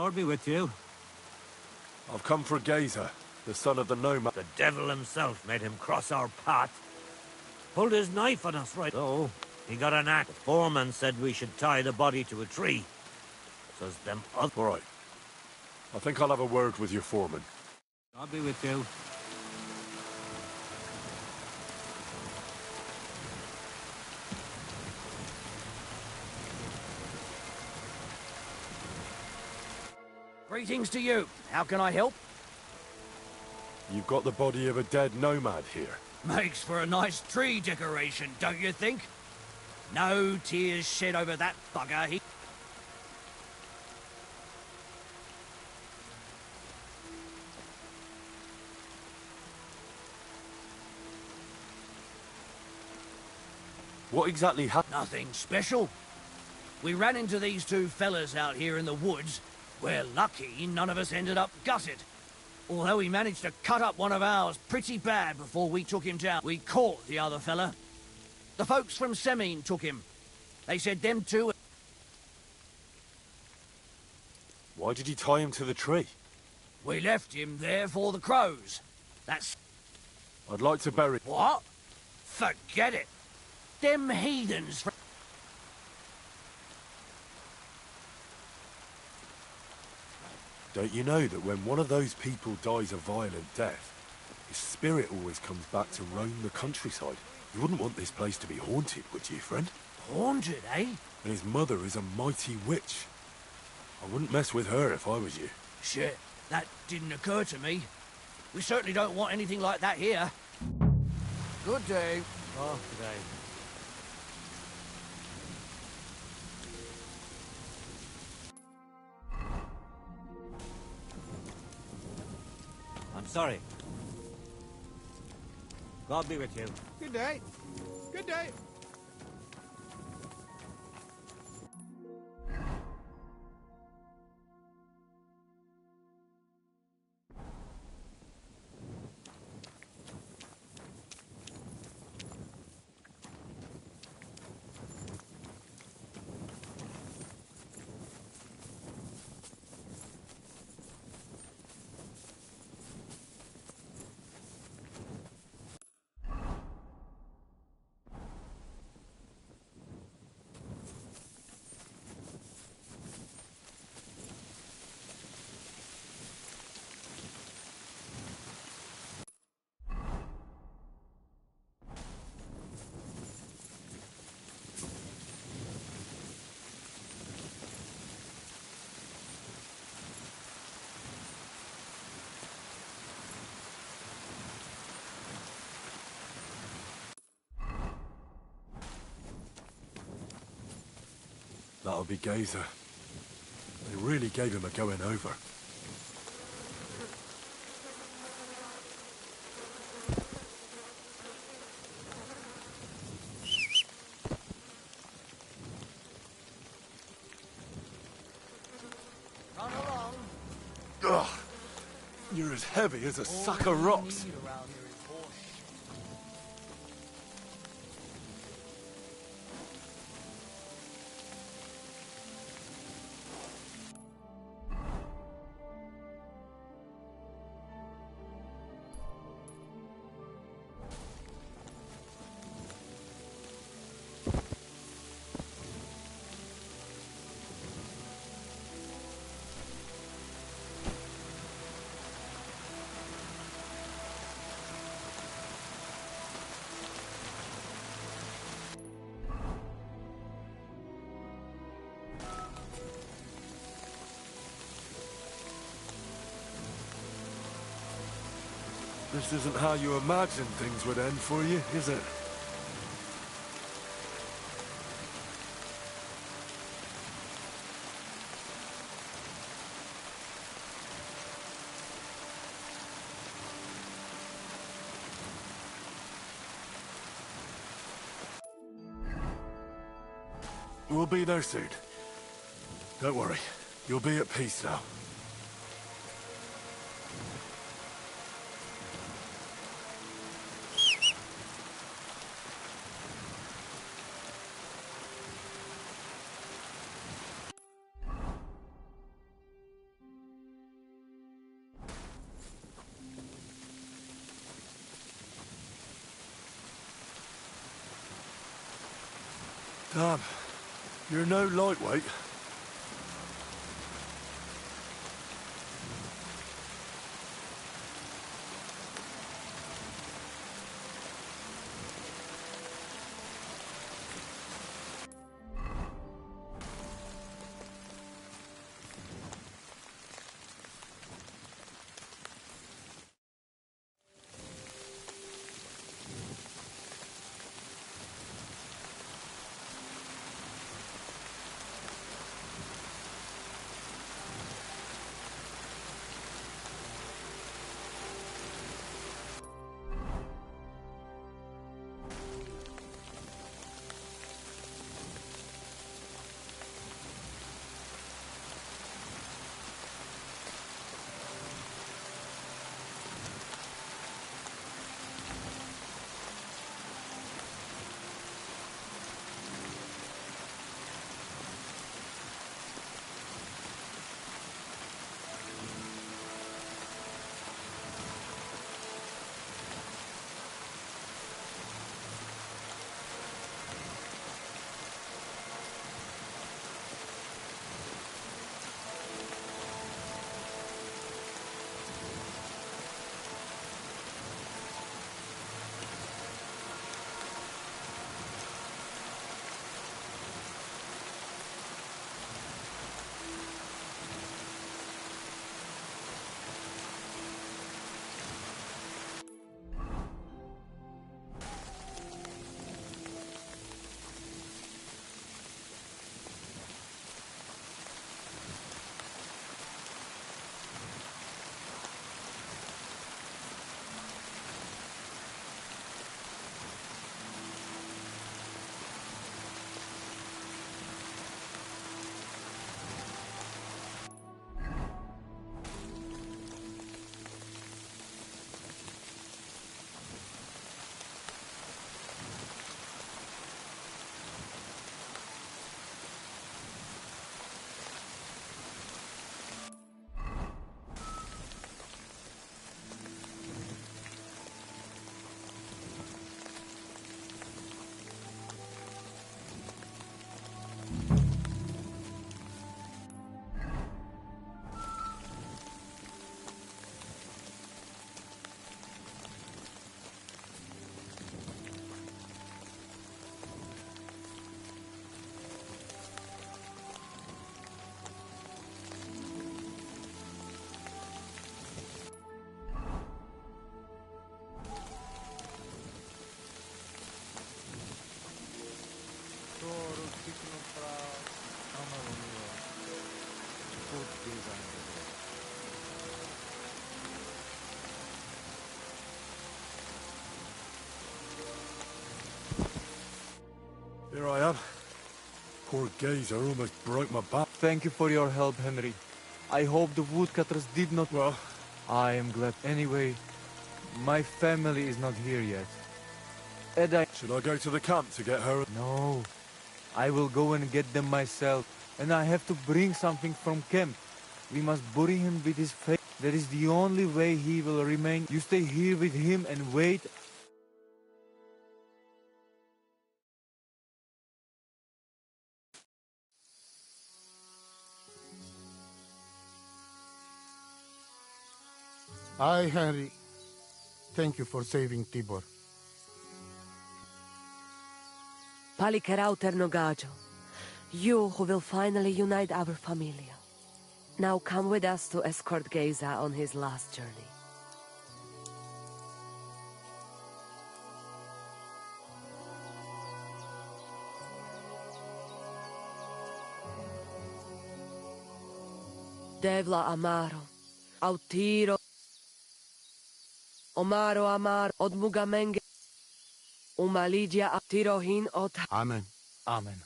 Lord be with you. I've come for Gazer, the son of the nomad. The devil himself made him cross our path. Pulled his knife on us, right? So, he got an axe. The foreman said we should tie the body to a tree. So's them other... All right. I think I'll have a word with your foreman. I'll be with you. Greetings to you. How can I help? You've got the body of a dead nomad here. Makes for a nice tree decoration, don't you think? No tears shed over that bugger. He... What exactly happened? Nothing special. We ran into these two fellas out here in the woods. We're lucky none of us ended up gutted. Although he managed to cut up one of ours pretty bad before we took him down. We caught the other fella. The folks from Semine took him. They said them two... Why did you tie him to the tree? We left him there for the crows. That's... I'd like to bury... What? Forget it. Them heathens... Don't you know that when one of those people dies a violent death, his spirit always comes back to roam the countryside? You wouldn't want this place to be haunted, would you, friend? Haunted, eh? And his mother is a mighty witch. I wouldn't mess with her if I was you. Shit, that didn't occur to me. We certainly don't want anything like that here. Good day. Oh, good day. I'm sorry. God be with you. Good day. Good day. That'll be Gazer. They really gave him a going over. Run along. Ugh! You're as heavy as a sack of rocks. This isn't how you imagined things would end for you, is it? We'll be there soon. Don't worry. You'll be at peace now. Damn. You're no lightweight. Here I am. Poor gazer almost broke my back. Thank you for your help, Henry. I hope the woodcutters did not... Well... I am glad. Anyway, my family is not here yet. And Should I go to the camp to get her? No. I will go and get them myself. And I have to bring something from camp. We must bury him with his face. That is the only way he will remain. You stay here with him and wait. Aye, Henry. Thank you for saving Tibor. Palikerau Ternogajo, you who will finally unite our familia. Now come with us to escort Geza on his last journey. Devla Amaro, Autiro, Omaro Amar, od Mugamenge, Umalidia Tirohin od... Amen. Amen.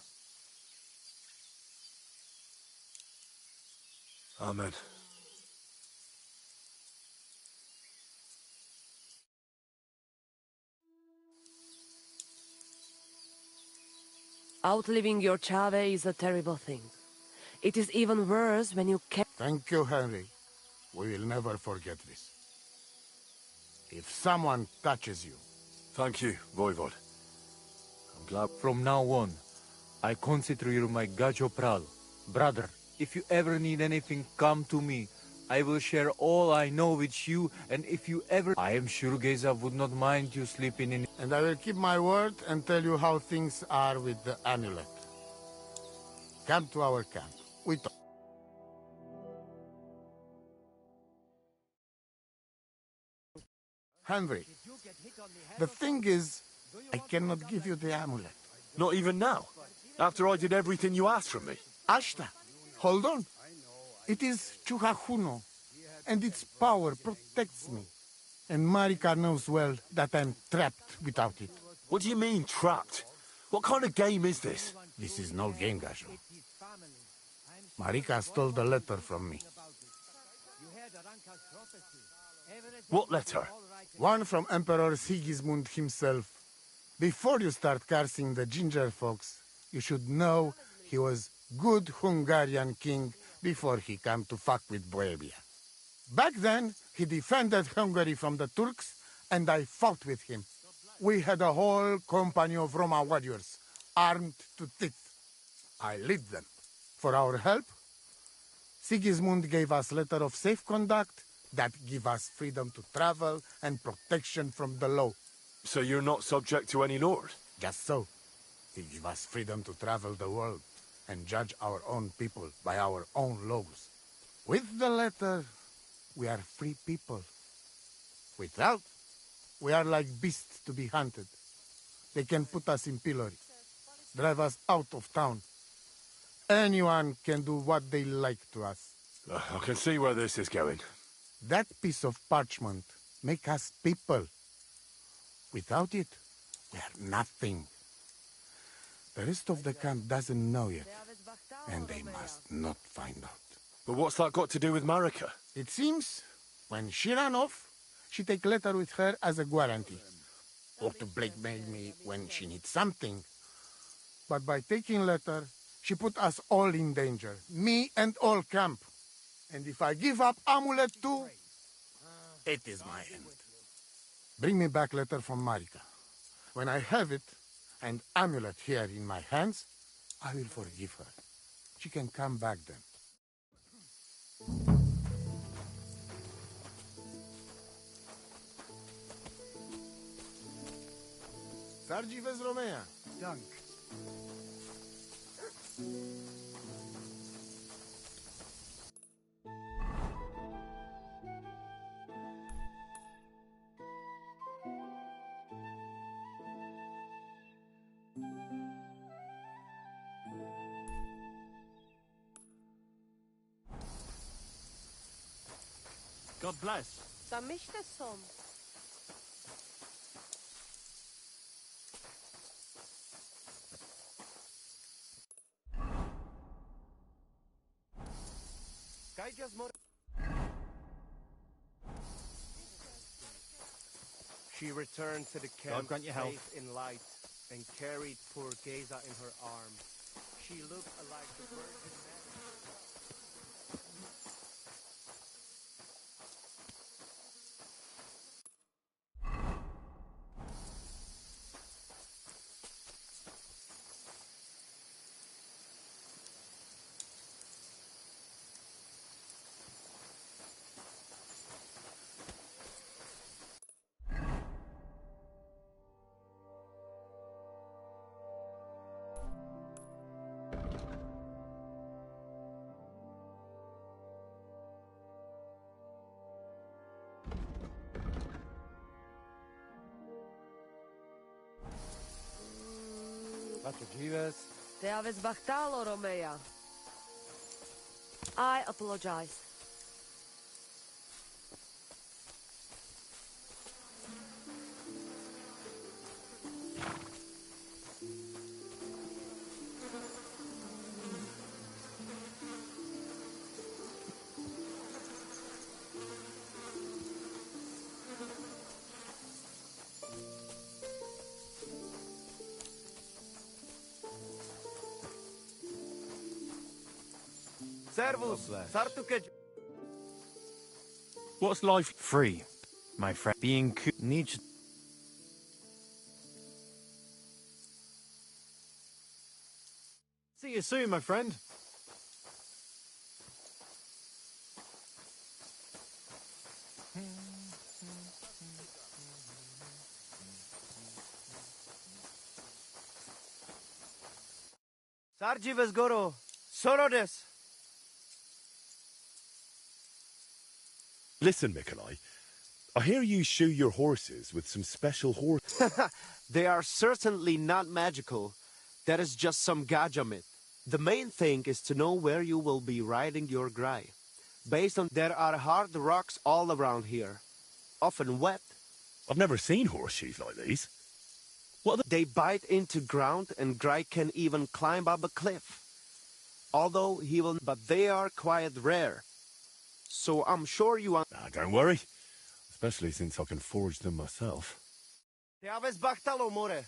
Amen. Outliving your Chave is a terrible thing. It is even worse when you can't... Thank you, Henry. We will never forget this. If someone touches you... Thank you, Voivod. I'm glad... From now on, I consider you my gacho pral. Brother, if you ever need anything, come to me. I will share all I know with you, and if you ever... I am sure Geza would not mind you sleeping in... And I will keep my word and tell you how things are with the amulet. Come to our camp. We talk. Henry, the thing is, I cannot give you the amulet. Not even now? After I did everything you asked from me? Ashta, hold on. It is Chuhajuno, and its power protects me. And Marika knows well that I'm trapped without it. What do you mean, trapped? What kind of game is this? This is no game, Gasho. Marika stole the letter from me. What letter? One from Emperor Sigismund himself. Before you start cursing the ginger folks, you should know he was good Hungarian king before he came to fuck with Bohemia. Back then, he defended Hungary from the Turks, and I fought with him. We had a whole company of Roma warriors, armed to teeth. I lead them. For our help, Sigismund gave us letter of safe conduct that give us freedom to travel and protection from the law. So you're not subject to any lord? Just so. He give us freedom to travel the world and judge our own people by our own laws. With the letter, we are free people. Without, we are like beasts to be hunted. They can put us in pillory, drive us out of town. Anyone can do what they like to us. I can see where this is going. That piece of parchment make us people. Without it, we are nothing. The rest of the camp doesn't know yet, and they must not find out. But what's that got to do with Marika? It seems, when she ran off, she take letter with her as a guarantee, or to blackmail me when she needs something. But by taking letter, she put us all in danger, me and all camp. And if I give up amulet too, it is my end. Bring me back letter from Marika. When I have it, and amulet here in my hands, I will forgive her. She can come back then. Sargi vez Romea. Dank. God bless. Zamyślę są. She returned to the camp safe in light and carried poor Geza in her arms. She looked like the Virgin Mary. Te aveți bahtalo, Romea. I apologize. Servus, What's life free, my friend? Being needs. See you soon, my friend. Sarjivas Goro, Sorodes. Listen, Mikolai. I hear you shoe your horses with some special horse. They are certainly not magical. That is just some Gaja myth. The main thing is to know where you will be riding your Grai. Based on there are hard rocks all around here, often wet. I've never seen horseshoes like these. They bite into ground and Grai can even climb up a cliff. Although he will, but they are quite rare. So I'm sure you want. Ah, don't worry. Especially since I can forge them myself. Te aves bachtalo, more.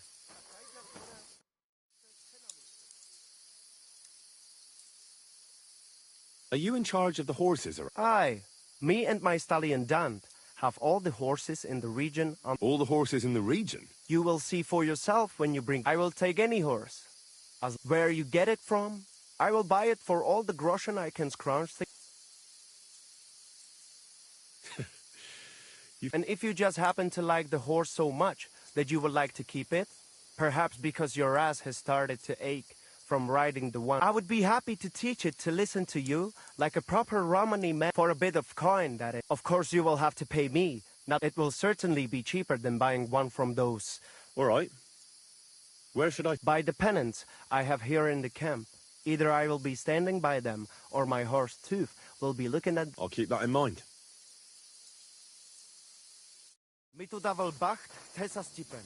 Are you in charge of the horses? Or Aye. Me and my stallion Dan have all the horses in the region. all the horses in the region? You will see for yourself when you bring. I will take any horse. As where you get it from, I will buy it for all the groschen I can scrounge. And if you just happen to like the horse so much that you would like to keep it, perhaps because your ass has started to ache from riding the one, I would be happy to teach it to listen to you like a proper Romani man for a bit of coin, that is. Of course you will have to pay me. Now it will certainly be cheaper than buying one from those. All right. Where should I? Buy the pennants I have here in the camp. Either I will be standing by them or my horse Tooth will be looking at. I'll keep that in mind. Mi tu daval bacht, tesa stipen.